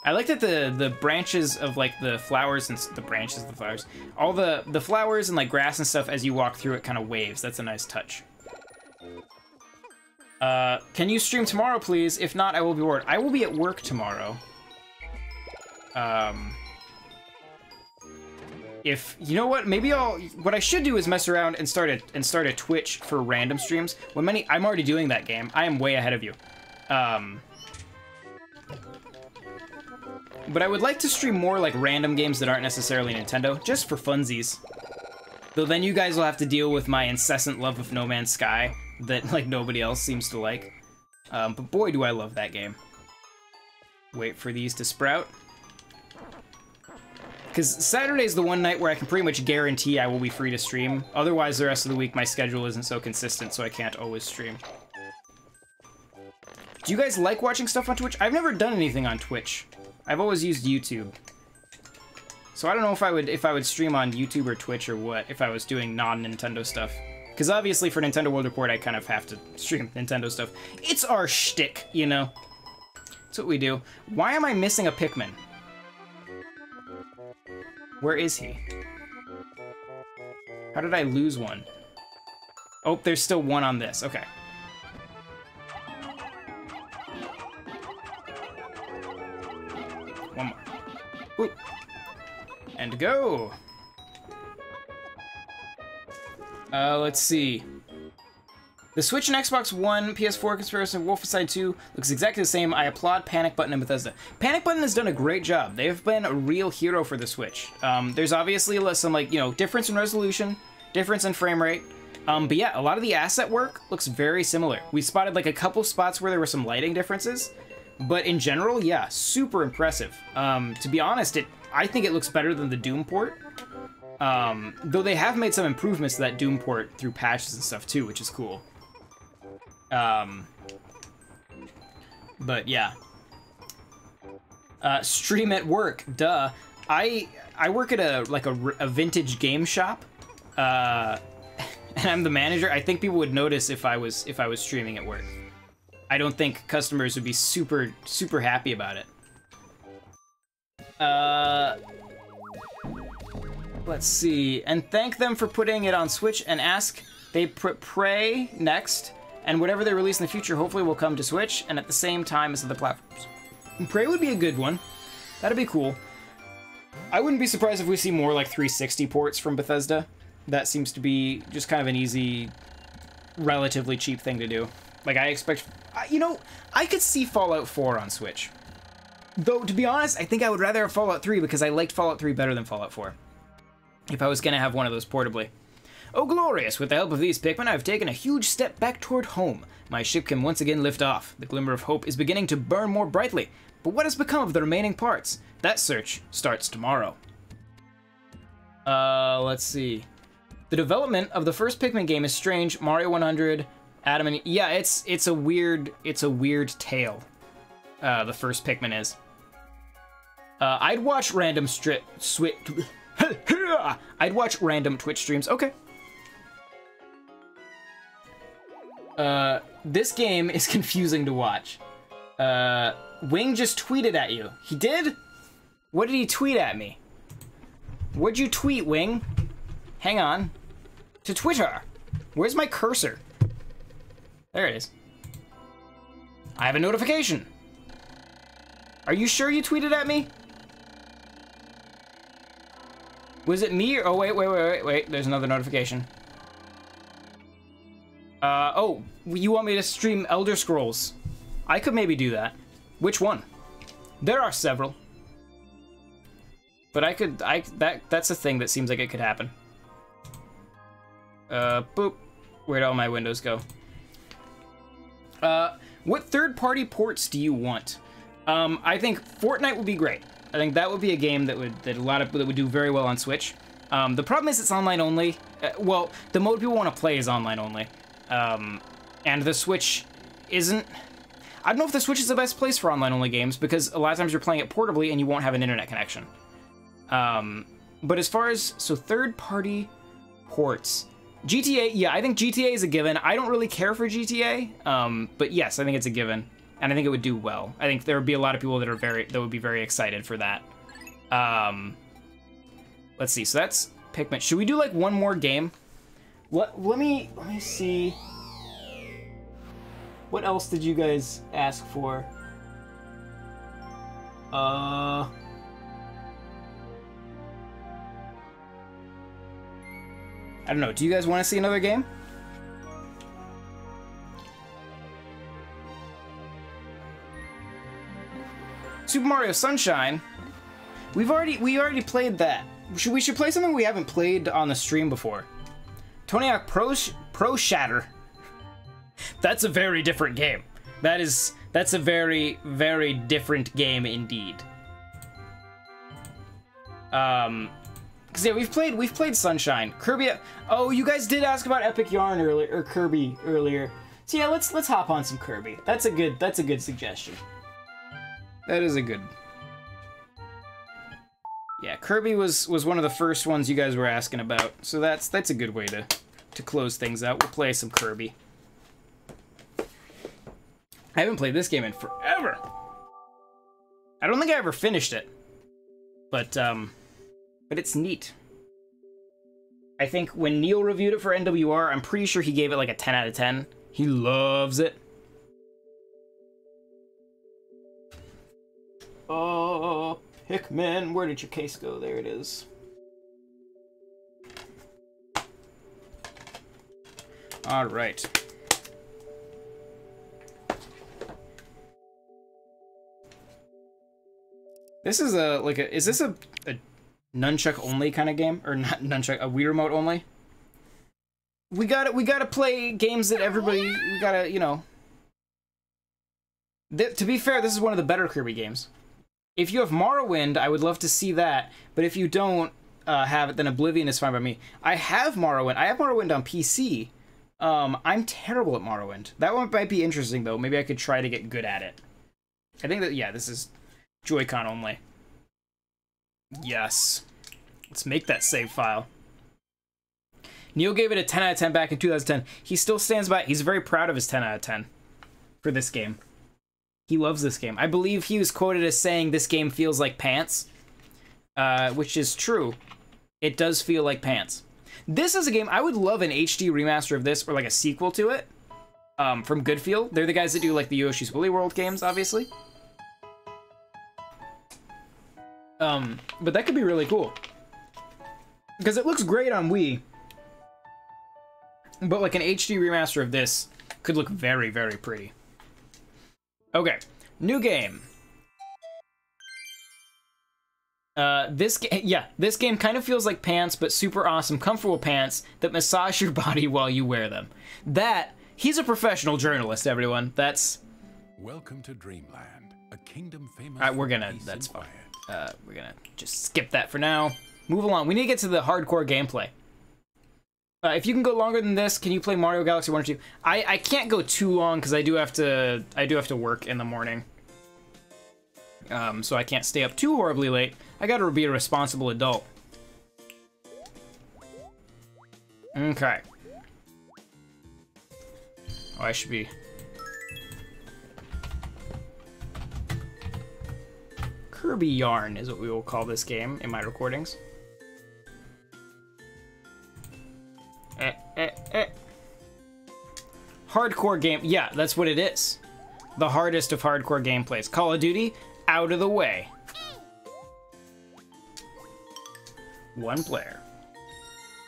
I like that the branches of, like, the flowers and... The branches of the flowers. All the flowers and, like, grass and stuff as you walk through it kind of waves. That's a nice touch. Can you stream tomorrow, please? If not, I will be bored. I will be at work tomorrow. If, you know what, maybe what I should do is mess around and start a Twitch for random streams. I'm already doing that game. I am way ahead of you. But I would like to stream more like random games that aren't necessarily Nintendo, just for funsies. Though then you guys will have to deal with my incessant love of No Man's Sky that like nobody else seems to like. But boy, do I love that game. Wait for these to sprout. Because Saturday's the one night where I can pretty much guarantee I will be free to stream. Otherwise, the rest of the week, my schedule isn't so consistent, so I can't always stream. Do you guys like watching stuff on Twitch? I've never done anything on Twitch. I've always used YouTube. So I don't know if I would stream on YouTube or Twitch or what, if I was doing non-Nintendo stuff. Because obviously for Nintendo World Report, I kind of have to stream Nintendo stuff. It's our shtick, you know? That's what we do. Why am I missing a Pikmin? Where is he? How did I lose one? Oh, there's still one on this. Okay. One more. Ooh. And go! Let's see. The Switch and Xbox One PS4 comparison of Wolfenstein 2 looks exactly the same. I applaud Panic Button and Bethesda. Panic Button has done a great job. They've been a real hero for the Switch. There's obviously some, like, you know, difference in resolution, difference in frame rate. But yeah, a lot of the asset work looks very similar. We spotted, like, a couple spots where there were some lighting differences. But in general, yeah, super impressive. To be honest, I think it looks better than the Doom port. Though they have made some improvements to that Doom port through patches and stuff too, which is cool. But yeah. Stream at work, duh. I work at a vintage game shop. And I'm the manager. I think people would notice if I was streaming at work. I don't think customers would be super happy about it. Let's see. And thank them for putting it on Switch and ask they pray next. And whatever they release in the future hopefully will come to Switch and at the same time as other platforms. And Prey would be a good one. That'd be cool. I wouldn't be surprised if we see more like 360 ports from Bethesda. That seems to be just kind of an easy, relatively cheap thing to do. Like, I expect... You know, I could see Fallout 4 on Switch. Though, to be honest, I think I would rather have Fallout 3 because I liked Fallout 3 better than Fallout 4. If I was going to have one of those portably. Oh, glorious! With the help of these Pikmin, I've taken a huge step back toward home. My ship can once again lift off. The glimmer of hope is beginning to burn more brightly. But what has become of the remaining parts? That search starts tomorrow. Let's see. The development of the first Pikmin game is strange. Mario 100, Adam and... Yeah, it's a weird tale. The first Pikmin is. I'd watch random I'd watch random Twitch streams. Okay. This game is confusing to watch. Wing just tweeted at you. He did? What did he tweet at me? What'd you tweet, Wing? Hang on. To Twitter. Where's my cursor? There it is. I have a notification. Are you sure you tweeted at me? Was it me or... Oh, wait. There's another notification. Oh, you want me to stream Elder Scrolls? I could maybe do that. Which one? There are several. But that's a thing that seems like it could happen. Boop. Where'd all my windows go? What third-party ports do you want? I think Fortnite would be great. I think that would be a game that would do very well on Switch. The problem is it's online only. Well, the mode people want to play is online only. And the Switch isn't... I don't know if the Switch is the best place for online-only games, because a lot of times you're playing it portably and you won't have an internet connection. But as far as... So, third-party ports... GTA, yeah, I think GTA is a given. I don't really care for GTA, but yes, I think it's a given. And I think it would do well. I think there would be a lot of people that would be very excited for that. Let's see, so that's Pikmin. Should we do, like, one more game? Let me see. What else did you guys ask for? I don't know. Do you guys want to see another game? Super Mario Sunshine. We already played that. We should play something we haven't played on the stream before. Tony Hawk Pro Shatter. That's a very different game. That's a very, very different game indeed. Cause yeah, we've played Sunshine. Kirby. Oh, you guys did ask about Epic Yarn earlier, or Kirby earlier. So yeah, let's hop on some Kirby. That's a good suggestion. That is a good. Yeah, Kirby was one of the first ones you guys were asking about, so that's a good way to close things out. We'll play some Kirby. I haven't played this game in forever. I don't think I ever finished it, but it's neat. I think when Neil reviewed it for NWR, I'm pretty sure he gave it like a 10 out of 10. He loves it. Oh, Pikmin, where did your case go? There it is. All right. This is is this a nunchuck only kind of game? Or not nunchuck, a Wii remote only? We gotta play games that we gotta, you know. To be fair, this is one of the better Kirby games. If you have Morrowind, I would love to see that, but if you don't have it, then Oblivion is fine by me. I have Morrowind. I have Morrowind on PC. I'm terrible at Morrowind. That one might be interesting, though. Maybe I could try to get good at it. I think that, yeah, this is Joy-Con only. Yes. Let's make that save file. Neil gave it a 10 out of 10 back in 2010. He still stands by it. He's very proud of his 10 out of 10 for this game. He loves this game. I believe he was quoted as saying this game feels like pants, which is true. It does feel like pants. This is a game, I would love an HD remaster of this, or like a sequel to it, from Goodfeel. They're the guys that do like the Yoshi's Woolly World games, obviously. But that could be really cool. Because it looks great on Wii. But like an HD remaster of this could look very, very pretty. Okay, new game. This game kind of feels like pants, but super awesome, comfortable pants that massage your body while you wear them. He's a professional journalist, everyone. That's... Welcome to Dreamland, a kingdom famous that's fine. We're gonna just skip that for now. Move along. We need to get to the hardcore gameplay. If you can go longer than this, can you play Mario Galaxy 1 or 2? I can't go too long because I do have to work in the morning. So I can't stay up too horribly late. I gotta be a responsible adult. Okay. Oh, I should be... Kirby Yarn is what we will call this game in my recordings. Hardcore game. Yeah, that's what it is. The hardest of hardcore gameplays. Call of Duty, out of the way. One player.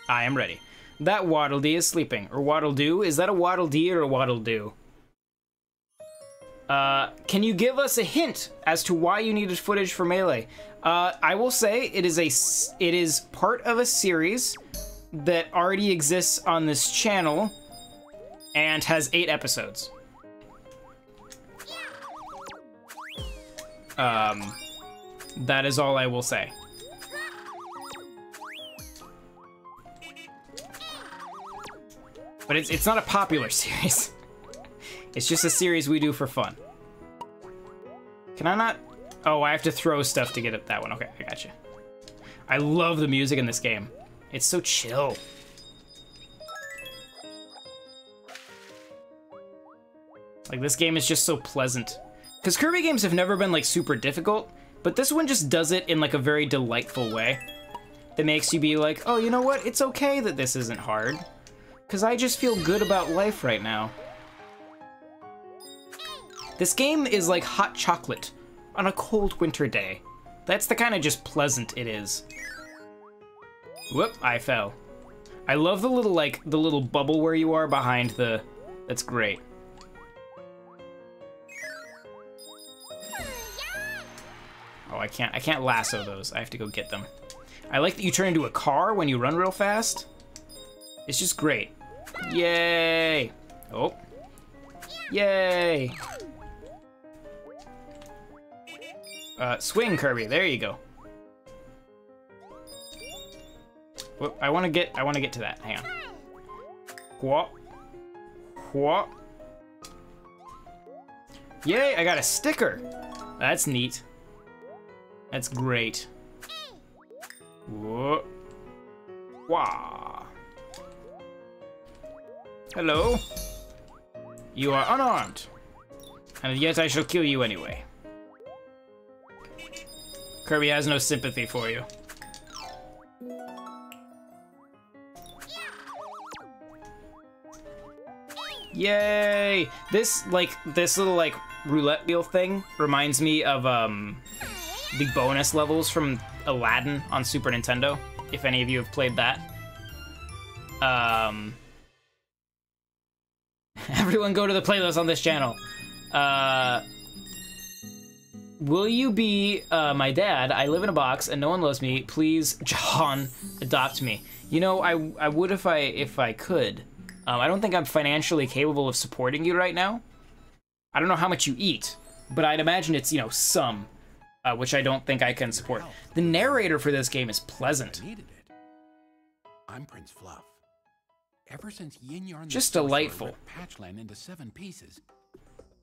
I am ready. That Waddle Dee is sleeping. Or Waddle Doo? Is that a Waddle Dee or a Waddle Doo? Can you give us a hint as to why you needed footage for Melee? I will say it is part of a series that already exists on this channel and has 8 episodes. That is all I will say. But it's not a popular series. It's just a series we do for fun. Can I not? Oh, I have to throw stuff to get at that one. Okay, I gotcha. I love the music in this game. It's so chill. Like, this game is just so pleasant. Because Kirby games have never been, like, super difficult, but this one just does it in, like, a very delightful way. That makes you be like, oh, you know what? It's okay that this isn't hard. Because I just feel good about life right now. This game is like hot chocolate on a cold winter day. That's the kind of just pleasant it is. Whoop, I fell. I love the little, like, the little bubble where you are behind the... That's great. Oh, I can't lasso those. I have to go get them. I like that you turn into a car when you run real fast. It's just great. Yay! Oh. Yay! Swing, Kirby. There you go. Whoop, I want to get to that. Hang on. Whoop. Whoop. Yay! I got a sticker. That's neat. That's great. Whoop. Wah. Hello. You are unarmed, and yet I shall kill you anyway. Kirby has no sympathy for you. Yay! This little, like, roulette wheel thing reminds me of, the bonus levels from Aladdin on Super Nintendo, if any of you have played that. Everyone go to the playlist on this channel. Will you be my dad? I live in a box and no one loves me. Please, John, adopt me. You know, I would if I could. I don't think I'm financially capable of supporting you right now. I don't know how much you eat, but I'd imagine it's, you know, some, which I don't think I can support. The narrator for this game is pleasant. I'm Prince Fluff. Ever since Yin Yarn just delightful. Patchland into 7 pieces.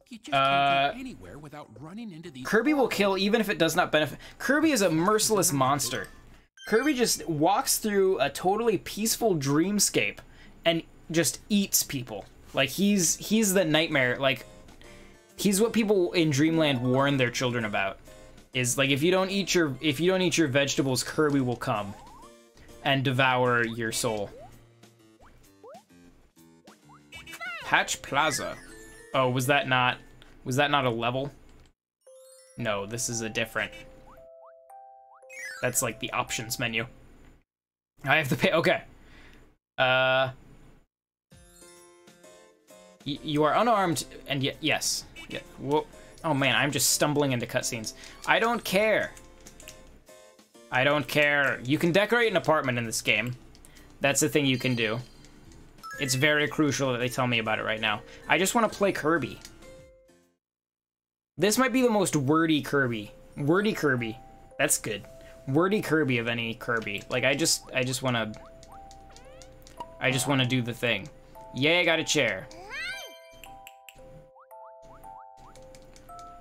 You just can't get anywhere without running into these. Kirby will kill even if it does not benefit. Kirby is a merciless monster. Kirby just walks through a totally peaceful dreamscape and just eats people. Like he's the nightmare. Like he's what people in Dreamland warn their children about. Is like if you don't eat your vegetables, Kirby will come and devour your soul. Hatch Plaza. Oh, was that not a level? No, this is a different. That's like the options menu. I have to pay. Okay. You are unarmed, and yet yes. Yeah. Whoa. Oh man, I'm just stumbling into cutscenes. I don't care. I don't care. You can decorate an apartment in this game. That's the thing you can do. It's very crucial that they tell me about it right now. I just want to play Kirby. This might be the most wordy Kirby. Wordy Kirby. That's good. Wordy Kirby of any Kirby. Like, I just want to do the thing. Yay, I got a chair.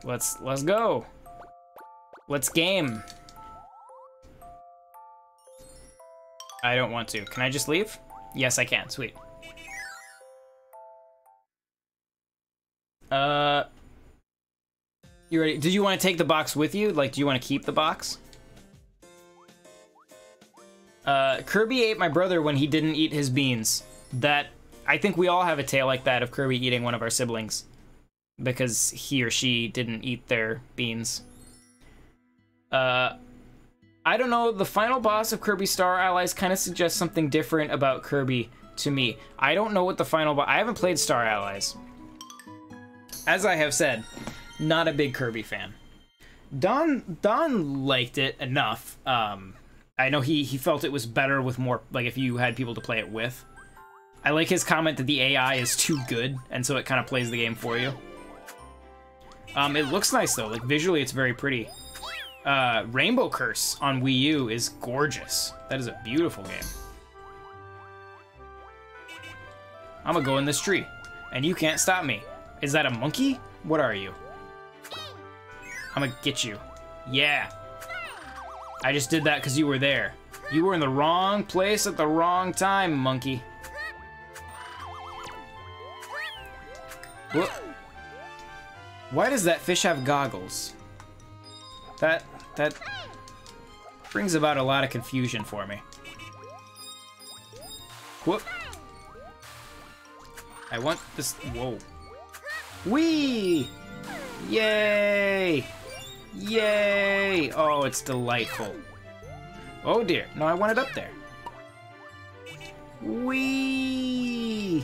Let's go. Let's game. I don't want to. Can I just leave? Yes, I can. Sweet. You ready? Did you want to take the box with you? Like, do you want to keep the box? Kirby ate my brother when he didn't eat his beans. I think we all have a tale like that of Kirby eating one of our siblings because he or she didn't eat their beans. I don't know, the final boss of Kirby Star Allies kind of suggests something different about Kirby to me. I don't know what the final boss... I haven't played Star Allies. As I have said, not a big Kirby fan. Don liked it enough. I know he felt it was better with more, like, if you had people to play it with. I like his comment that the AI is too good, and so it kind of plays the game for you. It looks nice, though. Like, visually, it's very pretty. Rainbow Curse on Wii U is gorgeous. That is a beautiful game. I'm gonna go in this tree, and you can't stop me. Is that a monkey? What are you? I'm gonna get you. Yeah. I just did that because you were there. You were in the wrong place at the wrong time, monkey. Whoop. Why does that fish have goggles? That brings about a lot of confusion for me. Whoop. I want this. Whoa. Whee! Yay! Yay! Oh, it's delightful. Oh dear. No, I want it up there. Whee!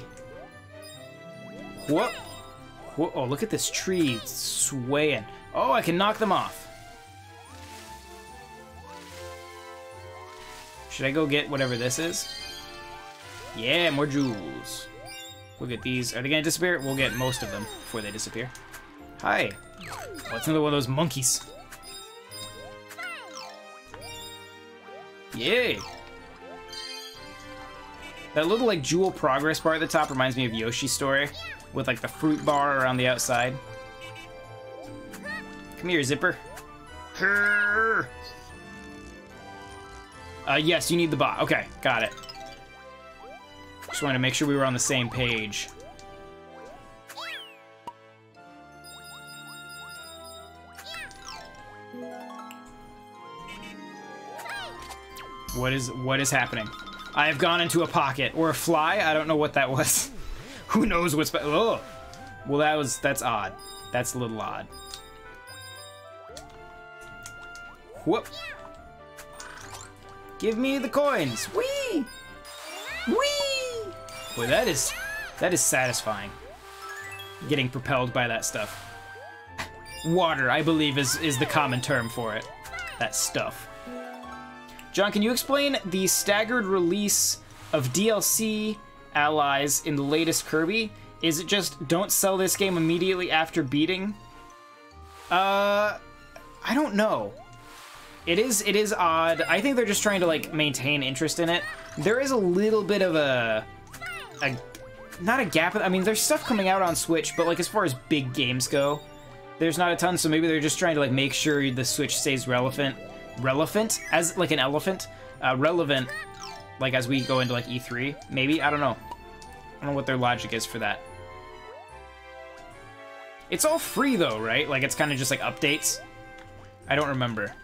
Whoop. Whoop. Oh, look at this tree swaying. Oh, I can knock them off. Should I go get whatever this is? Yeah, more jewels. We'll get these. Are they gonna disappear? We'll get most of them before they disappear. Hi. Oh, it's another one of those monkeys. Yay. That little, like, jewel progress bar at the top reminds me of Yoshi's Story, with, like, the fruit bar around the outside. Come here, Zipper. Yes, you need the bot. Okay, got it. Just wanted to make sure we were on the same page. What is happening? I have gone into a pocket or a fly. I don't know what that was. Who knows what's... Oh! Well, that's odd. That's a little odd. Whoop. Give me the coins. Whee! Whee! Boy, that is satisfying. Getting propelled by that stuff. Water, I believe, is the common term for it. That stuff. John, can you explain the staggered release of DLC allies in the latest Kirby? Is it just don't sell this game immediately after beating? I don't know. It is odd. I think they're just trying to, like, maintain interest in it. There is a little bit of not a gap. I mean, there's stuff coming out on Switch, but, like, as far as big games go, there's not a ton, so maybe they're just trying to, like, make sure the Switch stays relevant as, like, an elephant, relevant, like, as we go into, like, E3, maybe? I don't know. I don't know what their logic is for that. It's all free, though, right? Like, it's kind of just, like, updates. I don't remember.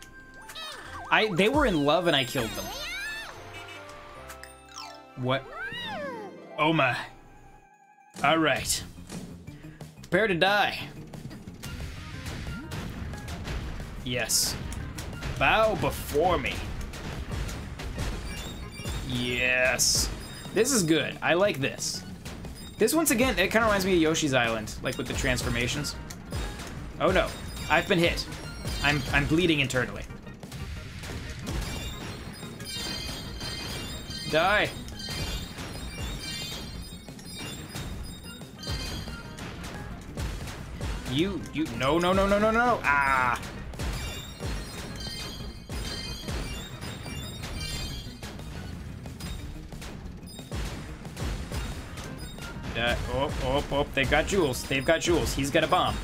They were in love and I killed them. What? Oh my. Alright. Prepare to die. Yes. Bow before me. Yes. This is good. I like this. This, once again, it kind of reminds me of Yoshi's Island, like with the transformations. Oh no. I've been hit. I'm bleeding internally. Die. You, no, no, no, no, no, no. Ah. Oh, they've got jewels. They've got jewels. He's got a bomb.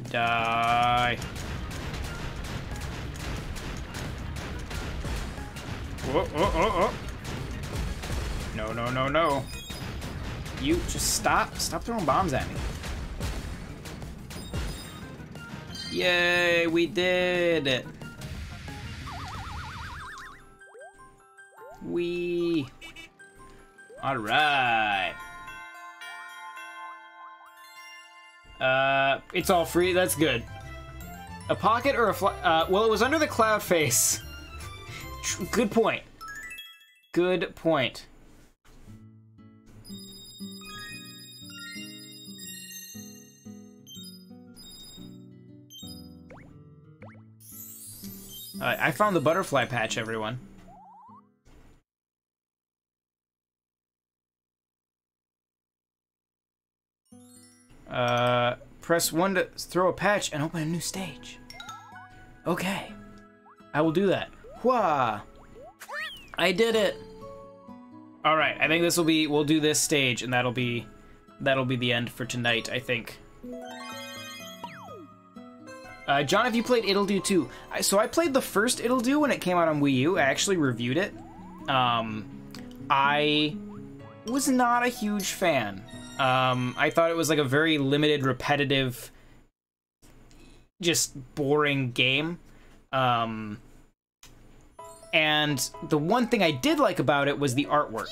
Die. Oh. No, no, no, no. You just stop throwing bombs at me. Yay, we did it. All right. It's all free. That's good. A pocket or a well, it was under the cloud face. Good point. Good point. I found the butterfly patch, everyone. Press 1 to throw a patch and open a new stage. Okay. I will do that. Whoa! I did it! Alright, I think this will be, we'll do this stage and that'll be the end for tonight, I think. John, have you played It'll Do 2? So I played the first It'll Do when it came out on Wii U. I actually reviewed it. I was not a huge fan. I thought it was like a very limited, repetitive, just boring game. And the one thing I did like about it was the artwork.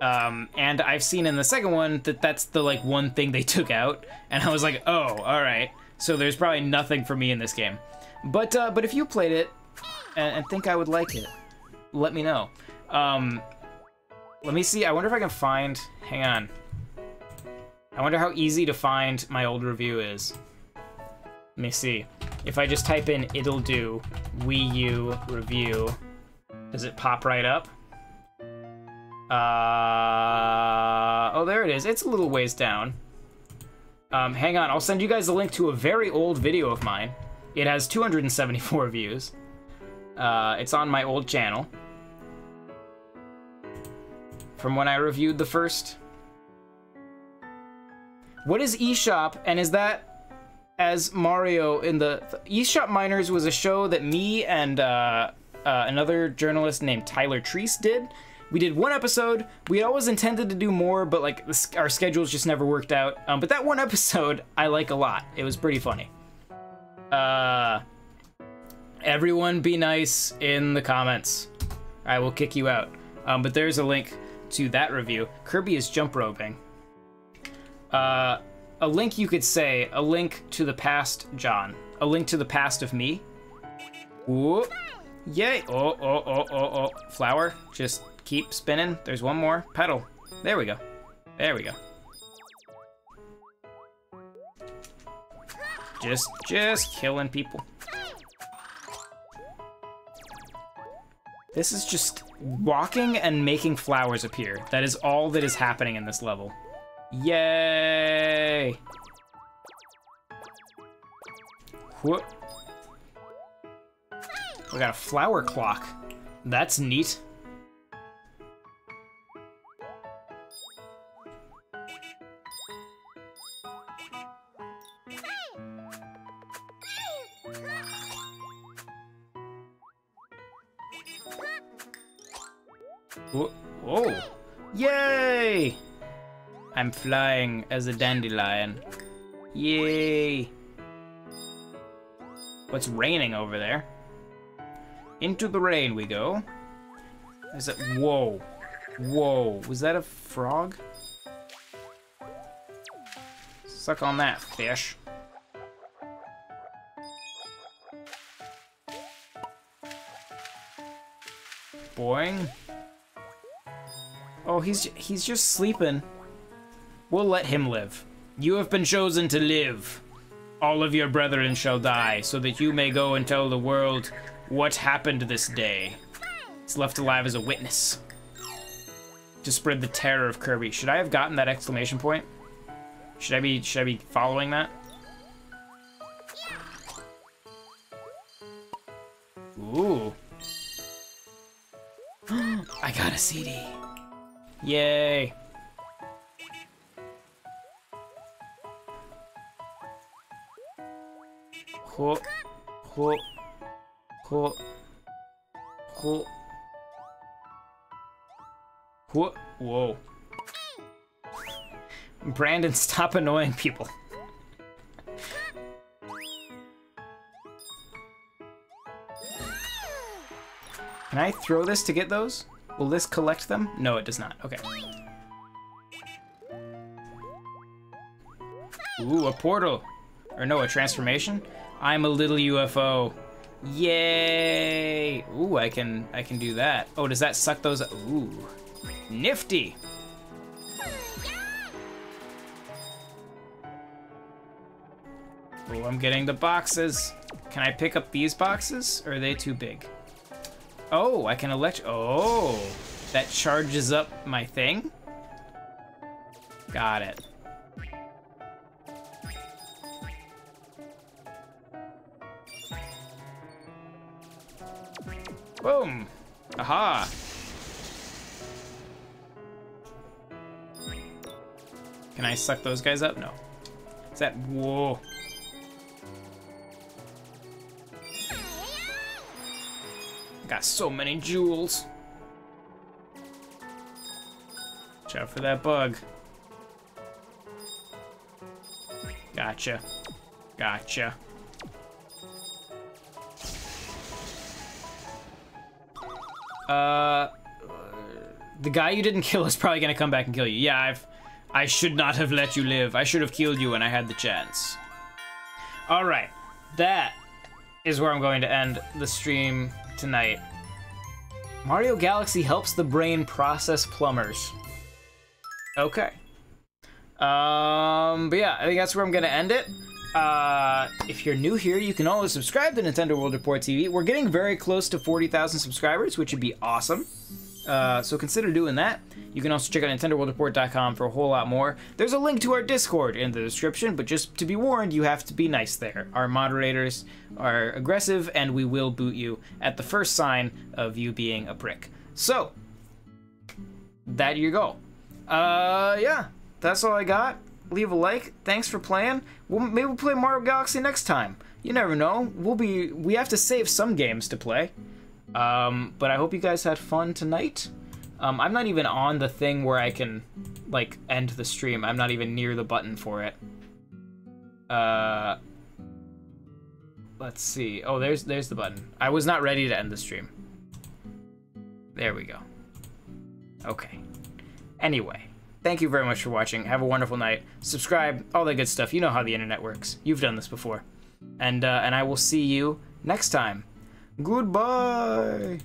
And I've seen in the second one that that's the like one thing they took out, and I was like, oh, all right. So there's probably nothing for me in this game. But if you played it and think I would like it, let me know. Let me see. I wonder if I can find. Hang on. I wonder how easy to find my old review is. Let me see. If I just type in "It'll Do Wii U review," does it pop right up? Oh, there it is. It's a little ways down. Hang on, I'll send you guys a link to a very old video of mine. It has 274 views. It's on my old channel. From when I reviewed the first. What is eShop, and is that as Mario in the... eShop Miners was a show that me and another journalist named Tyler Treese did. We did one episode. We always intended to do more, but like our schedules just never worked out. But that one episode I like a lot. It was pretty funny. Everyone be nice in the comments. I will kick you out. But there's a link to that review. Kirby is jump roping. A link, you could say, a link to the past John. A link to the past of me. Whoop. Yay. Oh. Flower, just keep spinning. There's one more. Pedal. There we go. There we go. Just killing people. This is just walking and making flowers appear. That is all that is happening in this level. Yay! Whoop. We got a flower clock. That's neat. Whoa. Yay! I'm flying as a dandelion. Yay! What's raining over there? Into the rain we go. Is it? Whoa. Whoa. Was that a frog? Suck on that, fish. Boing. Oh, he's just sleeping. We'll let him live. You have been chosen to live. All of your brethren shall die, so that you may go and tell the world what happened this day. He's left alive as a witness. To spread the terror of Kirby. Should I have gotten that exclamation point? Should I be following that? Ooh. I got a CD. Yay. Ho, ho, ho, ho, ho. Whoa. Brandon, stop annoying people. Can I throw this to get those? Will this collect them? No, it does not. Okay. Ooh, a portal. Or no, a transformation? I'm a little UFO. Yay! Ooh, I can do that. Oh, does that suck those? Ooh. Nifty! Oh, I'm getting the boxes. Can I pick up these boxes? Or are they too big? Oh, I can oh, that charges up my thing? Got it. Boom! Aha! Can I suck those guys up? No. Is that, whoa. Got so many jewels. Watch out for that bug. Gotcha. Gotcha. The guy you didn't kill is probably gonna come back and kill you. Yeah, I should not have let you live. I should have killed you when I had the chance. All right, that is where I'm going to end the stream tonight. Mario Galaxy helps the brain process plumbers. Okay. But yeah, I think that's where I'm gonna end it. If you're new here, you can always subscribe to Nintendo World Report TV. We're getting very close to 40,000 subscribers, which would be awesome. So consider doing that. You can also check out NintendoWorldReport.com for a whole lot more. There's a link to our Discord in the description, but just to be warned, you have to be nice there. Our moderators are aggressive, and we will boot you at the first sign of you being a prick. So, that you go. Yeah, that's all I got. Leave a like. Thanks for playing. Maybe we'll play Mario Galaxy next time. You never know. We have to save some games to play. But I hope you guys had fun tonight. I'm not even on the thing where I can, like, end the stream. I'm not even near the button for it. Let's see. Oh, there's the button. I was not ready to end the stream. There we go. Okay. Anyway, thank you very much for watching. Have a wonderful night. Subscribe, all that good stuff. You know how the internet works. You've done this before. And I will see you next time. Goodbye.